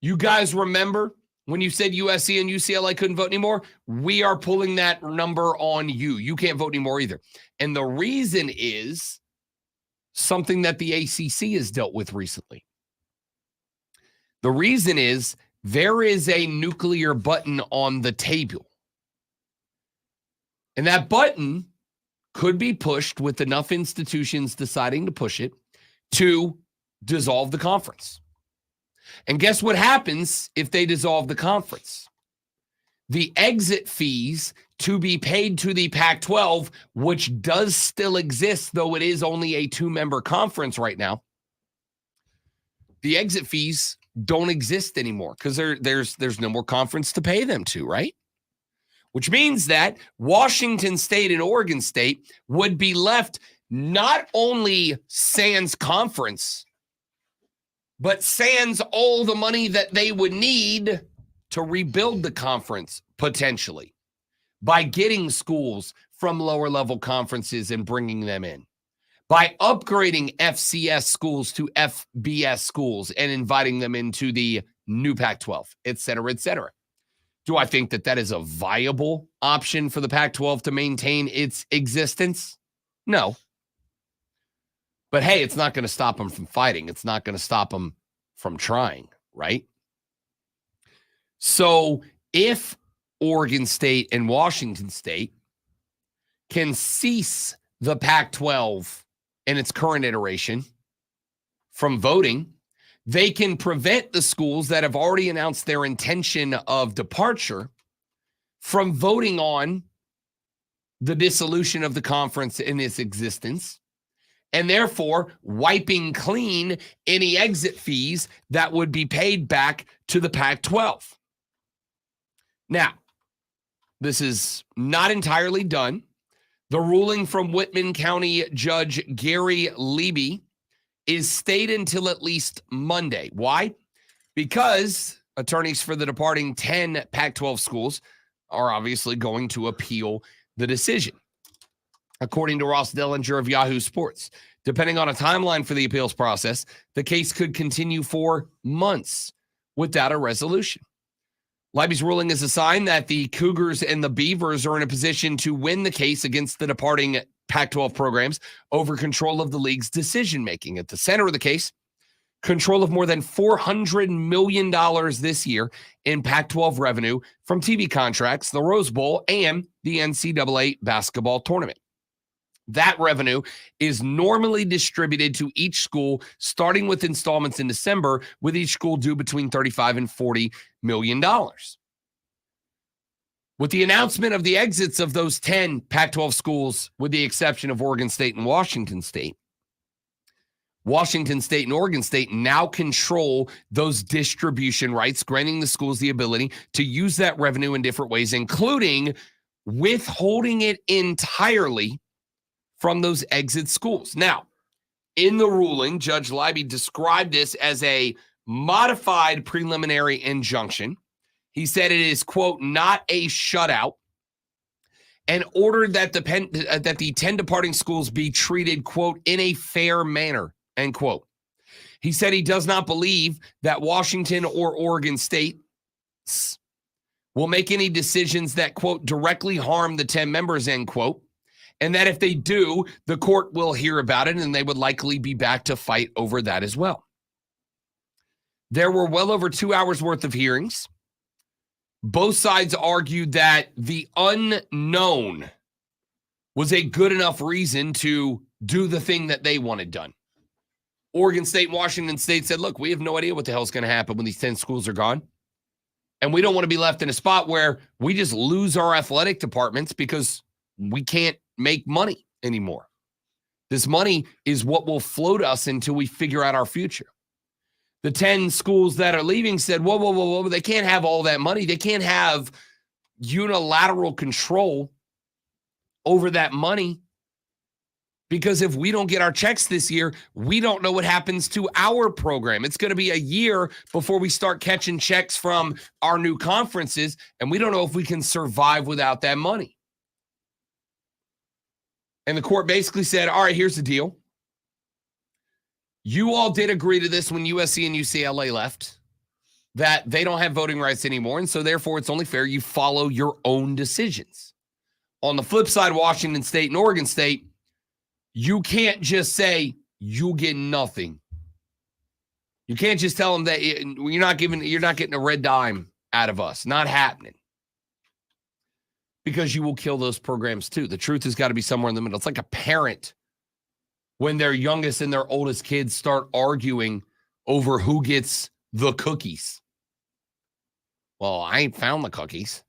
you guys remember when you said USC and UCLA couldn't vote anymore? We are pulling that number on you. You can't vote anymore either. And the reason is something that the ACC has dealt with recently. The reason is there is a nuclear button on the table. And that button could be pushed with enough institutions deciding to push it to dissolve the conference. And guess what happens if they dissolve the conference? The exit fees to be paid to the Pac-12, which does still exist, though it is only a 2-member conference right now, the exit fees don't exist anymore because there's no more conference to pay them to, right? Which means that Washington State and Oregon State would be left not only sans conference, but sans all the money that they would need to rebuild the conference potentially by getting schools from lower level conferences and bringing them in, by upgrading FCS schools to FBS schools and inviting them into the new Pac-12, et cetera, et cetera. Do I think that that is a viable option for the Pac-12 to maintain its existence? No. But hey, it's not going to stop them from fighting. It's not going to stop them from trying, right? So if Oregon State and Washington State can cease the Pac-12 in its current iteration from voting, they can prevent the schools that have already announced their intention of departure from voting on the dissolution of the conference in its existence, and therefore wiping clean any exit fees that would be paid back to the Pac-12. Now, this is not entirely done. The ruling from Whitman County Judge Gary Leby is stayed until at least Monday. Why? Because attorneys for the departing 10 Pac-12 schools are obviously going to appeal the decision. According to Ross Dellinger of Yahoo Sports, depending on a timeline for the appeals process, the case could continue for months without a resolution. Leby's ruling is a sign that the Cougars and the Beavers are in a position to win the case against the departing Pac-12 programs over control of the league's decision-making. At the center of the case, control of more than $400 million this year in Pac-12 revenue from TV contracts, the Rose Bowl, and the NCAA basketball tournament. That revenue is normally distributed to each school, starting with installments in December, with each school due between $35 and $40 million. With the announcement of the exits of those 10 Pac-12 schools, with the exception of Oregon State and Washington State and Oregon State now control those distribution rights, granting the schools the ability to use that revenue in different ways, including withholding it entirely from those exit schools. Now, in the ruling, Judge Leby described this as a modified preliminary injunction. He said it is, quote, not a shutout, and ordered that the 10 departing schools be treated, quote, in a fair manner, end quote. He said he does not believe that Washington or Oregon State will make any decisions that, quote, directly harm the 10 members, end quote. And that if they do, the court will hear about it and they would likely be back to fight over that as well. There were well over 2 hours worth of hearings. Both sides argued that the unknown was a good enough reason to do the thing that they wanted done. Oregon State and Washington State said, look, we have no idea what the hell is going to happen when these 10 schools are gone. And we don't want to be left in a spot where we just lose our athletic departments because we can't make money anymore. This money is what will float us until we figure out our future. The 10 schools that are leaving said, whoa, they can't have all that money. They can't have unilateral control over that money, because if we don't get our checks this year, we don't know what happens to our program. It's going to be a year before we start catching checks from our new conferences, and we don't know if we can survive without that money. And the court basically said, all right, here's the deal. You all did agree to this when USC and UCLA left, that they don't have voting rights anymore, and so therefore it's only fair you follow your own decisions. On the flip side, Washington State and Oregon State, you can't just say you get nothing. You can't just tell them that you're not getting a red dime out of us. Not happening. Because you will kill those programs too. The truth has got to be somewhere in the middle. It's like a parent when their youngest and their oldest kids start arguing over who gets the cookies. Well, I ain't found the cookies.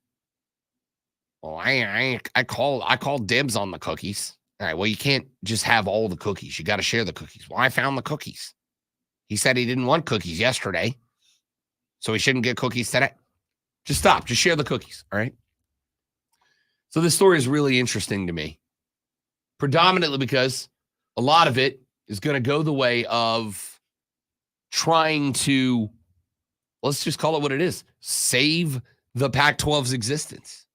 Well, I called dibs on the cookies. All right, well, you can't just have all the cookies. You got to share the cookies. Well, I found the cookies. He said he didn't want cookies yesterday, so he shouldn't get cookies today. Just stop. Just share the cookies, all right? So this story is really interesting to me, predominantly because a lot of it is going to go the way of trying to, let's just call it what it is, save the Pac-12's existence.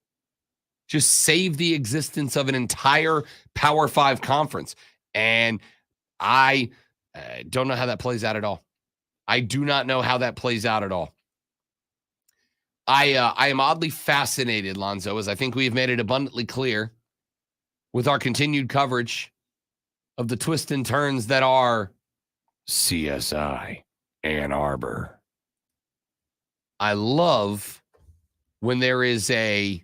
Just save the existence of an entire Power 5 conference. And I don't know how that plays out at all. I do not know how that plays out at all. I am oddly fascinated, Lonzo, as I think we have made it abundantly clear with our continued coverage of the twists and turns that are CSI Ann Arbor. I love when there is a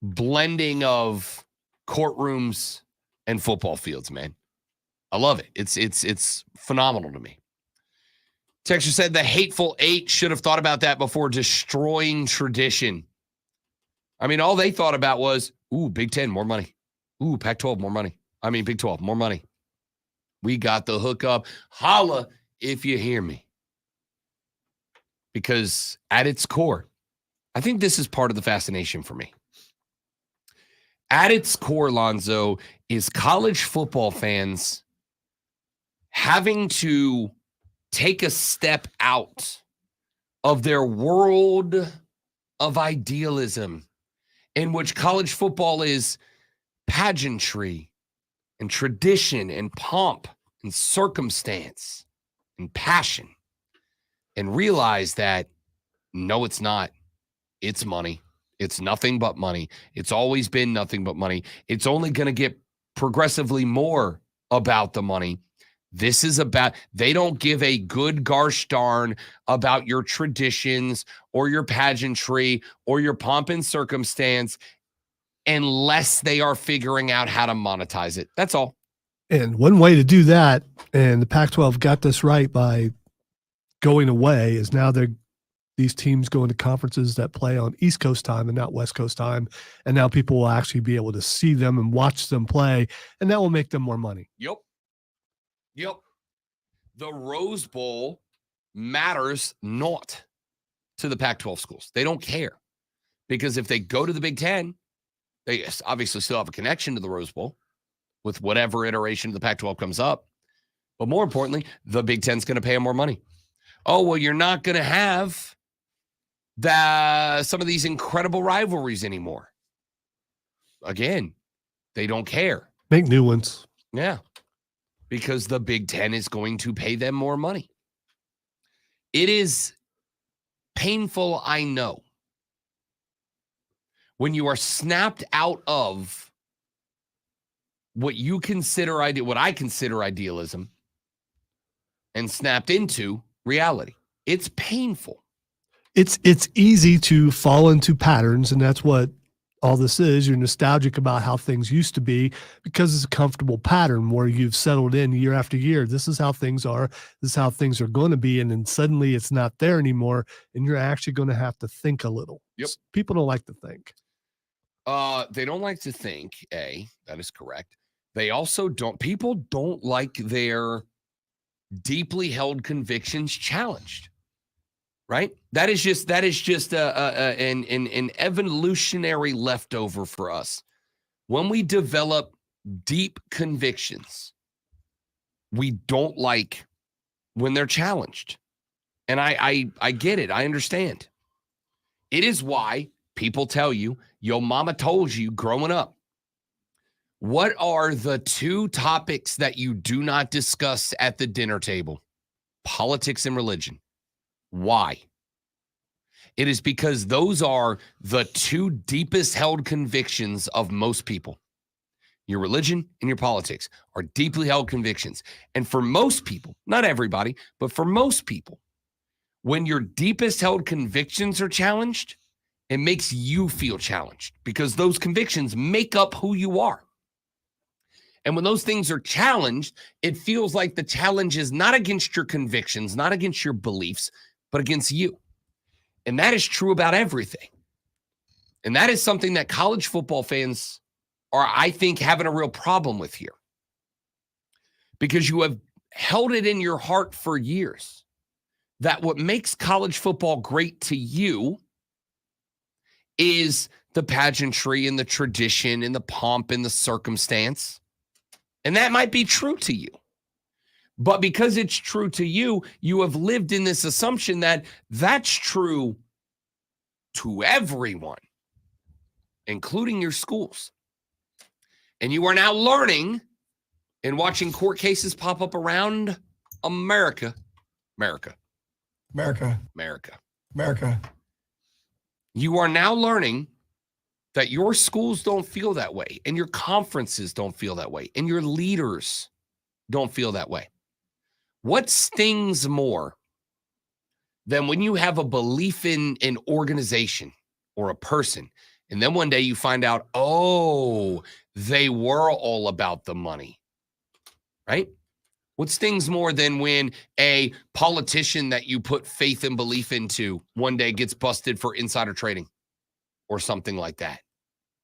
blending of courtrooms and football fields, man. I love it. It's phenomenal to me. Texture said the hateful eight should have thought about that before destroying tradition. I mean, all they thought about was, ooh, Big Ten, more money. Ooh, Pac-12, more money. I mean, Big 12, more money. We got the hookup. Holla if you hear me. Because at its core, I think this is part of the fascination for me. At its core, Lonzo, is college football fans having to take a step out of their world of idealism in which college football is pageantry and tradition and pomp and circumstance and passion, and realize that no, it's not. It's money. It's nothing but money. It's always been nothing but money. It's only going to get progressively more about the money. This is about, they don't give a good gosh darn about your traditions or your pageantry or your pomp and circumstance unless they are figuring out how to monetize it. That's all. And one way to do that, and the Pac-12 got this right by going away, is now these teams go into conferences that play on East Coast time and not West Coast time. And now people will actually be able to see them and watch them play, and that will make them more money. Yep. The Rose Bowl matters not to the Pac-12 schools. They don't care. Because if they go to the Big Ten, they obviously still have a connection to the Rose Bowl with whatever iteration of the Pac-12 comes up. But more importantly, the Big Ten's going to pay them more money. Oh, well, you're not going to have some of these incredible rivalries anymore. Again, they don't care. Make new ones. Yeah. Because the Big Ten is going to pay them more money. It is painful, I know, when you are snapped out of what you consider what I consider idealism and snapped into reality. It's painful. It's easy to fall into patterns, and that's what all this is. You're nostalgic about how things used to be because it's a comfortable pattern where you've settled in year after year. This is how things are. This is how things are going to be. And then suddenly it's not there anymore, and you're actually going to have to think a little. Yep. People don't like to think. They don't like to think, that is correct. They also people don't like their deeply held convictions challenged, right? That is just an evolutionary leftover for us. When we develop deep convictions, we don't like when they're challenged. And I get it. I understand. It is why people tell you, your mama told you growing up. What are the two topics that you do not discuss at the dinner table? Politics and religion. Why? It is because those are the two deepest held convictions of most people. Your religion and your politics are deeply held convictions. And for most people, not everybody, but for most people, when your deepest held convictions are challenged, it makes you feel challenged because those convictions make up who you are. And when those things are challenged, it feels like the challenge is not against your convictions, not against your beliefs, but against you. And that is true about everything. And that is something that college football fans are, I think, having a real problem with here. Because you have held it in your heart for years that what makes college football great to you is the pageantry and the tradition and the pomp and the circumstance. And that might be true to you. But because it's true to you, you have lived in this assumption that that's true to everyone, including your schools. And you are now learning and watching court cases pop up around America. You are now learning that your schools don't feel that way, and your conferences don't feel that way, and your leaders don't feel that way. What stings more than when you have a belief in an organization or a person, and then one day you find out, oh, they were all about the money, right? What stings more than when a politician that you put faith and belief into one day gets busted for insider trading or something like that,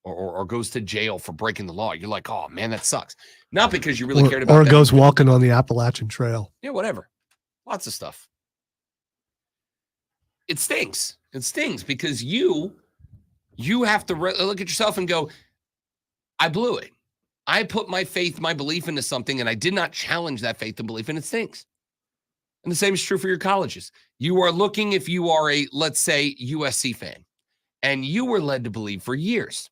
or goes to jail for breaking the law? You're like, oh, man, that sucks. Not because you really cared about or that. goes walking on the Appalachian Trail. Yeah, whatever. Lots of stuff. It stings. It stings because you have to look at yourself and go, I blew it. I put my faith, my belief into something, and I did not challenge that faith and belief, and it stinks. And the same is true for your colleges. You are looking, if you are a, let's say, USC fan, and you were led to believe for years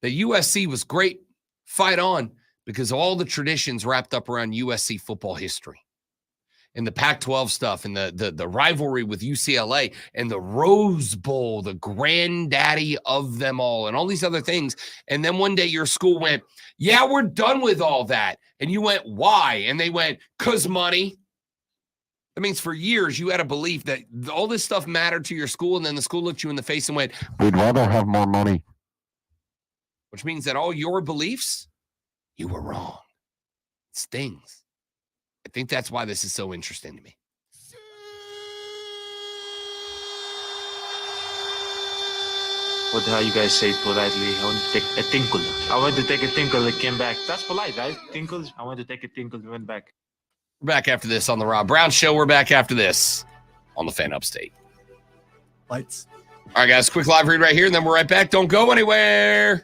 that USC was great, fight on, because of all the traditions wrapped up around USC football history. And the Pac-12 stuff and the rivalry with UCLA and the Rose Bowl, the granddaddy of them all, and all these other things. And then one day your school went, yeah, we're done with all that. And you went, why? And they went, 'cause money. That means for years you had a belief that all this stuff mattered to your school, and then the school looked you in the face and went, we'd rather have more money. Which means that all your beliefs, you were wrong. It stings. I think that's why this is so interesting to me. What the hell you guys say politely? I want to take a tinkle. I went to take a tinkle. It came back. That's polite, right? Tinkles. I went to take a tinkle. It went back. We're back after this on the Rob Brown Show. We're back after this on the Fan Upstate. Lights. All right, guys. Quick live read right here, and then we're right back. Don't go anywhere.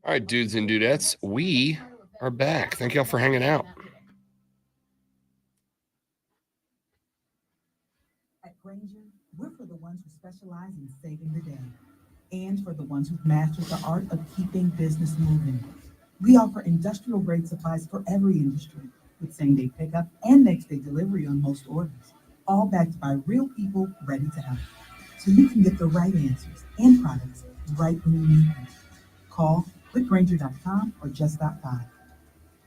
All right, dudes and dudettes, we are back. Thank y'all for hanging out. At Granger, we're for the ones who specialize in saving the day and for the ones who've mastered the art of keeping business moving. We offer industrial grade supplies for every industry with same-day pickup and next-day delivery on most orders, all backed by real people ready to help. So you can get the right answers and products right when you need them. Call clickgranger.com or just stop by.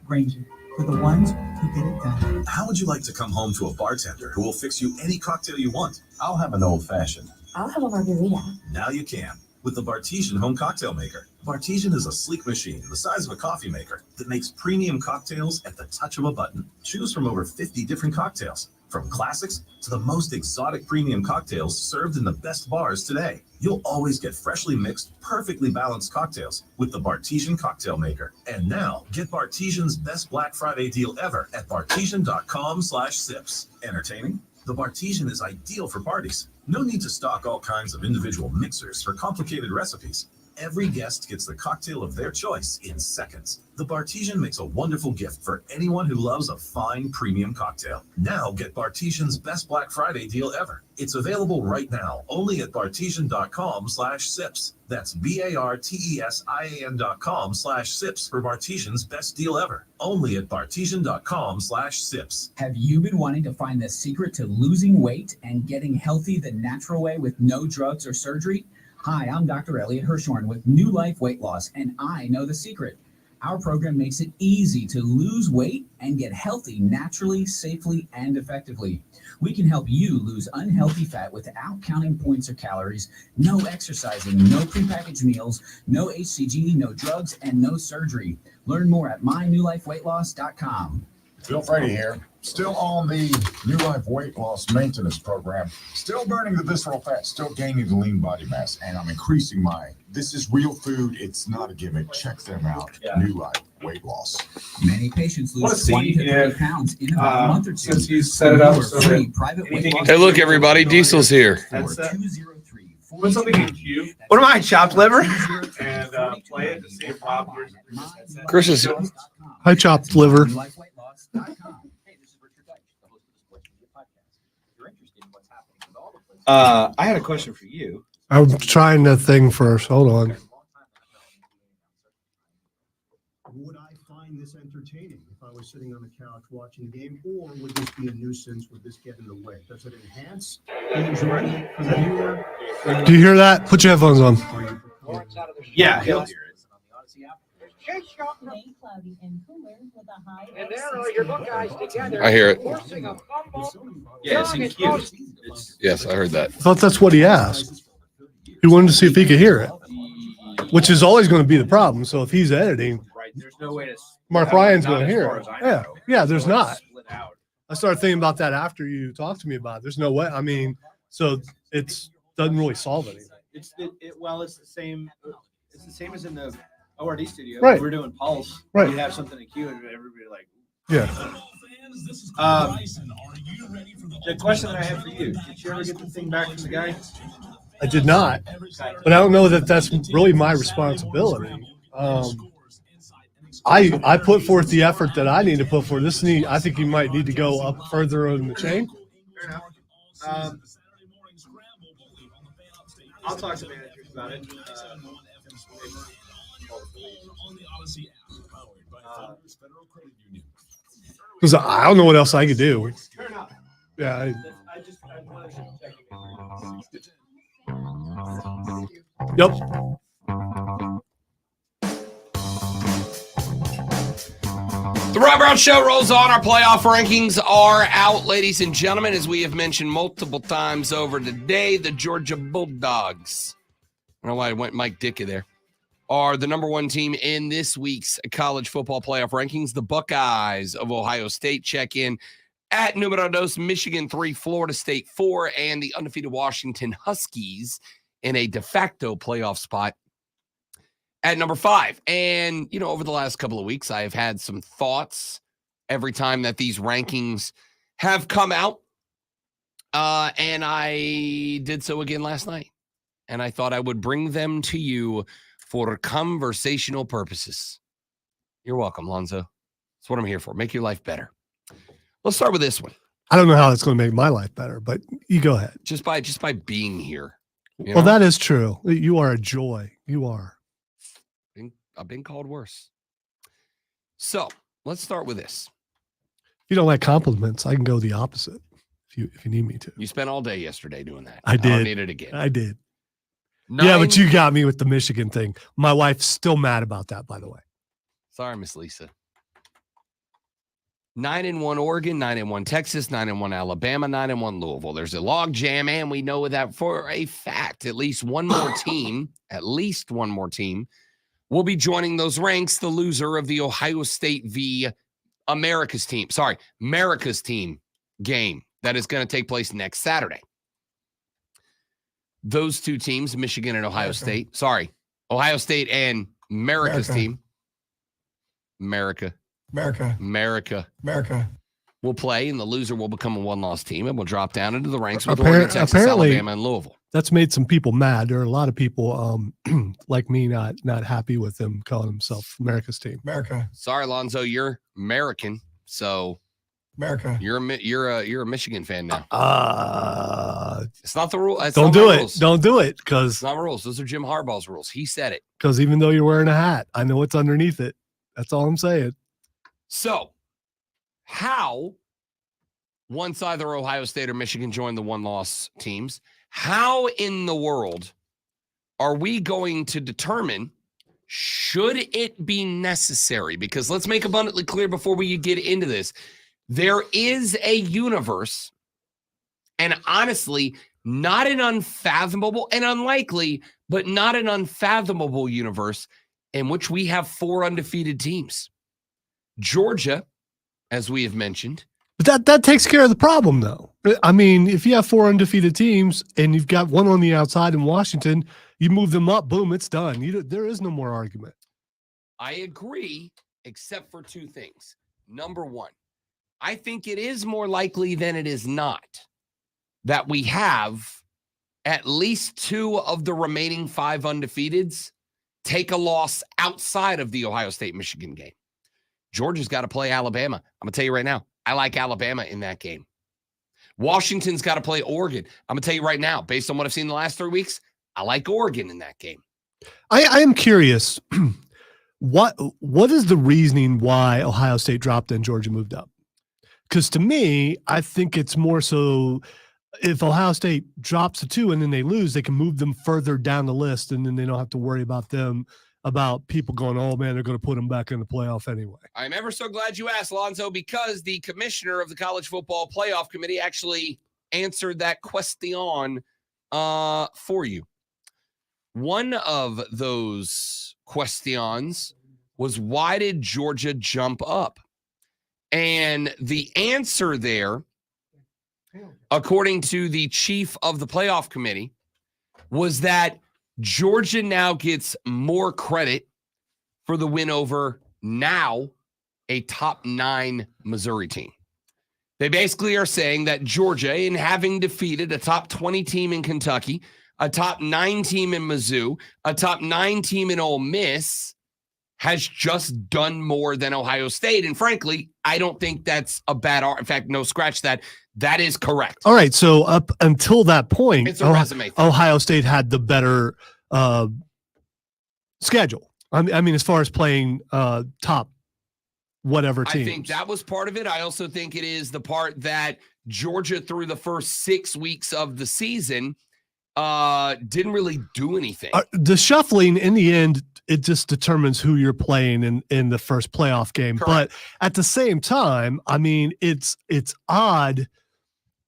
Granger, for the ones who get it done. How would you like to come home to a bartender who will fix you any cocktail you want? I'll have an old fashioned. I'll have a margarita. Now you can with the Bartesian Home Cocktail Maker. Bartesian is a sleek machine the size of a coffee maker that makes premium cocktails at the touch of a button. Choose from over 50 different cocktails, from classics to the most exotic premium cocktails served in the best bars today. You'll always get freshly mixed, perfectly balanced cocktails with the Bartesian Cocktail Maker. And now, get Bartesian's best Black Friday deal ever at bartesian.com/sips. Entertaining? The Bartesian is ideal for parties. No need to stock all kinds of individual mixers for complicated recipes. Every guest gets the cocktail of their choice in seconds. The Bartesian makes a wonderful gift for anyone who loves a fine premium cocktail. Now get Bartesian's best Black Friday deal ever. It's available right now only at bartesian.com/sips. That's BARTESIAN.com/sips for Bartesian's best deal ever. Only at bartesian.com/sips. Have you been wanting to find the secret to losing weight and getting healthy the natural way with no drugs or surgery? Hi, I'm Dr. Elliot Hirschhorn with New Life Weight Loss, and I know the secret. Our program makes it easy to lose weight and get healthy naturally, safely, and effectively. We can help you lose unhealthy fat without counting points or calories, no exercising, no prepackaged meals, no HCG, no drugs, and no surgery. Learn more at mynewlifeweightloss.com. Bill Frady here. Still on the New Life Weight Loss Maintenance Program. Still burning the visceral fat, still gaining the lean body mass, and I'm increasing my. This is real food. It's not a gimmick. Check them out. New Life Weight Loss. Many patients Wanna lose see 20 to 30 if, pounds in about a month or two. since you set it up For so free that private weight anything loss Hey, look, everybody, Diesel's here. Headset. Put something in queue. What am I, chopped liver? And play it to see if Rob hears this headset. Chris is. Hi, chopped liver. I had a question for you. I'm trying the thing first. Hold on. Would I find this entertaining if I was sitting on the couch watching the game, or would this be a nuisance? Would this get in the way? Does it enhance the enjoyment for the viewer? Do you hear that? Put your headphones on. Yeah, he'll hear it. I hear it. Yeah, it's in queue. Yes, I heard that. I thought that's what he asked. He wanted to see if he could hear it, which is always going to be the problem. So if he's editing, Right, there's no way to. Mark Ryan's going Not to as hear far it. as I Yeah, know. yeah. There's not. Split out. I started thinking about that after you talked to me about it. There's no way. I mean, so it's doesn't really solve anything. It's the same. It's the same as in the ORD studio. Right. We're doing Pulse. Right. You have something in queue, and everybody like. Yeah. The question that I have for you: did you ever get the thing back from the guy? I did not, but I don't know that that's really my responsibility. I put forth the effort that I need to put forth. I think you might need to go up further in the chain. Fair enough. I'll talk to managers about it. Because I don't know what else I could do. Fair enough. Yeah. I wanted to check it. Yep. The Rob Brown Show rolls on. Our playoff rankings are out, ladies and gentlemen. As we have mentioned multiple times over today, the Georgia Bulldogs, I don't know why I went Mike Dickey there, are the number one team in this week's college football playoff rankings. The Buckeyes of Ohio State check in at numero dos, Michigan 3, Florida State 4, and the undefeated Washington Huskies in a de facto playoff spot at number 5. And, you know, over the last couple of weeks, I have had some thoughts every time that these rankings have come out. And I did so again last night. And I thought I would bring them to you for conversational purposes. You're welcome, Lonzo. That's what I'm here for. Make your life better. Let's start with this one. I don't know how it's going to make my life better, but you go ahead. Just by being here. You Well, know? that is true. You are a joy. You are. I've been called worse. So let's start with this. If you don't like compliments, I can go the opposite if you need me to. You spent all day yesterday doing that. I did. don't need it again. I did. Yeah, but you got me with the Michigan thing. My wife's still mad about that, by the way. Sorry, Miss Lisa. 9-1 Oregon, 9-1 Texas, 9-1 Alabama, 9-1 Louisville. There's a log jam, and we know that for a fact. At least one more team will be joining those ranks. The loser of the Ohio State v. America's team game that is going to take place next Saturday. Those two teams, Michigan and Ohio State. Ohio State and America's team. America will play, and the loser will become a one-loss team and will drop down into the ranks with Oregon, Texas, Alabama, and Louisville. That's made some people mad. There are a lot of people like me not happy with him calling himself America's team. Sorry, Lonzo, you're American, so you're a Michigan fan now. It's not the rule. Don't do it. Don't do it, because it's not rules. Those are Jim Harbaugh's rules. He said it. Because even though you're wearing a hat, I know what's underneath it. That's all I'm saying. So, how, once either Ohio State or Michigan join the one-loss teams, how in the world are we going to determine should it be necessary? Because let's make abundantly clear before we get into this, there is a universe, and honestly, not an unfathomable and unlikely, but not an unfathomable universe in which we have 4 undefeated teams. Georgia, as we have mentioned. But that takes care of the problem, though. I mean, if you have 4 undefeated teams and you've got one on the outside in Washington, you move them up, boom, it's done. There is no more argument. I agree, except for 2 things. Number 1, I think it is more likely than it is not that we have at least 2 of the remaining 5 undefeateds take a loss outside of the Ohio State-Michigan game. Georgia's got to play Alabama. I'm going to tell you right now, I like Alabama in that game. Washington's got to play Oregon. I'm going to tell you right now, based on what I've seen the last 3 weeks, I like Oregon in that game. I am curious, what is the reasoning why Ohio State dropped and Georgia moved up? Because to me, I think it's more so if Ohio State drops to 2 and then they lose, they can move them further down the list, and then they don't have to worry about people going, oh, man, they're going to put them back in the playoff anyway. I'm ever so glad you asked, Lonzo, because the commissioner of the College Football Playoff Committee actually answered that question for you. One of those questions was, why did Georgia jump up? And the answer there, according to the chief of the playoff committee, was that Georgia now gets more credit for the win over now a top 9 Missouri team. They basically are saying that Georgia, in having defeated a top 20 team in Kentucky, a top 9 team in Mizzou, a top 9 team in Ole Miss, has just done more than Ohio State. And frankly, I don't think that's a bad argument. In fact, no, scratch that. That is correct. All right. So up until that point, it's a resume thing. Ohio State had the better schedule. I mean, as far as playing top whatever teams. I think that was part of it. I also think it is the part that Georgia, through the first 6 weeks of the season, didn't really do anything. The shuffling, in the end, it just determines who you're playing in the first playoff game. Correct. But at the same time, I mean, it's odd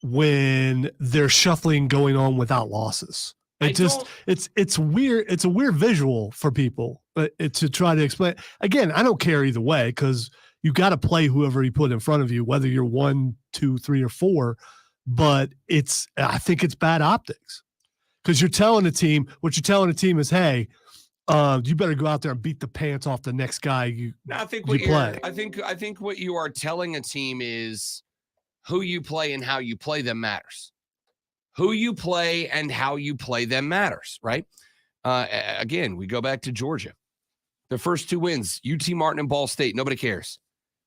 when there's shuffling going on without losses. It's weird. It's a weird visual for people to try to explain. Again, I don't care either way, because you got to play whoever you put in front of you, whether you're 1, 2, 3, or 4. But I think it's bad optics, because what you're telling a team is, hey, you better go out there and beat the pants off the next guy you play. I think what you are telling a team is who you play and how you play them matters. Who you play and how you play them matters, right? Again, we go back to Georgia. The first 2 wins, UT Martin and Ball State. Nobody cares.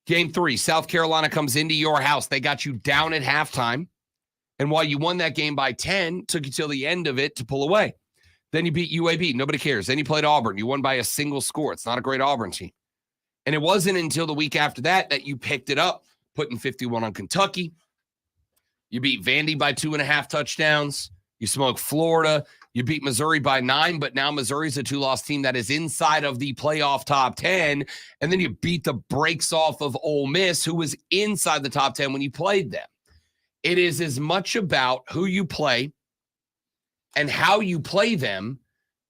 Game 3, South Carolina comes into your house. They got you down at halftime. And while you won that game by 10, took you till the end of it to pull away. Then you beat UAB. Nobody cares. Then you played Auburn. You won by a single score. It's not a great Auburn team. And it wasn't until the week after that you picked it up, putting 51 on Kentucky. You beat Vandy by 2.5 touchdowns. You smoked Florida. You beat Missouri by 9, but now Missouri's a 2-loss team that is inside of the playoff top 10. And then you beat the brakes off of Ole Miss, who was inside the top 10 when you played them. It is as much about who you play and how you play them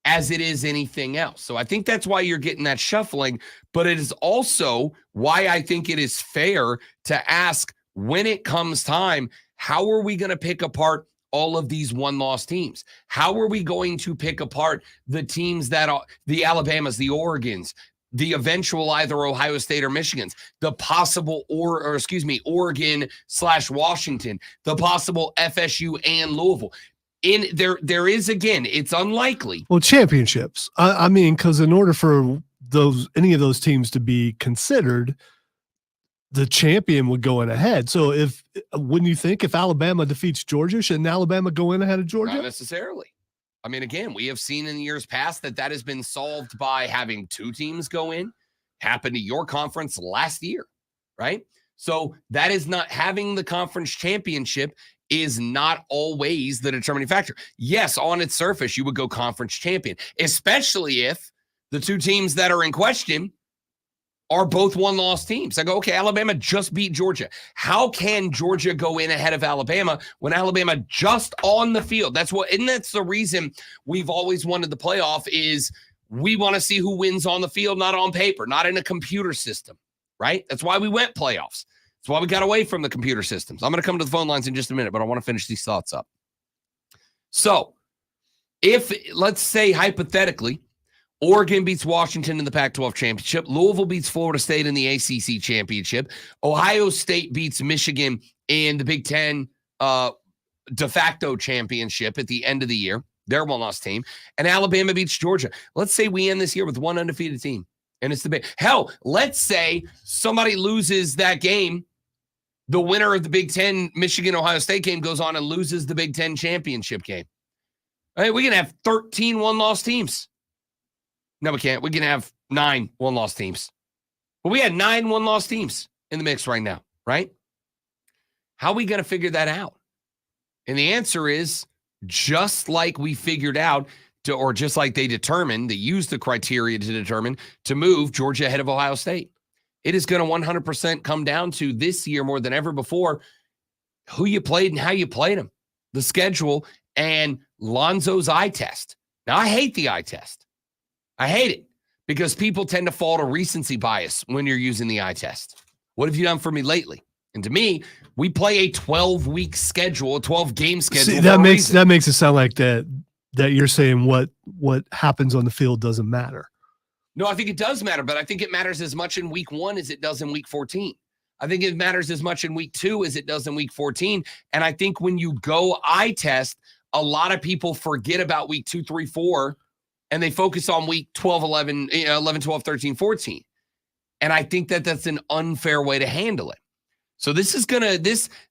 as it is anything else. So I think that's why you're getting that shuffling, but it is also why I think it is fair to ask when it comes time, how are we going to pick apart all of these one-loss teams? How are we going to pick apart the teams that are the Alabamas, the Oregons, the eventual either Ohio State or Michigans, the possible Oregon/Washington, the possible FSU and Louisville? In there is, again, it's unlikely. Well, championships. I mean, because in order for any of those teams to be considered, the champion would go in ahead. So wouldn't you think if Alabama defeats Georgia, shouldn't Alabama go in ahead of Georgia? Not necessarily. I mean, again, we have seen in years past that has been solved by having 2 teams go in. Happened to your conference last year, right? So that is not having the conference championship is not always the determining factor. Yes, on its surface, you would go conference champion, especially if the 2 teams that are in question are both one-loss teams. I go, okay, Alabama just beat Georgia. How can Georgia go in ahead of Alabama when Alabama just on the field? That's the reason we've always wanted the playoff is we want to see who wins on the field, not on paper, not in a computer system, right? That's why we went playoffs. That's why we got away from the computer systems. I'm going to come to the phone lines in just a minute, but I want to finish these thoughts up. So if, let's say hypothetically, Oregon beats Washington in the Pac-12 championship, Louisville beats Florida State in the ACC championship, Ohio State beats Michigan in the Big Ten de facto championship at the end of the year, their one-loss team, and Alabama beats Georgia. Let's say we end this year with one undefeated team, and it's the big. Hell, let's say somebody loses that game. The winner of the Big Ten Michigan-Ohio State game goes on and loses the Big Ten championship game. All right, we can have 13 one-loss teams. No, we can't. We can have 9 one-loss teams. But we had 9 one-loss teams in the mix right now, right? How are we going to figure that out? And the answer is just like we figured out, or just like they determined, they used the criteria to determine to move Georgia ahead of Ohio State. It is going to 100% come down to this year more than ever before who you played and how you played them, the schedule, and Lonzo's eye test. Now, I hate the eye test. I hate it because people tend to fall to recency bias when you're using the eye test. What have you done for me lately? And to me, we play a 12-week schedule, a 12-game schedule. See, that makes it sound like that you're saying what happens on the field doesn't matter. No, I think it does matter, but I think it matters as much in week 1 as it does in week 14. I think it matters as much in week 2 as it does in week 14. And I think when you go eye test, a lot of people forget about week 2, 3, 4, and they focus on week 12, 11, 12, 13, 14. And I think that's an unfair way to handle it. So this is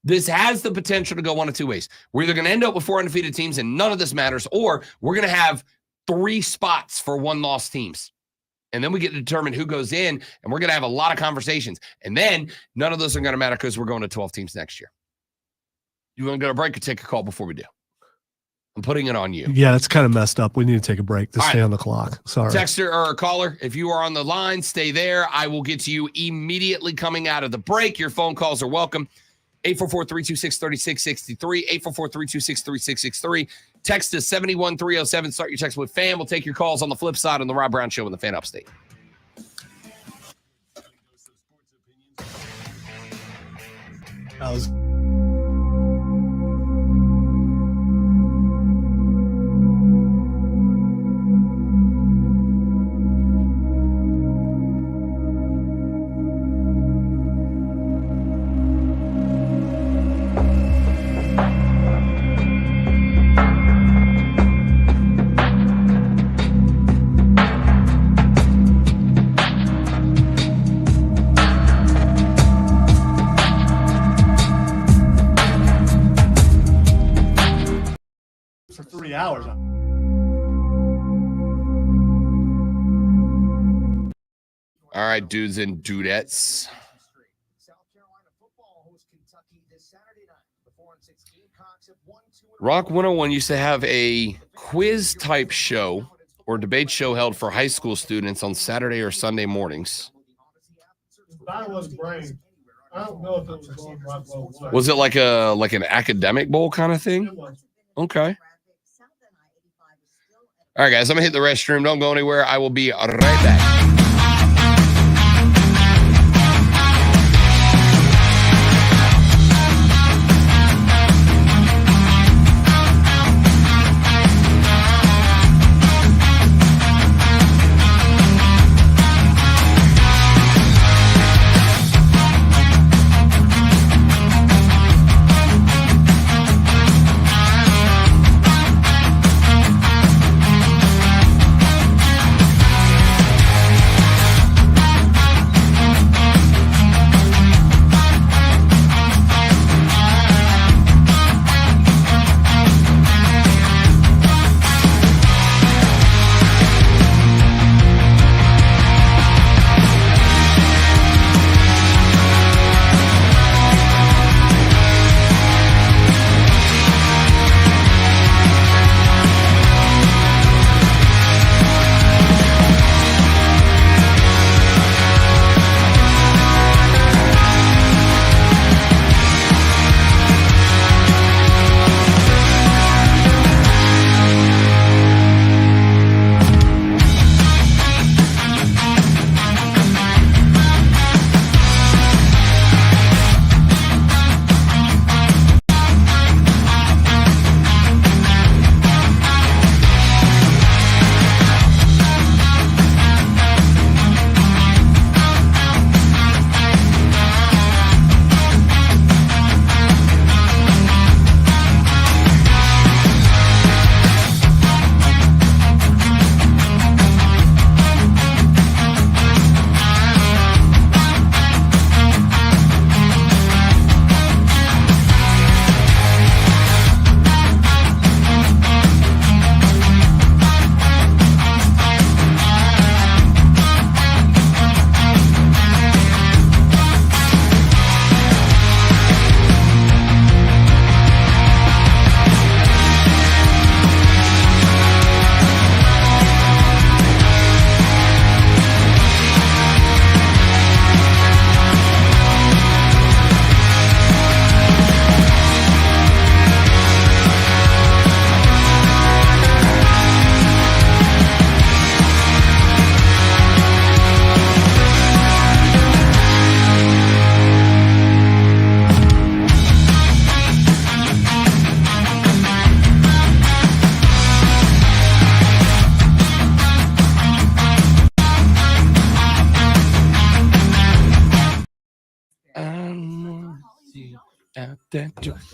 this has the potential to go one of 2 ways. We're either going to end up with 4 undefeated teams and none of this matters, or we're going to have 3 spots for one-loss teams. And then we get to determine who goes in, and we're going to have a lot of conversations. And then none of those are going to matter because we're going to 12 teams next year. You want to go to break or take a call before we do? I'm putting it on you. Yeah, it's kind of messed up. We need to take a break to stay on the clock. Sorry. Texter or caller, if you are on the line, stay there. I will get to you immediately coming out of the break. Your phone calls are welcome. 844-326-3663, 844-326-3663. Text us 71307. Start your text with FAN. We'll take your calls on the flip side on the Rob Brown Show in the Fan Upstate. That was All right, dudes and dudettes. Rock 101 used to have a quiz type show or debate show held for high school students on Saturday or Sunday mornings. That was brain. I don't know if it was on Rock 101. Was it like an academic bowl kind of thing? Okay. All right, guys, I'm going to hit the restroom. Don't go anywhere. I will be right back.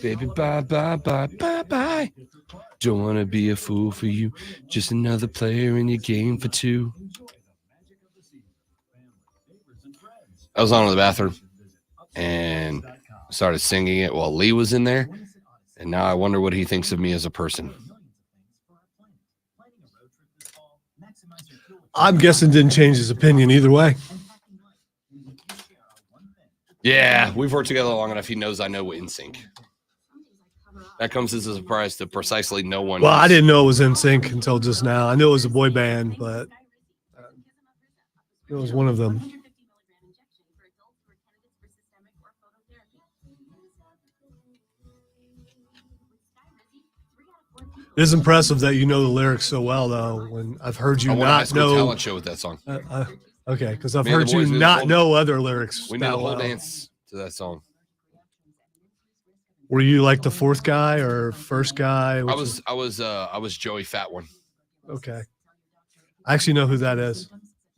Baby, bye, bye, bye, bye, bye. Don't want to be a fool for you. Just another player in your game for two. I was on in the bathroom and started singing it while Lee was in there. And now I wonder what he thinks of me as a person. I'm guessing didn't change his opinion either way. Yeah, we've worked together long enough. He knows I know NSYNC. That comes as a surprise to precisely no one. Well, I didn't know it was NSYNC until just now. I knew it was a boy band, but it was one of them. It is impressive that you know the lyrics so well, though. When I've heard you I won a high not school know talent show with that song. Okay, because I've Me and heard the boys you knew the not whole- know other lyrics. We knew the that whole well. dance to that song. Were you like the fourth guy or first guy? I was Joey Fat One. Okay. I actually know who that is.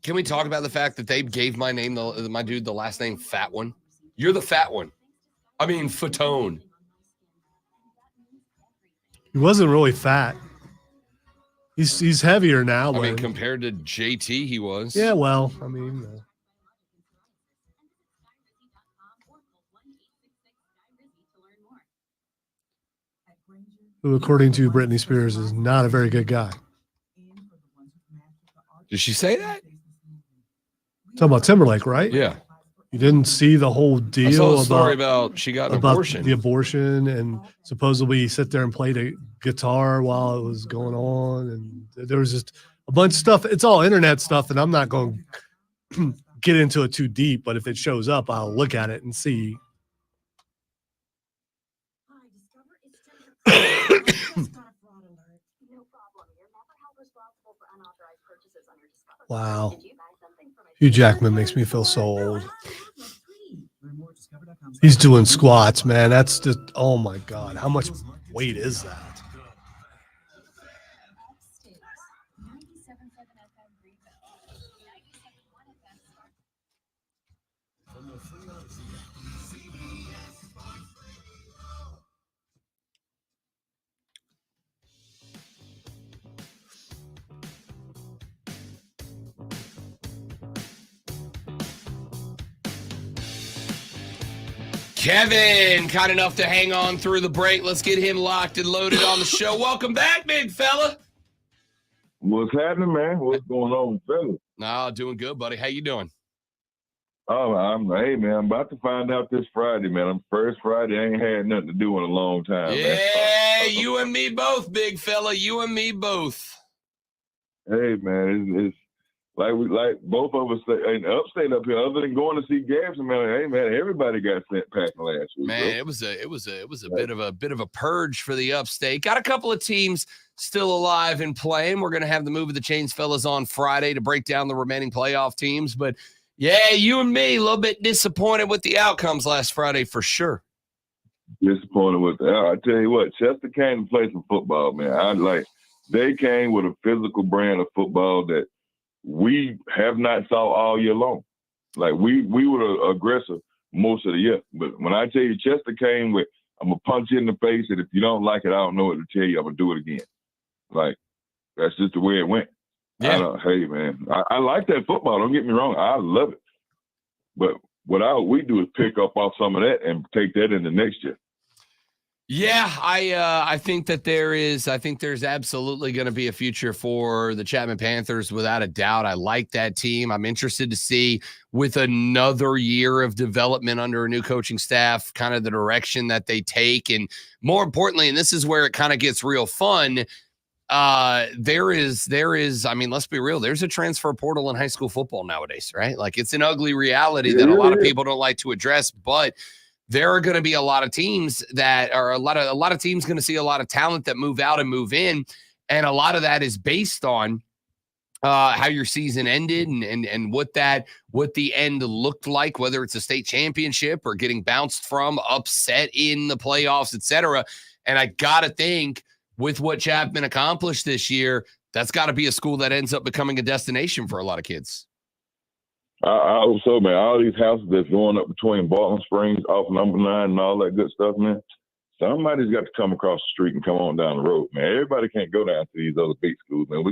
Can we talk about the fact that they gave my name, my dude, the last name Fat One? You're the fat one. I mean, Fatone. He wasn't really fat. He's heavier now. I mean, but- compared to JT, he was. yeah, well, I mean, who, according to Britney Spears, is not a very good guy. Did she say that? Talking about Timberlake, right? Yeah. You didn't see the whole I deal saw a story about she got an abortion. the abortion, and supposedly he sit there and played a guitar while it was going on, and there was just a bunch of stuff. It's all internet stuff, and I'm not going to get into it too deep. But if it shows up, I'll look at it and see. Wow. Hugh Jackman makes me feel so old. He's doing squats, man. That's just, oh my God. How much weight is that? Kevin, kind enough to hang on through the break. Let's get him locked and loaded on the show. Welcome back, big fella. What's happening, man? What's going on, fella? Nah, doing good, buddy. How you doing? Oh, hey, man, I'm about to find out this Friday, man. I'm first Friday. I ain't had nothing to do in a long time, man. Yeah, you and me both, big fella. You and me both. Hey, man, it's like both of us in upstate up here. Other than going to see Gabson, man. Hey, man, everybody got sent packing last week. Man, bro. it was a bit of a purge for the upstate. Got a couple of teams still alive and playing. We're gonna have the Move of the Chains fellas on Friday to break down the remaining playoff teams. But yeah, you and me a little bit disappointed with the outcomes last Friday for sure. Disappointed with that. I tell you what, Chester came to play some football, man. They came with a physical brand of football that we have not saw all year long. Like we were aggressive most of the year, but when I tell you Chester came with, I'm gonna punch you in the face, and if you don't like it, I don't know what to tell you. I'm gonna do it again. Like that's just the way it went. Yeah. Hey man, I like that football. Don't get me wrong, I love it. But what we do is pick up off some of that and take that into next year. Yeah, I think that there's absolutely going to be a future for the Chapman Panthers without a doubt. I like that team. I'm interested to see with another year of development under a new coaching staff, kind of the direction that they take. And more importantly, and this is where it kind of gets real fun, there is, I mean, let's be real. There's a transfer portal in high school football nowadays, right? Like it's an ugly reality that a lot of people don't like to address, but there are going to be a lot of teams that are a lot of teams going to see a lot of talent that move out and move in. And a lot of that is based on how your season ended and what the end looked like, whether it's a state championship or getting bounced from, upset in the playoffs, etc. And I got to think with what Chapman accomplished this year, that's got to be a school that ends up becoming a destination for a lot of kids. I hope so, man. All these houses that's going up between Barton Springs, off number 9 and all that good stuff, man. Somebody's got to come across the street and come on down the road, man. Everybody can't go down to these other big schools, man.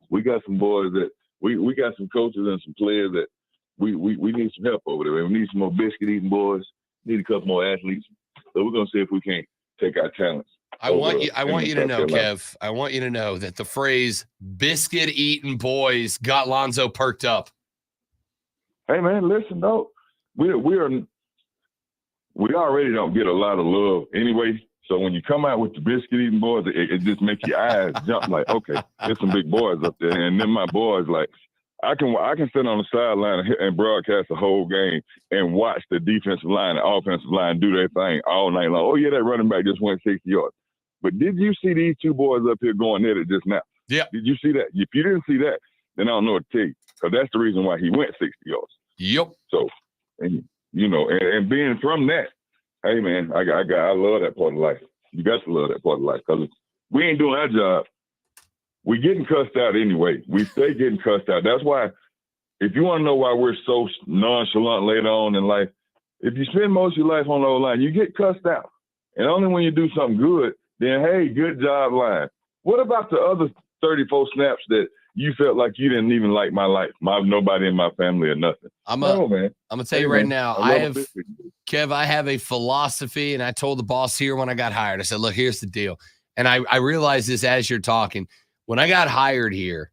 We got some boys that we got some coaches and some players that we need some help over there. Man. We need some more biscuit eating boys. Need a couple more athletes. So we're gonna see if we can't take our talents. I want you to know, Kev. I want you to know that the phrase "biscuit eating boys" got Lonzo perked up. Hey man, listen though, we already don't get a lot of love anyway. So when you come out with the biscuit eating boys, it just makes your eyes jump. Like, okay, there's some big boys up there, and then my boys like, I can sit on the sideline and broadcast the whole game and watch the defensive line and offensive line do their thing all night long. Oh yeah, that running back just went 60 yards. But did you see these two boys up here going at it just now? Yeah. Did you see that? If you didn't see that, then I don't know what to tell you, because that's the reason why he went 60 yards. Yep. So, and being from that, hey man, I love that part of life. You got to love that part of life, because we ain't doing our job. We getting cussed out anyway. We stay getting cussed out. That's why, if you want to know why we're so nonchalant later on in life, if you spend most of your life on the O-line, you get cussed out. And only when you do something good, then hey, good job line. What about the other 34 snaps that you felt like you didn't even like my life, nobody in my family or nothing? I'm man. I'm gonna tell you right now, I have a philosophy, and I told the boss here when I got hired, I said, look, here's the deal. And I realized this as you're talking. When I got hired here,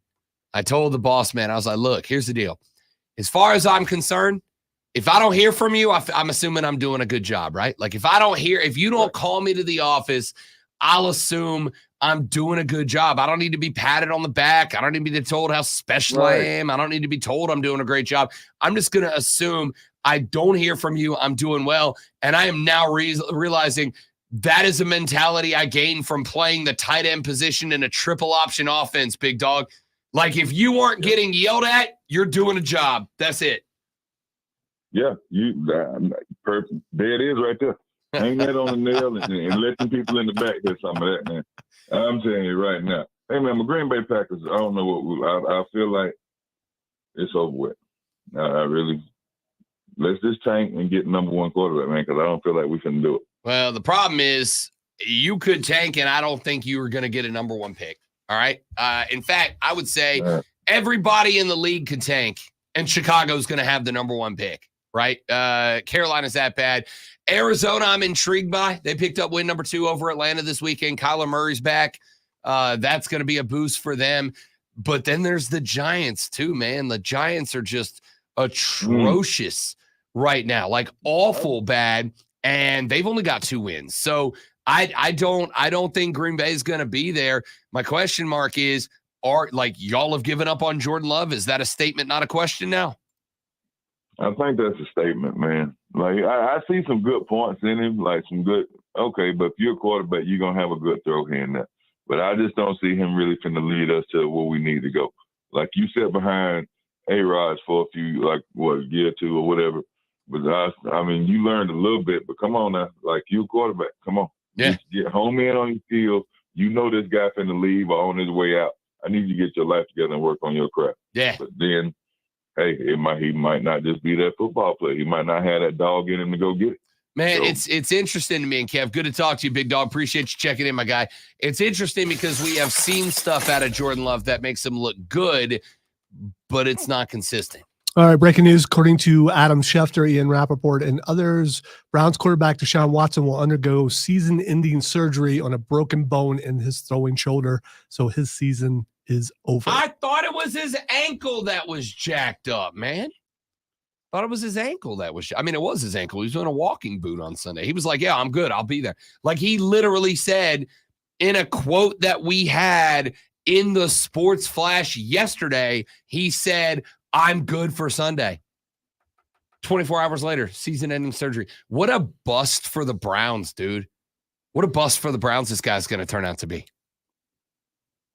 I told the boss man, I was like, look, here's the deal. As far as I'm concerned, if I don't hear from you, I'm assuming I'm doing a good job, right? Like if you don't call me to the office, I'll assume I'm doing a good job. I don't need to be patted on the back. I don't need to be told how special I am. I don't need to be told I'm doing a great job. I'm just going to assume I don't hear from you. I'm doing well. And I am now realizing that is a mentality I gained from playing the tight end position in a triple option offense, big dog. Like if you aren't getting yelled at, you're doing a job. That's it. Yeah, perfect. There it is right there. Hang that on the nail and let some people in the back get some of that, man. I'm telling you right now. Hey, man, my Green Bay Packers, I don't know I feel like it's over with. Let's just tank and get number one quarterback, man, because I don't feel like we can do it. Well, the problem is you could tank, and I don't think you were going to get a number one pick. All right. In fact, I would say everybody in the league could tank, and Chicago's going to have the number one pick. Right? Carolina's that bad. Arizona, I'm intrigued by. They picked up win number 2 over Atlanta this weekend. Kyler Murray's back. That's going to be a boost for them. But then there's the Giants too, man. The Giants are just atrocious right now, like awful bad. And they've only got 2 wins. So I don't think Green Bay is going to be there. My question mark is, y'all have given up on Jordan Love? Is that a statement, not a question now? I think that's a statement, man. Like, I see some good points in him, like some good, okay, but if you're a quarterback, you're going to have a good throw here and there. But I just don't see him really finna lead us to where we need to go. Like, you sat behind A-Rod for a few, a year or 2 or whatever. But, I mean, you learned a little bit, but come on now. Like, you're a quarterback. Come on. Yeah. Get home in on your field. You know this guy finna leave or on his way out. I need you to get your life together and work on your craft. Yeah. But then, hey, he might not just be that football player. He might not have that dog in him to go get it. Man, it's interesting to me, and Kev, good to talk to you, big dog. Appreciate you checking in, my guy. It's interesting because we have seen stuff out of Jordan Love that makes him look good, but it's not consistent. All right, breaking news. According to Adam Schefter, Ian Rappaport, and others, Browns quarterback Deshaun Watson will undergo season-ending surgery on a broken bone in his throwing shoulder, so his season is over. I thought it was his ankle that was jacked up, man. Thought it was his ankle that was. I mean, it was his ankle. He was doing a walking boot on Sunday. He was like, "Yeah, I'm good. I'll be there." Like he literally said in a quote that we had in the Sports Flash yesterday. He said, "I'm good for Sunday." 24 hours later, season-ending surgery. What a bust for the Browns, dude. What a bust for the Browns this guy's going to turn out to be.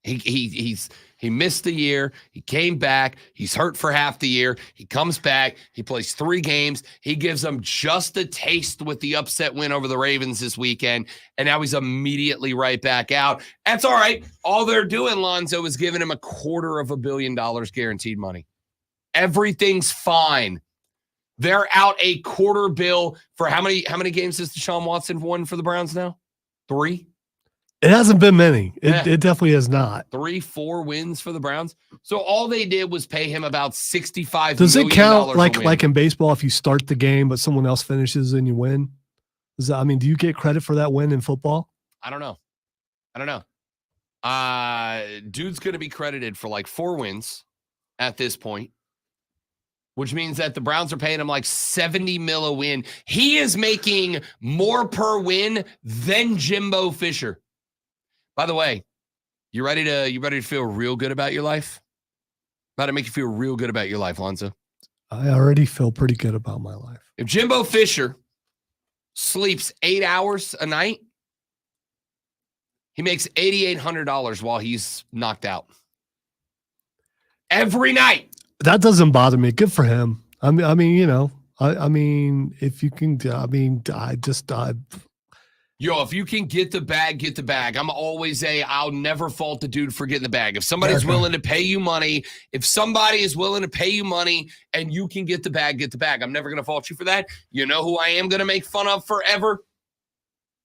He missed the year. He came back. He's hurt for half the year. He comes back. He plays 3 games. He gives them just a taste with the upset win over the Ravens this weekend, and now he's immediately right back out. That's all right. All they're doing, Lonzo, is giving him $250 million guaranteed money. Everything's fine. They're out $250 million for how many games has Deshaun Watson won for the Browns now? 3? It hasn't been many. It definitely has not. 3-4 wins for the Browns. So all they did was pay him about $65 million. Does it count like in baseball if you start the game but someone else finishes and you win? Do you get credit for that win in football? I don't know. Dude's going to be credited for 4 wins at this point, which means that the Browns are paying him $70 million a win. He is making more per win than Jimbo Fisher. By the way, you ready to feel real good about your life? About to make you feel real good about your life, Lonzo. I already feel pretty good about my life. If Jimbo Fisher sleeps 8 hours a night, he makes $8,800 while he's knocked out. Every night. That doesn't bother me. Good for him. I mean, if you can, If you can get the bag, get the bag. I'm always I'll never fault the dude for getting the bag. If somebody's willing to pay you money, and you can get the bag, get the bag. I'm never going to fault you for that. You know who I am going to make fun of forever?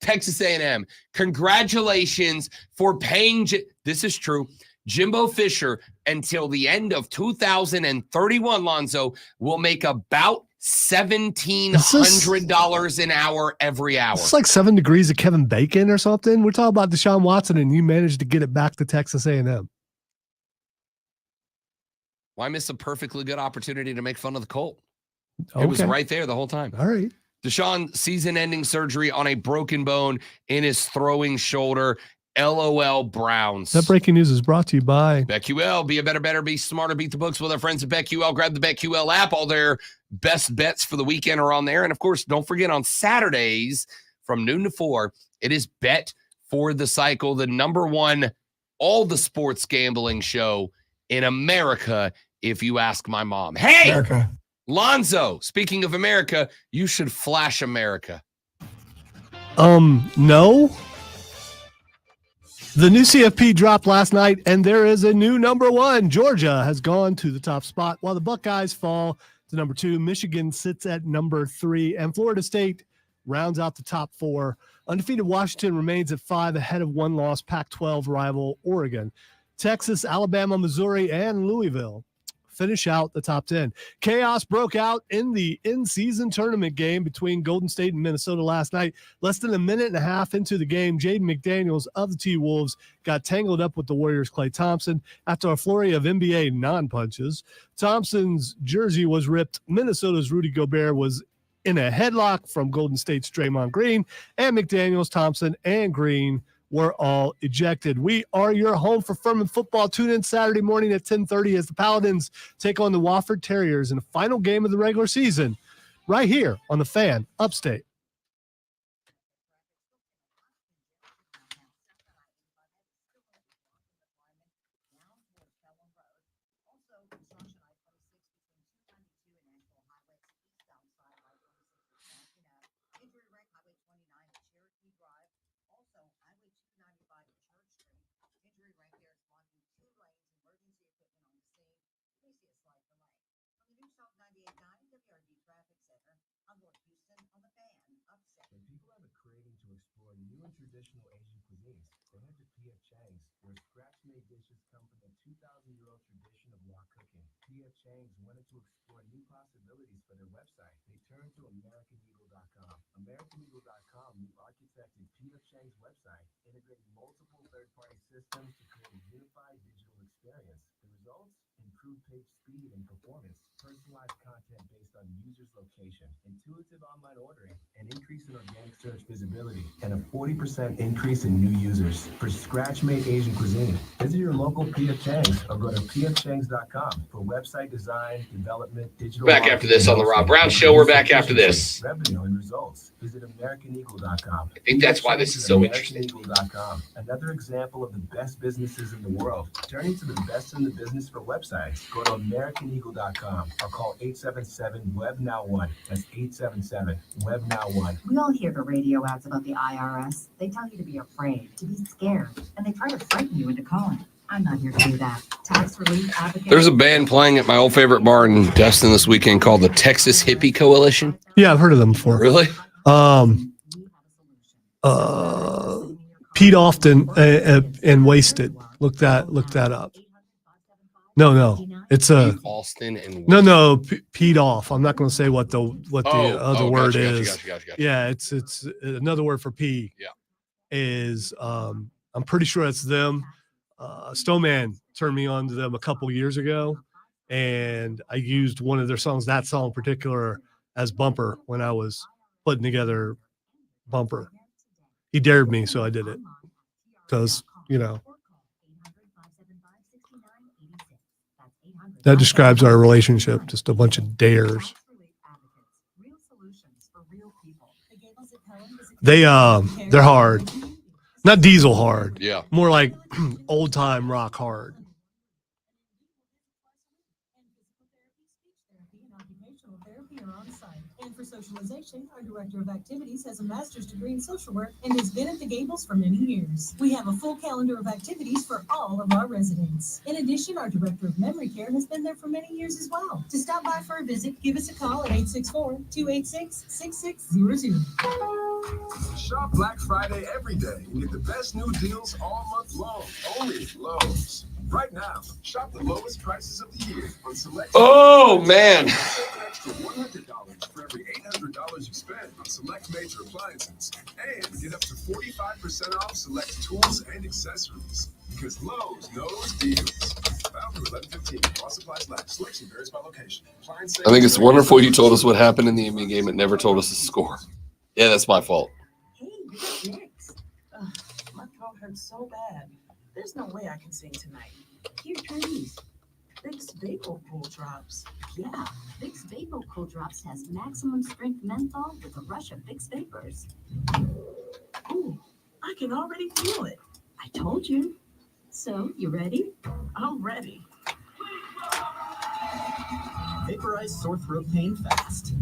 Texas A&M. Congratulations for paying. This is true. Jimbo Fisher, until the end of 2031, Lonzo, will make about $1,700 an hour every hour. It's like 7 degrees of Kevin Bacon or something. We're talking about Deshaun Watson, and you managed to get it back to Texas A&M. Why miss a perfectly good opportunity to make fun of the Colt? It was right there the whole time. All right. Deshaun, season-ending surgery on a broken bone in his throwing shoulder. LOL Browns. That breaking news is brought to you by BetQL. Be a better, be smarter, beat the books with our friends at BetQL. Grab the BetQL app. All their best bets for the weekend are on there. And, of course, don't forget on Saturdays from noon to 4, it is Bet for the Cycle, the number one all the sports gambling show in America, if you ask my mom. Hey! America. Lonzo, speaking of America, you should flash America. No. The new CFP dropped last night, and there is a new number 1. Georgia has gone to the top spot, while the Buckeyes fall to number 2. Michigan sits at number 3, and Florida State rounds out the top 4. Undefeated Washington remains at 5, ahead of one-loss Pac-12 rival Oregon. Texas, Alabama, Missouri, and Louisville finish out the top 10. Chaos broke out in the in-season tournament game between Golden State and Minnesota last night. Less than a minute and a half into the game, Jaden McDaniels of the T-Wolves got tangled up with the Warriors' Klay Thompson after a flurry of NBA non-punches. Thompson's jersey was ripped. Minnesota's Rudy Gobert was in a headlock from Golden State's Draymond Green, and McDaniels, Thompson, and Green were all ejected. We are your home for Furman football. Tune in Saturday morning at 10:30 as the Paladins take on the Wofford Terriers in the final game of the regular season right here on the Fan Upstate. When people have a craving to explore new and traditional Asian cuisines, they head to P.F. Chang's, where scratch-made dishes come from the 2,000-year-old tradition of wok cooking. P.F. Chang's wanted to explore new possibilities for their website. They turned to AmericanEagle.com. AmericanEagle.com re-architected P.F. Chang's website, integrating multiple third-party systems to create a unified digital experience. The results? Improved page speed and performance, personalized content based on users' location, intuitive online ordering, an increase in organic search visibility, and a 40% increase in new users. For scratch-made Asian cuisine, visit your local P.F. Chang's or go to pfchangs.com for website design, development, digital. Back after this on the Rob Brown Show. We're back after this. Revenue and results. Visit AmericanEagle.com. I think that's why this is so interesting. AmericanEagle.com. Another example of the best businesses in the world. Turning to the best in the business for websites. Go to AmericanEagle.com or call 877-WEB-NOW1. That's 877-WEB-NOW1. We all hear the radio ads about the IRS. They tell you to be afraid, to be scared, and they try to frighten you into calling. I'm not here to do that. Tax relief advocate. There's a band playing at my old favorite bar in Destin this weekend called the Texas Hippie Coalition. Yeah, I've heard of them before. Really? Pete Often and Wasted. Look that up. No, it's a Austin and no. Pete off. I'm not going to say what the other word gotcha, is. Gotcha. Yeah, it's another word for P. Yeah, is I'm pretty sure it's them. Snowman turned me on to them a couple years ago, and I used one of their songs, that song in particular, as bumper when I was putting together bumper. He dared me, so I did it because that describes our relationship. Just a bunch of dares. They're hard. Not diesel hard. Yeah. More like old time rock hard. And for socialization, our Director of Activities has a master's degree in social work and has been at the Gables for many years. We have a full calendar of activities for all of our residents. In addition, our Director of Memory Care has been there for many years as well. To stop by for a visit, give us a call at 864-286-6600. Shop Black Friday every day and get the best new deals all month long. Only at Lowe's. Right now, shop the lowest prices of the year on select. Oh, man. Save an extra $100 for every $800 you spend on select major appliances. And get up to 45% off select tools and accessories. Because Lowe's knows deals. Bound through 11/15. While supplies last. Selection varies by location. I think it's wonderful you told us what happened in the NBA game and never told us the score. Yeah, that's my fault. Hey, this is Nick's. Ugh, my throat hurts so bad. There's no way I can sing tonight. Here, try these. Vicks Vapor Cool Drops. Yeah, Vicks Vapor Cool Drops has maximum strength menthol with a rush of Vicks Vapors. Ooh, I can already feel it. I told you. So, you ready? I'm ready. Vaporize sore throat pain fast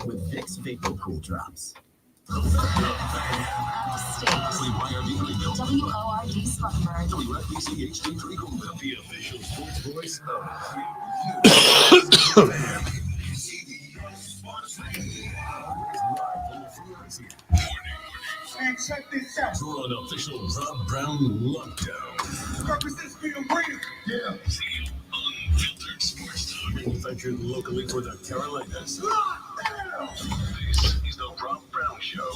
with Vicks Vapor Cool Drops. WORD Spartanburg. The official sports voice of And check this out. For an official Rob Brown lockdown. Represents being real. Yeah. Unfiltered sports talk. Manufactured locally for the Carolinas. This is the Rob Brown Show.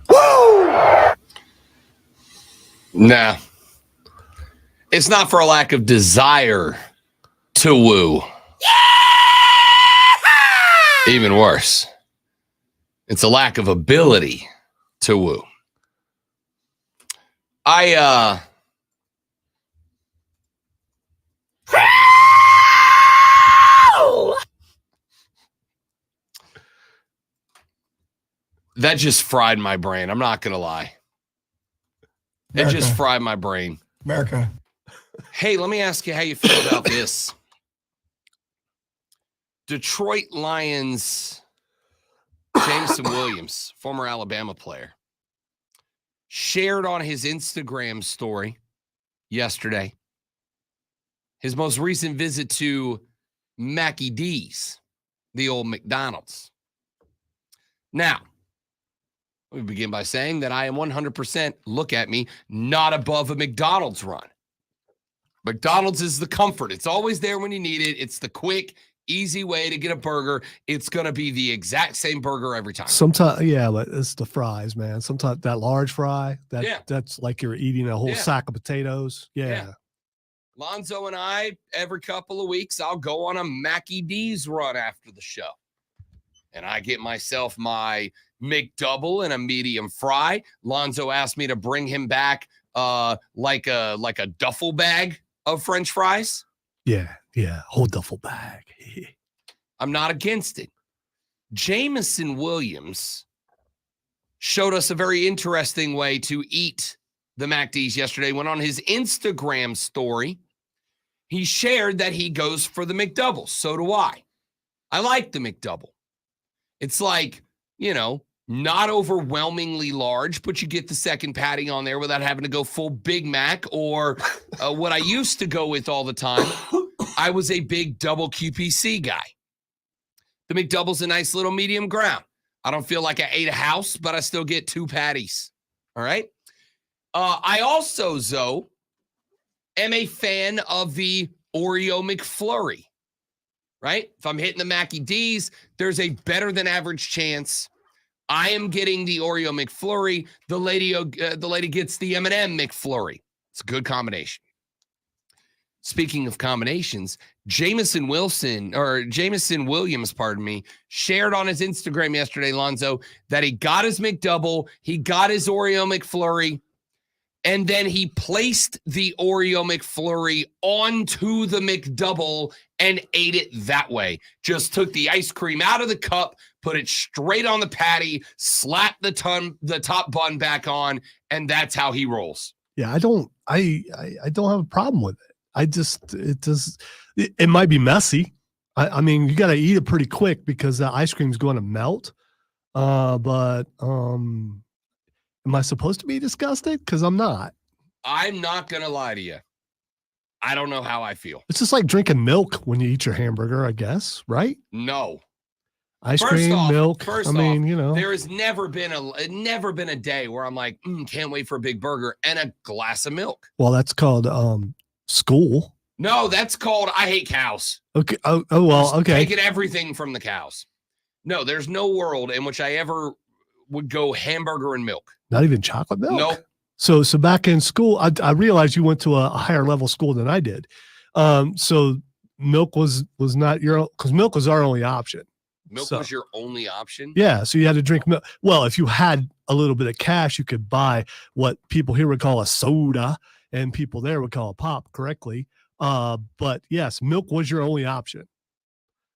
Woo! Nah. It's not for a lack of desire to woo. Even worse. It's a lack of ability to woo. That just fried my brain. I'm not going to lie. It just fried my brain. America. Hey, let me ask you how you feel about this. Detroit Lions Jameson Williams, former Alabama player, shared on his Instagram story yesterday his most recent visit to Mackie D's, the old McDonald's. Now, let me begin by saying that I am 100%, look at me, not above a McDonald's run. McDonald's is the comfort. It's always there when you need it. It's the quick, easy way to get a burger. It's going to be the exact same burger every time. Sometimes, yeah, but it's the fries, man. Sometimes that large fry, that's like you're eating a whole sack of potatoes. Yeah. Lonzo and I, every couple of weeks, I'll go on a Mackie D's run after the show. And I get myself my McDouble and a medium fry. Lonzo asked me to bring him back like a duffel bag of French fries. Yeah, whole duffel bag. I'm not against it. Jameson Williams showed us a very interesting way to eat the MacD's yesterday. Went on his Instagram story. He shared that he goes for the McDouble. So do I. I like the McDouble. It's like, not overwhelmingly large, but you get the second patty on there without having to go full Big Mac or what I used to go with all the time. I was a big double QPC guy. The McDouble's a nice little medium ground. I don't feel like I ate a house, but I still get 2 patties. All right. I also, Zoe, am a fan of the Oreo McFlurry. Right? If I'm hitting the Mackie D's, there's a better than average chance I am getting the Oreo McFlurry. The lady gets the M&M McFlurry. It's a good combination. Speaking of combinations, Jameson Williams, shared on his Instagram yesterday, Lonzo, that he got his McDouble, he got his Oreo McFlurry, and then he placed the Oreo McFlurry onto the McDouble and ate it that way. Just took the ice cream out of the cup, put it straight on the patty, slapped the top bun back on, and that's how he rolls. Yeah, I don't have a problem with it. It might be messy. I mean, you got to eat it pretty quick because the ice cream's going to melt. But am I supposed to be disgusted? Because I'm not. I'm not going to lie to you. I don't know how I feel. It's just like drinking milk when you eat your hamburger, I guess, right? No. Ice cream, milk. There has never been a day where I'm like, can't wait for a big burger and a glass of milk. Well, that's called school. No, that's called I hate cows. Okay. Oh well, okay. Taking everything from the cows. No, there's no world in which I ever would go hamburger and milk. Not even chocolate milk? Nope. So back in school, I realized you went to a higher level school than I did. So milk was not because milk was our only option. Milk So- was your only option? Yeah, so you had to drink milk. Well, if you had a little bit of cash, you could buy what people here would call a soda and people there would call a pop correctly. But yes, milk was your only option.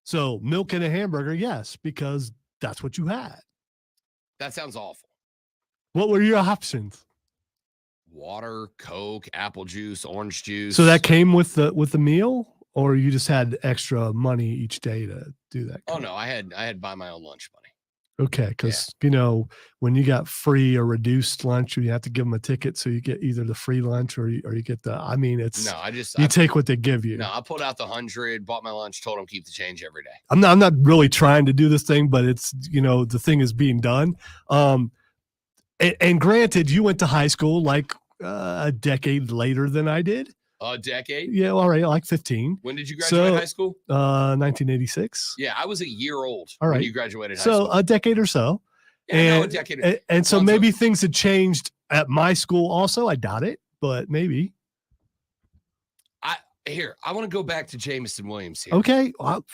So milk and a hamburger, yes, because that's what you had. That sounds awful. What were your options? Water, Coke, apple juice, orange juice. So that came with the meal, or you just had extra money each day to do that? Oh no, I had buy my own lunch money. Okay, because when you got free or reduced lunch, you have to give them a ticket, so you get either the free lunch or you get the. I mean, it's No, you take what they give you. No, I pulled out the 100, bought my lunch, told them keep the change every day. I'm not really trying to do this thing, but it's the thing is being done. And granted, you went to high school like a decade later than I did. A decade? Yeah, all right, like 15. When did you graduate high school? 1986. Yeah, I was a year old All right. when you graduated high So school. a decade or so. Yeah, no, and, a decade. and so maybe things had changed at my school also. I doubt it, but maybe. I want to go back to Jameson Williams here. Okay. Well,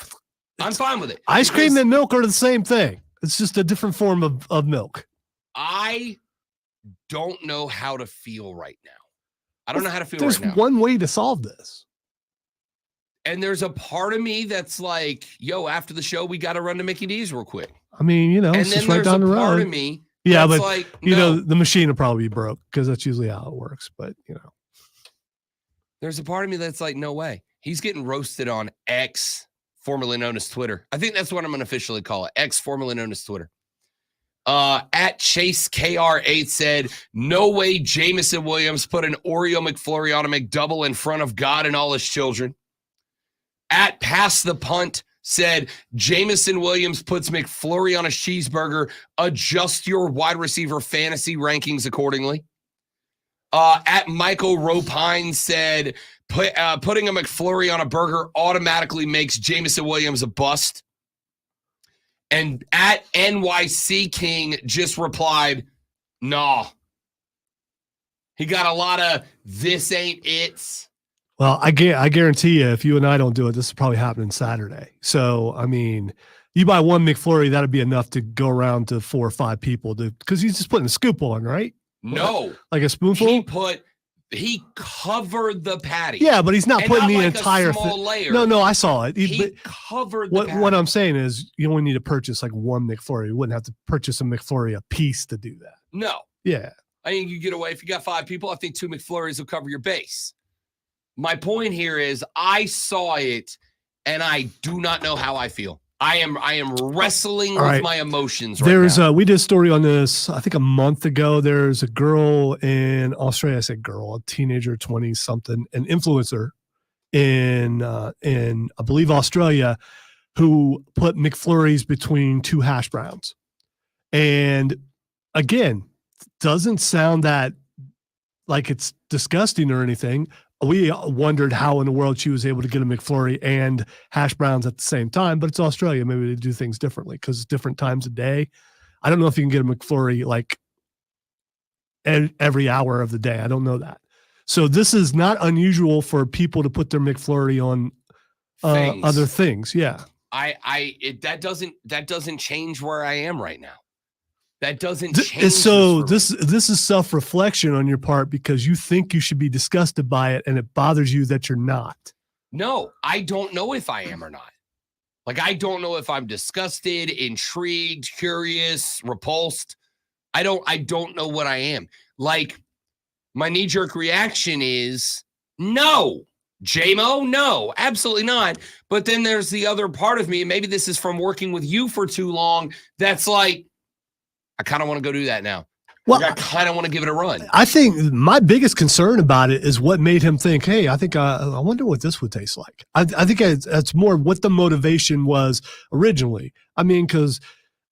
I'm fine with it. ice cream because and milk are the same thing. It's just a different form of milk. I don't know how to feel right now. I don't know how to feel There's right now. one way to solve this. And there's a part of me that's like, yo, after the show, we got to run to Mickey D's real quick. I mean, And it's then just right there's down a the part road. of me Yeah, that's but like, the machine will probably be broke because that's usually how it works. But there's a part of me that's like, no way. He's getting roasted on X, formerly known as Twitter. I think that's what I'm going to officially call it. X, formerly known as Twitter. At Chase KR8 said, no way Jameson Williams put an Oreo McFlurry on a McDouble in front of God and all his children. At Pass the Punt said, Jameson Williams puts McFlurry on a cheeseburger. Adjust your wide receiver fantasy rankings accordingly. At Michael Ropine said, putting a McFlurry on a burger automatically makes Jameson Williams a bust. And at NYC King just replied, nah. He got a lot of this ain't it. Well, I guarantee you, if you and I don't do it, this is probably happening Saturday. So, I mean, you buy one McFlurry, that'd be enough to go around to 4 or 5 people because he's just putting a scoop on, right? No. Like a spoonful? He covered the patty. Yeah, but he's not And putting the like entire a small thing. layer. No, I saw it. He covered the patty. What I'm saying is you only need to purchase like one McFlurry. You wouldn't have to purchase a McFlurry a piece to do that. No. Yeah. I think you get away. If you got 5 people, I think 2 McFlurries will cover your base. My point here is I saw it and I do not know how I feel. I am wrestling All with right. my emotions right now. We did a story on this, I think a month ago. There's a girl in Australia. I said girl, a teenager, 20 something, an influencer in I believe Australia, who put McFlurries between 2 hash browns. And again, doesn't sound that like it's disgusting or anything. We wondered how in the world she was able to get a McFlurry and hash browns at the same time, but it's Australia. Maybe they do things differently because it's different times of day. I don't know if you can get a McFlurry like every hour of the day. I don't know that. So this is not unusual for people to put their McFlurry on other things. Yeah. That doesn't change where I am right now. That doesn't change. So this is self-reflection on your part because you think you should be disgusted by it and it bothers you that you're not. No, I don't know if I am or not. Like, I don't know if I'm disgusted, intrigued, curious, repulsed. I don't know what I am. Like, my knee-jerk reaction is no. JMO, no, absolutely not. But then there's the other part of me, and maybe this is from working with you for too long, that's like, I kind of want to go do that now. Well, I kind of want to give it a run. I think my biggest concern about it is what made him think, hey, I think I wonder what this would taste like. I think it's more what the motivation was originally. I mean, because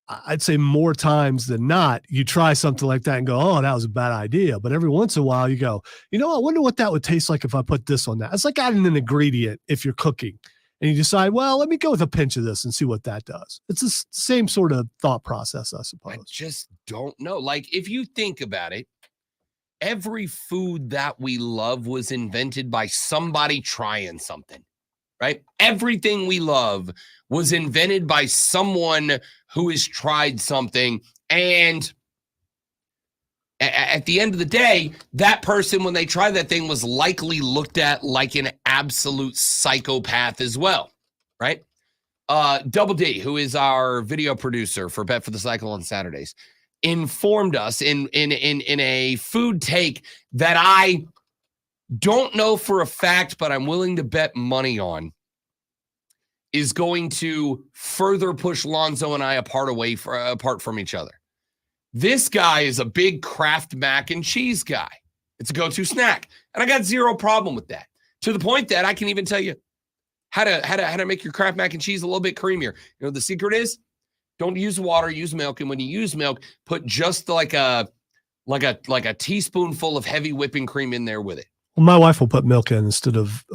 I'd say more times than not, you try something like that and go, oh, that was a bad idea. But every once in a while you go, I wonder what that would taste like if I put this on that. It's like adding an ingredient if you're cooking. And you decide, well, let me go with a pinch of this and see what that does. It's the same sort of thought process, I suppose. I just don't know. Like, if you think about it, every food that we love was invented by somebody trying something, right? Everything we love was invented by someone who has tried something. And at the end of the day, that person, when they tried that thing, was likely looked at like an absolute psychopath as well, right? Double D, who is our video producer for Bet for the Cycle on Saturdays, informed us in a food take that I don't know for a fact, but I'm willing to bet money on, is going to further push Lonzo and I apart from each other. This guy is a big Kraft mac and cheese guy. It's a go-to snack. And I got zero problem with that. To the point that I can even tell you how to make your Kraft mac and cheese a little bit creamier. You know, the secret is don't use water, use milk. And when you use milk, put just like a teaspoonful of heavy whipping cream in there with it. Well, my wife will put milk in instead of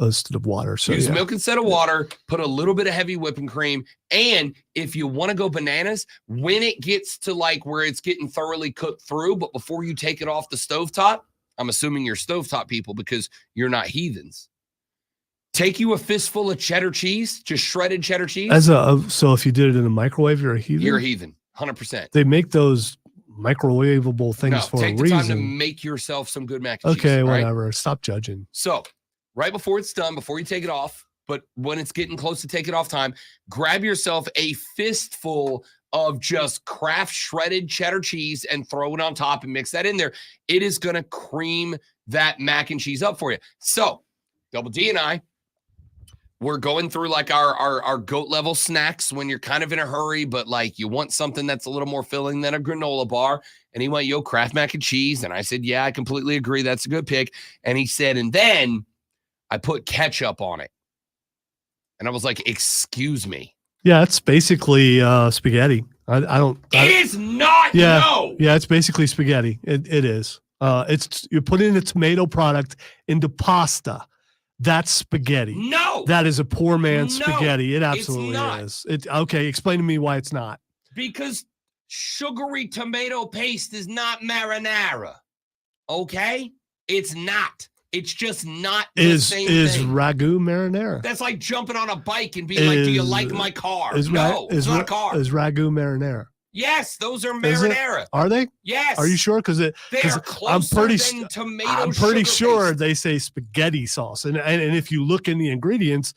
water. So use milk instead of water, put a little bit of heavy whipping cream. And if you want to go bananas, when it gets to like where it's getting thoroughly cooked through, but before you take it off the stovetop, I'm assuming you're stovetop people because you're not heathens. Take you a fistful of cheddar cheese, just shredded cheddar cheese. So if you did it in a microwave, you're a heathen? You're a heathen, 100%. They make those microwavable things for a reason. Take the time to make yourself some good mac and cheese. Okay, right? whatever. Stop judging. So right before it's done, before you take it off, but when it's getting close to take it off time, grab yourself a fistful of just Kraft shredded cheddar cheese and throw it on top and mix that in there. It is going to cream that mac and cheese up for you. So Double D and I, we're going through like our goat level snacks when you're kind of in a hurry, but like you want something that's a little more filling than a granola bar. And he went, yo, Kraft mac and cheese. And I said, yeah, I completely agree. That's a good pick. And he said, and then I put ketchup on it. And I was like, excuse me. Yeah, it's basically spaghetti. It is not. Yeah, no. Yeah, it's basically spaghetti. It is. You're putting a tomato product into pasta. That's spaghetti. No. That is a poor man's No, spaghetti. It it's absolutely not. is. Okay, explain to me why it's not. Because sugary tomato paste is not marinara. Okay? It's not. It's just not the same thing. Is ragu marinara? That's like jumping on a bike and being like, do you like my car? No, it's not a car. Is ragu marinara? Yes, those are Is it? marinara. Are they? Yes. Are you sure? Because They are closer than tomato I'm pretty sugar sure paste. they say spaghetti sauce, and if you look in the ingredients,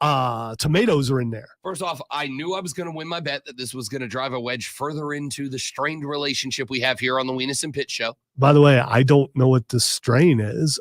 tomatoes are in there. First off, I knew I was going to win my bet that this was going to drive a wedge further into the strained relationship we have here on the Weenus and Pitt show. By the way, I don't know what the strain is.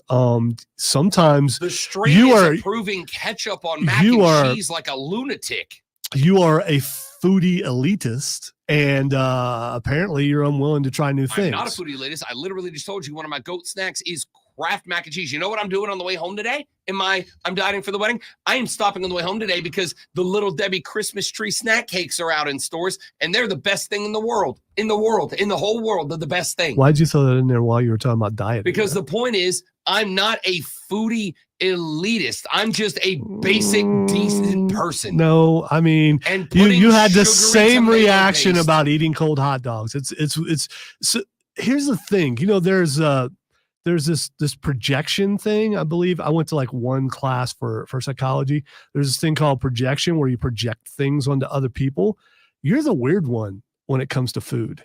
Sometimes The strain is approving ketchup on mac and cheese like a lunatic. You are a foodie elitist, and apparently you're unwilling to try new things. I'm not a foodie elitist. I literally just told you one of my goat snacks is Kraft mac and cheese. You know what I'm doing on the way home today? I'm dieting for the wedding. I am stopping on the way home today because the Little Debbie Christmas tree snack cakes are out in stores, and they're the best thing in the world. In the whole world, they're the best thing. Why'd you throw that in there while you were talking about dieting? Because the point is, I'm not a foodie elitist. I'm just a basic, decent person. No, I mean, And you had the sugary same tomato reaction paste. about eating cold hot dogs. So here's the thing. You know, there's this projection thing. I believe I went to like one class for psychology. There's this thing called projection where you project things onto other people. You're the weird one when it comes to food.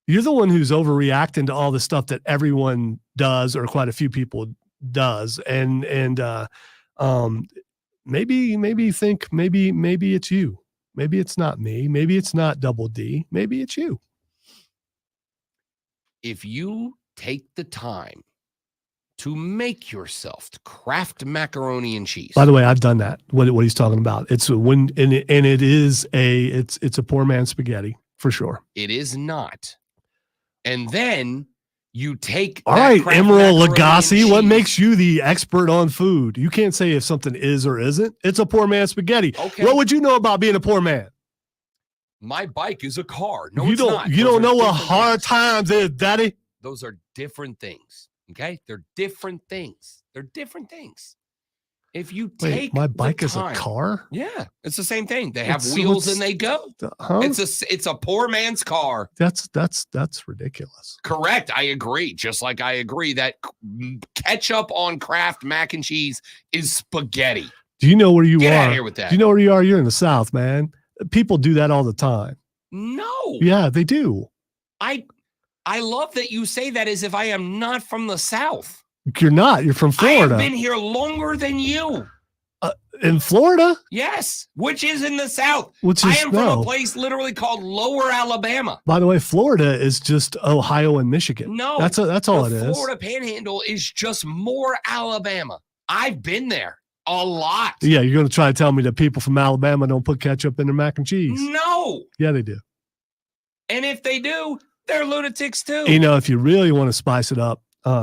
You're the one who's overreacting to all the stuff that everyone does, or quite a few people does. And maybe you think maybe it's you. Maybe it's not me. Maybe it's not Double D. Maybe it's you. If you take the time to make yourself Kraft macaroni and cheese. By the way, I've done that. What he's talking about. It's a poor man's spaghetti for sure. It is not. And then you take All right, Emerald Lagasse, what makes you the expert on food? You can't say if something is or isn't. It's a poor man's spaghetti. Okay. What would you know about being a poor man? My bike is a car. No, you it's don't. not. You Those don't are know what different hard things. times is, Daddy. Those are different things. Okay? They're different things. They're different things. If you Wait, take my the bike is a time- car? Yeah, it's the same thing. They have It's- wheels what's- and they go. Huh? It's a poor man's car. That's ridiculous. Correct. I agree. Just like I agree that ketchup on Kraft mac and cheese is spaghetti. Do you know where you Get are? out of here with that. Do you know where you are? You're in the South, man. People do that all the time. No. Yeah, they do. I love that you say that as if I am not from the South. You're not. You're from I have Florida. been here longer than you. In Florida? Yes, which is in the South. Which I is- am from no. a place literally called Lower Alabama. By the way, Florida is just Ohio and Michigan. No, that's all the it is. Florida Panhandle is just more Alabama. I've been there a lot. Yeah, you're going to try to tell me that people from Alabama don't put ketchup in their mac and cheese. No, Yeah, they do. and if they do, they're lunatics too. You know, if you really want to spice it up,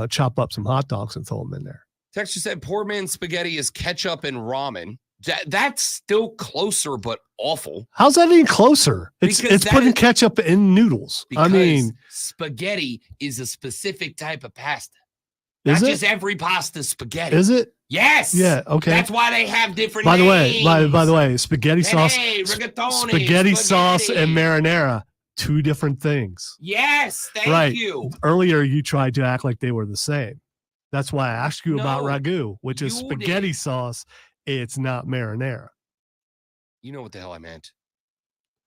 chop up some hot dogs and throw them in there. Texture said poor man's spaghetti is ketchup and ramen. That's still closer, but awful. How's that any closer? Because It's that putting is- ketchup in noodles. I Because mean, spaghetti is a specific type of pasta. Is Not it? just every pasta spaghetti. Is it? Yes. Yeah, okay. That's why they have different By the names. way, by the way, spaghetti sauce, Penne, rigatoni, spaghetti sauce spaghetti. and marinara, two different things. Yes, thank Right. you. Earlier, you tried to act like they were the same. That's why I asked you about No, ragu, which is you spaghetti did. sauce. It's not marinara. You know what the hell I meant.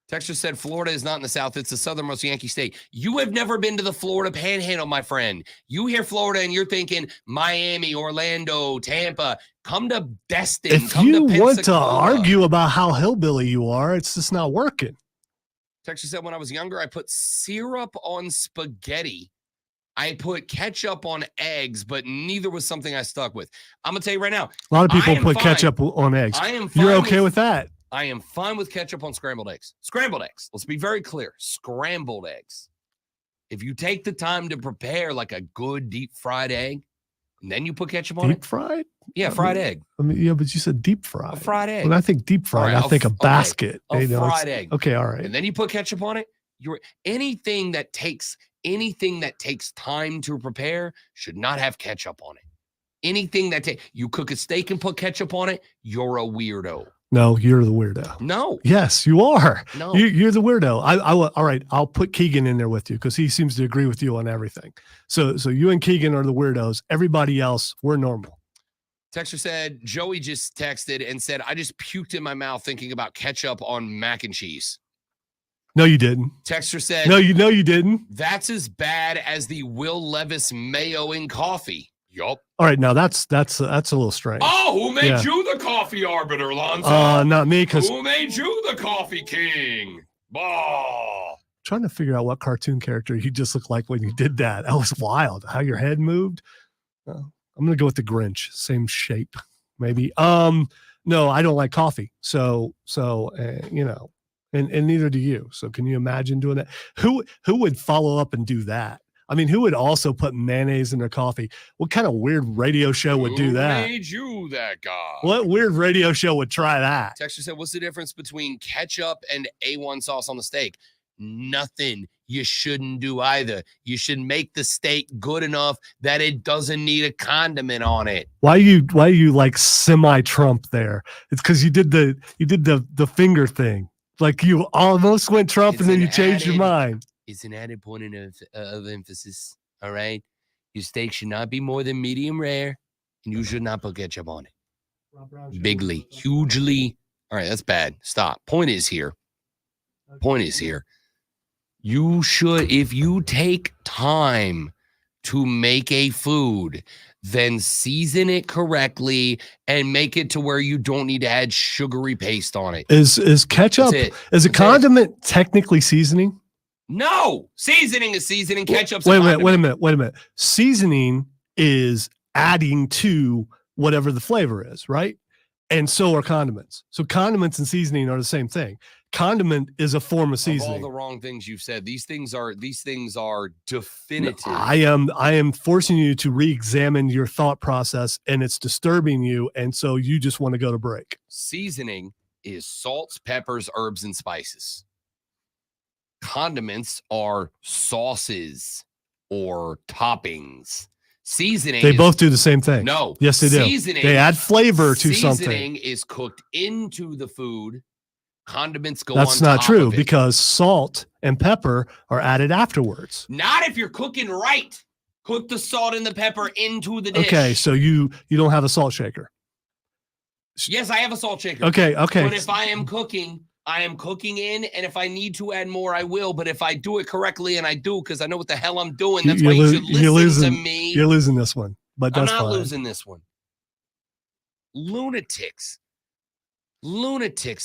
Texture said Florida is not in the South. It's the southernmost Yankee state. You have never been to the Florida Panhandle, my friend. You hear Florida and you're thinking Miami, Orlando, Tampa. Come to Destin. If come you to want to Pensacola. argue about how hillbilly you are, it's just not working. Texture said when I was younger, I put syrup on spaghetti. I put ketchup on eggs, but neither was something I stuck with. I'm going to tell you right now. A lot of I people am put fine. ketchup on eggs. I am You're fine okay with that? I am fine with ketchup on scrambled eggs. Scrambled eggs. Let's be very clear. Scrambled eggs. If you take the time to prepare like a good deep fried egg, and then you put ketchup on Deep it. fried? Yeah, fried egg. I mean, yeah, but you said deep fried. A fried egg. When I think deep fried, All right, I think a okay, basket. a You know, it's- fried egg. Okay, all right. And then you put ketchup on it. Anything that takes time to prepare should not have ketchup on it. Anything that you cook a steak and put ketchup on it, you're a weirdo. No, you're the weirdo. No. Yes, you are. No. You're the weirdo. All right. I'll put Keegan in there with you because he seems to agree with you on everything. So you and Keegan are the weirdos. Everybody else, we're normal. Texter said, Joey just texted and said, I just puked in my mouth thinking about ketchup on mac and cheese. No, you didn't. Texter said, No, you didn't. That's as bad as the Will Levis mayo in coffee. Yup. All right. Now that's a little strange. Oh, who made Yeah. you the coffee arbiter, Lonzo? Not me, because Who made you the coffee king? Bah. trying to figure out what cartoon character you just looked like when you did that. That was wild. How your head moved. I'm gonna go with the Grinch. Same shape, maybe. No, I don't like coffee. So you know, and neither do you. So can you imagine doing that? Who would follow up and do that? I mean, who would also put mayonnaise in their coffee? What kind of weird radio show would do Who that? made you that guy? What weird radio show would try that? Texter said, what's the difference between ketchup and A1 sauce on the steak? Nothing. You shouldn't do either. You should make the steak good enough that it doesn't need a condiment on it. Why you like semi-Trump there? It's because you did the finger thing. Like you almost went Trump and then you changed your mind. It's an added point of emphasis. All right. Your steak should not be more than medium rare, and you should not put ketchup on it. Bigly, hugely. All right, that's bad. Stop. Point is here. You should, if you take time to make a food, then season it correctly and make it to where you don't need to add sugary paste on it. Is ketchup That's it. is a That's it. condiment technically seasoning? No, seasoning is seasoning. Ketchup's Wait a a minute, condiment. wait a minute. Seasoning is adding to whatever the flavor is, right? And so are condiments. So condiments and seasoning are the same thing. Condiment is a form of Of all seasoning. the wrong things you've said, these things are definitive. I am forcing you to re-examine your thought process, and it's disturbing you, and so you just want to go to break. Seasoning is salts, peppers, herbs, and spices. Condiments are sauces or toppings. Seasoning. They both do the same thing. No. Yes, they do. Seasoning, They add flavor to something. Seasoning is cooked into the food. Condiments go That's on not top true of it. because salt and pepper are added afterwards. Not if you're cooking right. Cook the salt and the pepper into the dish. Okay, so you don't have a salt shaker. Yes, I have a salt shaker. Okay. But if I am cooking in, and if I need to add more, I will. But if I do it correctly, and I do, because I know what the hell I'm doing, that's why you should listen to me. You're losing this one, but I'm that's not fine. losing this one. Lunatics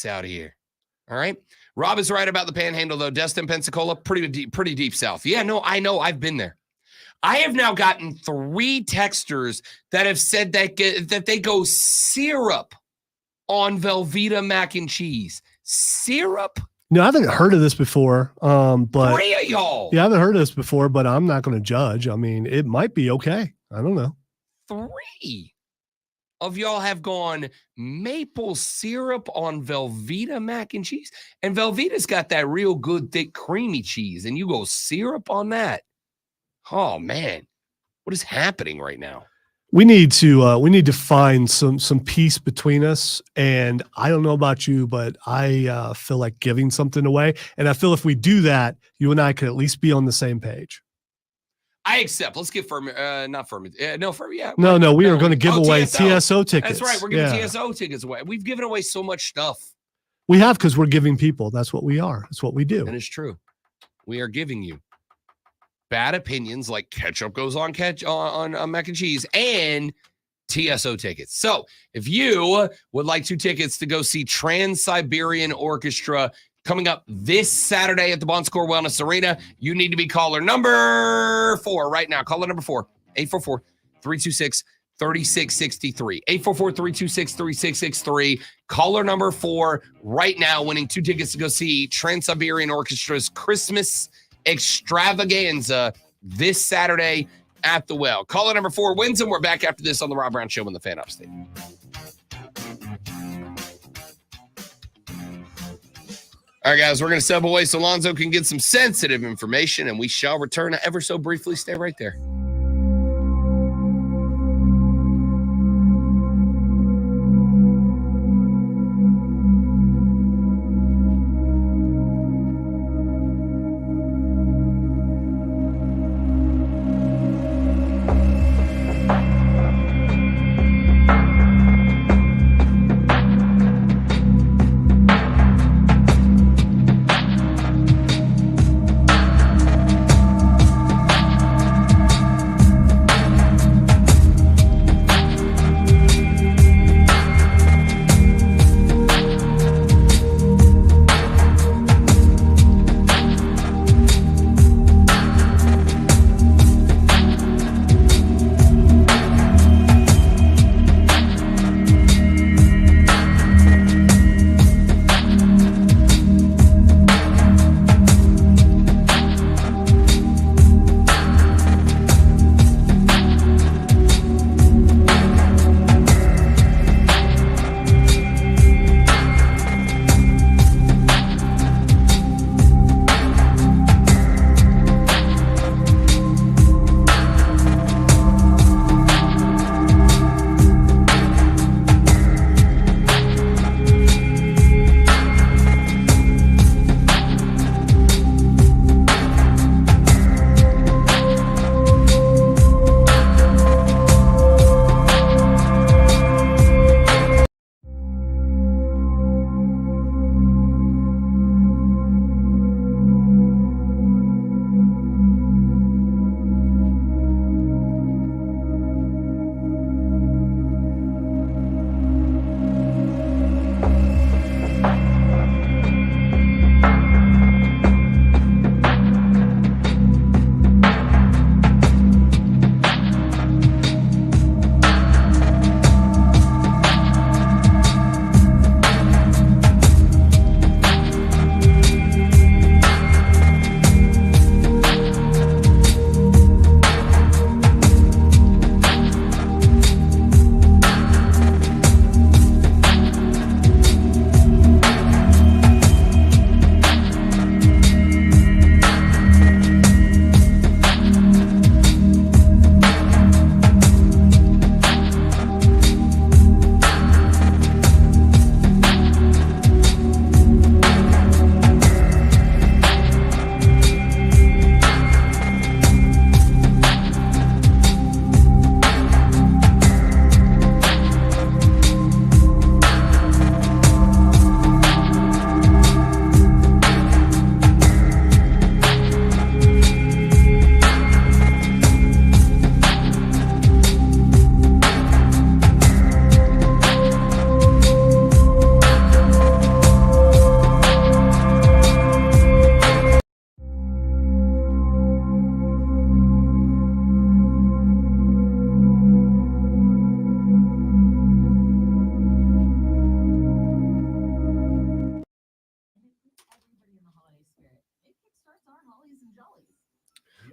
out here. All right. Rob is right about the Panhandle, though. Destin, Pensacola, pretty deep south. Yeah, no, I know. I've been there. I have now gotten 3 texters that have said that they go syrup on Velveeta mac and cheese. Syrup? No, I haven't heard of this before. But 3 of y'all. Yeah, I haven't heard of this before, but I'm not going to judge. I mean, it might be okay. I don't know. 3 of y'all have gone maple syrup on Velveeta mac and cheese. And Velveeta's got that real good, thick, creamy cheese. And you go syrup on that. Oh, man. What is happening right now? We need to find some peace between us. And I don't know about you, but I feel like giving something away. And I feel if we do that, you and I could at least be on the same page. I accept. Let's get Fermi. Not Fermi. No, Fermi. Yeah. No, we are going to give away TSO. TSO tickets. That's right. We're giving TSO tickets away. We've given away so much stuff. We have, because we're giving people. That's what we are. That's what we do. And it's true. We are giving you bad opinions like ketchup goes on mac and cheese and TSO tickets. So if you would like 2 tickets to go see Trans-Siberian Orchestra coming up this Saturday at the Bon Score Wellness Arena, you need to be caller number 4 right now. Caller number 4, 844-326-3663. 844-326-3663. Caller number 4 right now, winning 2 tickets to go see Trans-Siberian Orchestra's Christmas Extravaganza this Saturday at the Well. Caller number 4 wins, and we're back after this on the Rob Brown Show in the Fan Upstate. All right, guys, we're going to step away so Lonzo can get some sensitive information, and we shall return ever so briefly. Stay right there.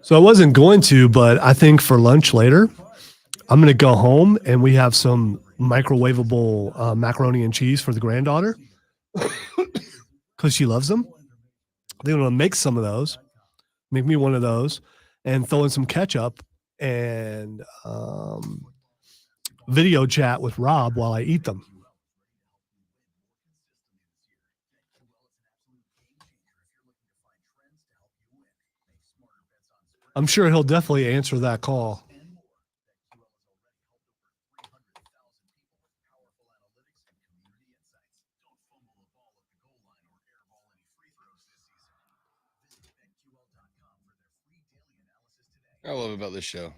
So I wasn't going to, but I think for lunch later, I'm going to go home and we have some microwavable macaroni and cheese for the granddaughter because she loves them. They're going to make some of those, make me one of those, and throw in some ketchup and video chat with Rob while I eat them. I'm sure he'll definitely answer that call. I love about this show.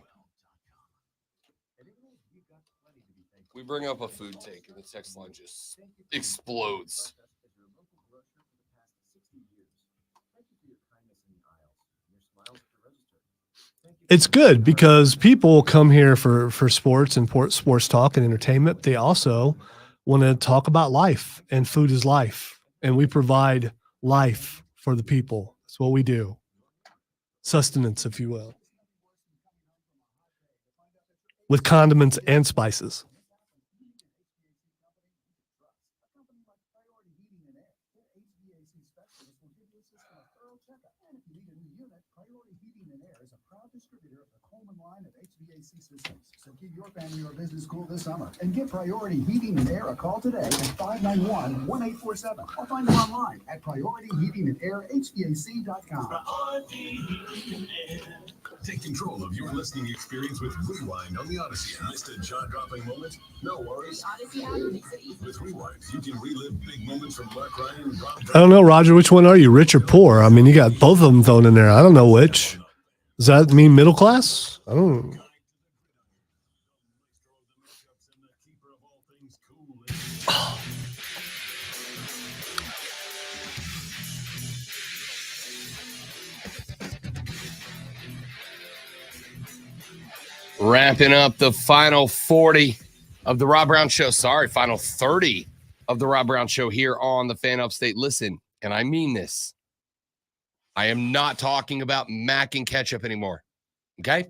We bring up a food take and the text line just explodes. It's good because people come here for sports and sports talk and entertainment. They also want to talk about life, and food is life. And we provide life for the people. That's what we do. Sustenance, if you will. With condiments and spices. So keep your family or business cool this summer and give Priority Heating and Air a call today at 591-1847 or find them online at PriorityHeatingandAirHVAC.com. Take control of your listening experience with Rewind on the Odyssey. Missed a jaw-dropping moment? No worries. With Rewind, you can relive big moments from Mark Ryan and Rob. I don't know, Roger, which one are you, rich or poor? I mean, you got both of them thrown in there. I don't know which. Does that mean middle class? I don't know. Wrapping up the final 40 of the Rob Brown Show. Sorry, final 30 of the Rob Brown Show here on the Fan Upstate. Listen, and I mean this. I am not talking about mac and ketchup anymore. Okay?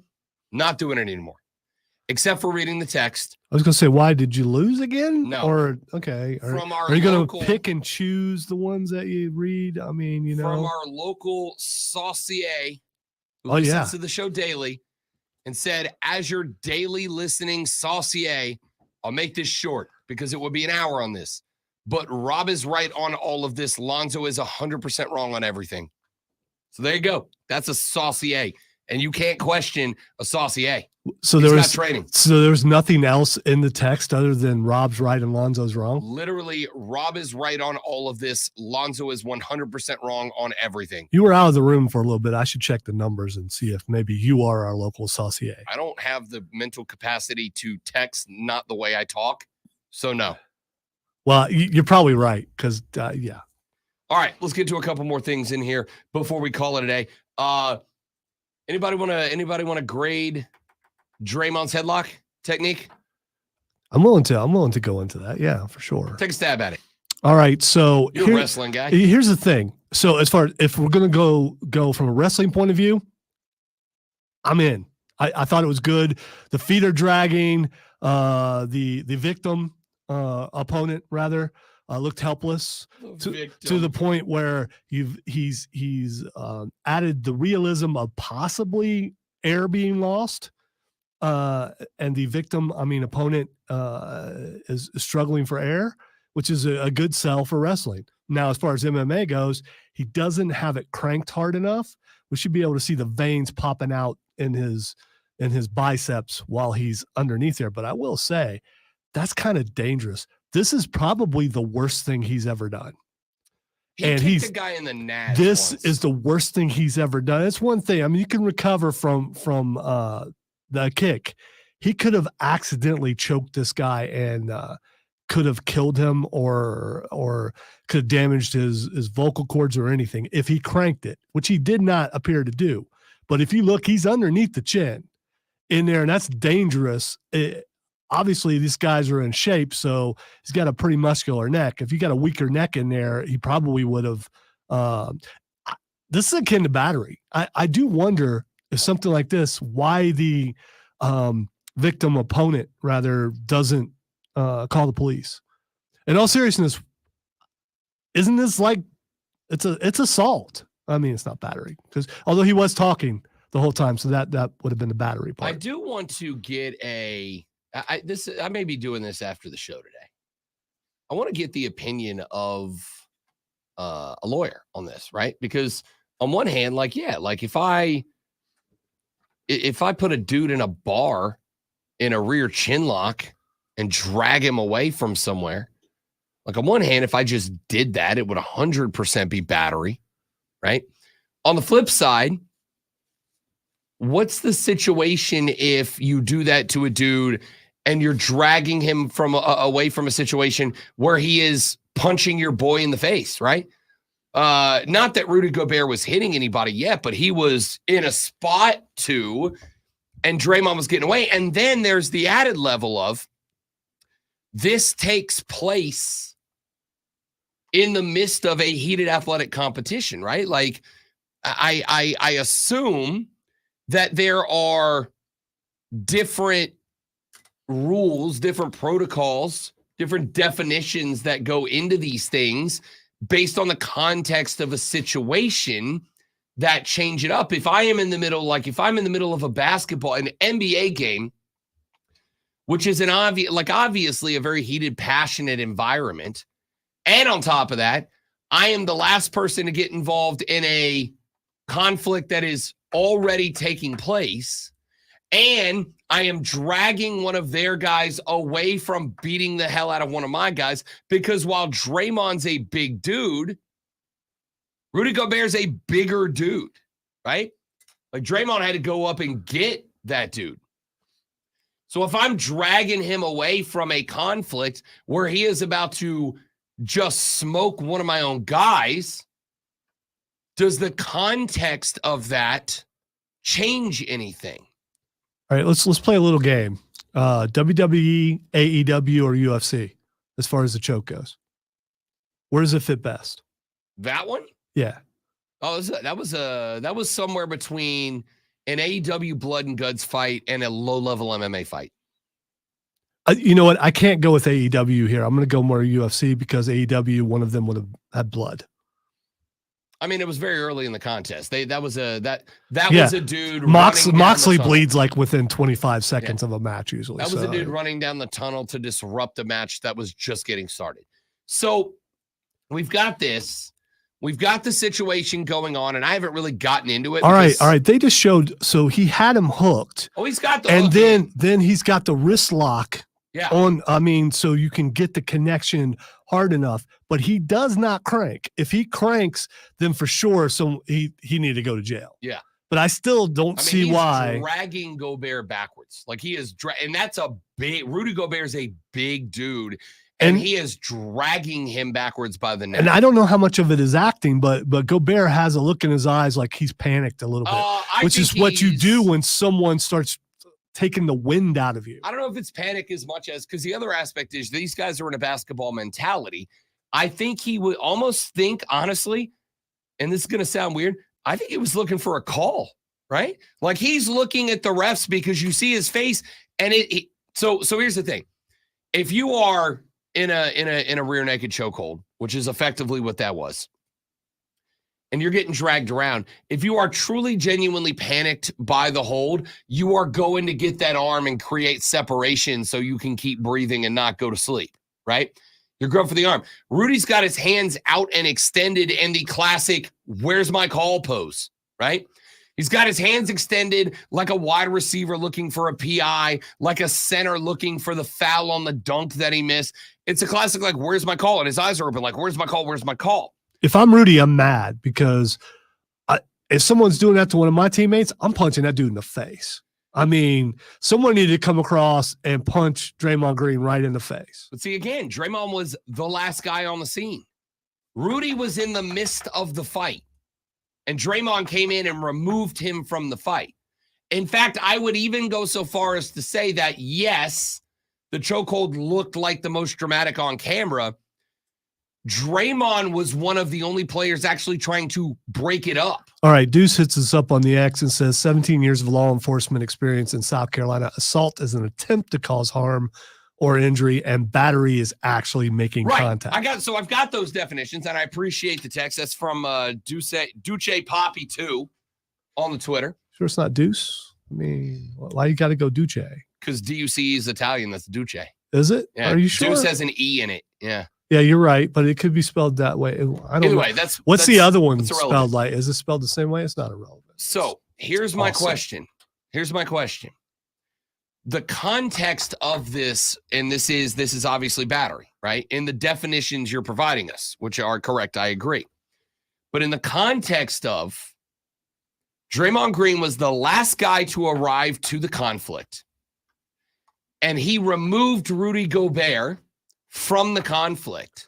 Not doing it anymore. Except for reading the text. I was going to say, why did you lose again? No. Or, okay. From our are you going local- to pick and choose the ones that you read? I mean, you know. From our local saucier who Oh, listens yeah. to the show daily and said, as your daily listening saucier, I'll make this short because it would be an hour on this. But Rob is right on all of this. Lonzo is 100% wrong on everything. So there you go. That's a saucier. And you can't question a saucier. So He's there got was training. So there was nothing else in the text other than Rob's right and Lonzo's wrong. Literally, Rob is right on all of this. Lonzo is 100% wrong on everything. You were out of the room for a little bit. I should check the numbers and see if maybe you are our local saucier. I don't have the mental capacity to text not the way I talk. So no. Well, you're probably right because yeah. All right, let's get to a couple more things in here before we call it a day. Anybody want to grade Draymond's headlock technique? I'm willing to go into that. Yeah, for sure. Take a stab at it. All right. So You're a wrestling guy. Here's the thing. So as far if we're gonna go from a wrestling point of view, I'm in. I thought it was good. The feet are dragging. The victim opponent rather looked helpless to the point where he's added the realism of possibly air being lost. And the victim, opponent, is struggling for air, which is a good sell for wrestling. Now, as far as MMA goes, he doesn't have it cranked hard enough. We should be able to see the veins popping out in his biceps while he's underneath there. But I will say, that's kind of dangerous. This is probably the worst thing he's ever done. And he's the guy in the nads. This once. is the worst thing he's ever done. It's one thing. You can recover from the kick. He could have accidentally choked this guy and could have killed him or could have damaged his vocal cords or anything if he cranked it, which he did not appear to do. But if you look, he's underneath the chin in there, and that's dangerous. Obviously, these guys are in shape, so he's got a pretty muscular neck. If you got a weaker neck in there, he probably would have. This is akin to battery. I do wonder if something like this, why the victim opponent rather doesn't call the police. In all seriousness, isn't this like it's assault? I mean, it's not battery because although he was talking the whole time, so that would have been the battery part. I do want to get I may be doing this after the show today. I want to get the opinion of a lawyer on this, right? Because on one hand, like if I put a dude in a bar in a rear chin lock and drag him away from somewhere, like on one hand, if I just did that, it would 100% be battery, right? On the flip side, what's the situation if you do that to a dude and you're dragging him from away from a situation where he is punching your boy in the face, right? Not that Rudy Gobert was hitting anybody yet, but he was in a spot to, and Draymond was getting away. And then there's the added level of this takes place in the midst of a heated athletic competition, right? Like I assume that there are different rules, different protocols, different definitions that go into these things based on the context of a situation that change it up. If I'm in the middle of a basketball, an NBA game, which is obviously a very heated, passionate environment, and on top of that, I am the last person to get involved in a conflict that is already taking place, and I am dragging one of their guys away from beating the hell out of one of my guys, because while Draymond's a big dude, Rudy Gobert's a bigger dude, right? Like Draymond had to go up and get that dude. So if I'm dragging him away from a conflict where he is about to just smoke one of my own guys, does the context of that change anything? All right, let's play a little game. WWE, AEW, or UFC as far as the choke goes. Where does it fit best? That one? Yeah. Oh, that was somewhere between an AEW blood and guts fight and a low-level MMA fight. You know what? I can't go with AEW here. I'm going to go more UFC because AEW, one of them would have had blood. I mean, it was very early in the contest. That was a dude. Moxley bleeds like within 25 seconds of a match usually. That was a dude running down the tunnel to disrupt the match that was just getting started. So we've got this. We've got the situation going on, and I haven't really gotten into it. All right. They just showed. So he had him hooked. Oh, he's got the and hook then he's got the wrist lock. Yeah. On, I mean, so you can get the connection hard enough, but he does not crank. If he cranks, then for sure, so he need to go to jail. Yeah. But I still don't see why. Dragging Gobert backwards, like he is, and that's a big. Rudy Gobert is a big dude, and he is dragging him backwards by the neck. And I don't know how much of it is acting, but Gobert has a look in his eyes like he's panicked a little bit, which is what you do when someone starts taking the wind out of you. I don't know if it's panic as much as, because the other aspect is these guys are in a basketball mentality. I think he would almost think, honestly, and this is going to sound weird, I think he was looking for a call, right? Like he's looking at the refs because you see his face, and so here's the thing. If you are in a rear naked chokehold, which is effectively what that was, and you're getting dragged around, if you are truly genuinely panicked by the hold, you are going to get that arm and create separation so you can keep breathing and not go to sleep, right? You're going for the arm. Rudy's got his hands out and extended in the classic where's my call pose, right? He's got his hands extended like a wide receiver looking for a PI, like a center looking for the foul on the dunk that he missed. It's a classic like where's my call? And his eyes are open like where's my call? Where's my call? If I'm Rudy, I'm mad because if someone's doing that to one of my teammates, I'm punching that dude in the face. I mean, someone needed to come across and punch Draymond Green right in the face. But see, again, Draymond was the last guy on the scene. Rudy was in the midst of the fight, and Draymond came in and removed him from the fight. In fact, I would even go so far as to say that, yes, the chokehold looked like the most dramatic on camera. Draymond was one of the only players actually trying to break it up. All right, Deuce hits us up on the X and says 17 years of law enforcement experience in South Carolina. Assault is an attempt to cause harm or injury, and battery is actually making contact. I've got those definitions, and I appreciate the text. That's from Duce Poppy 2 on the Twitter. Sure it's not Deuce? I mean, why you got to go Duce? Because DUC is Italian. That's Duce. Is it? Yeah. Are you sure? Deuce has an E in it. Yeah. Yeah, you're right, but it could be spelled that way. I don't Either know. way, What's the other one that's spelled irrelevant. like? Is it spelled the same way? It's not irrelevant. So here's my Awesome. question. Here's my question. The context of this, and this is obviously battery, right? In the definitions you're providing us, which are correct, I agree. But in the context of Draymond Green was the last guy to arrive to the conflict, and he removed Rudy Gobert from the conflict.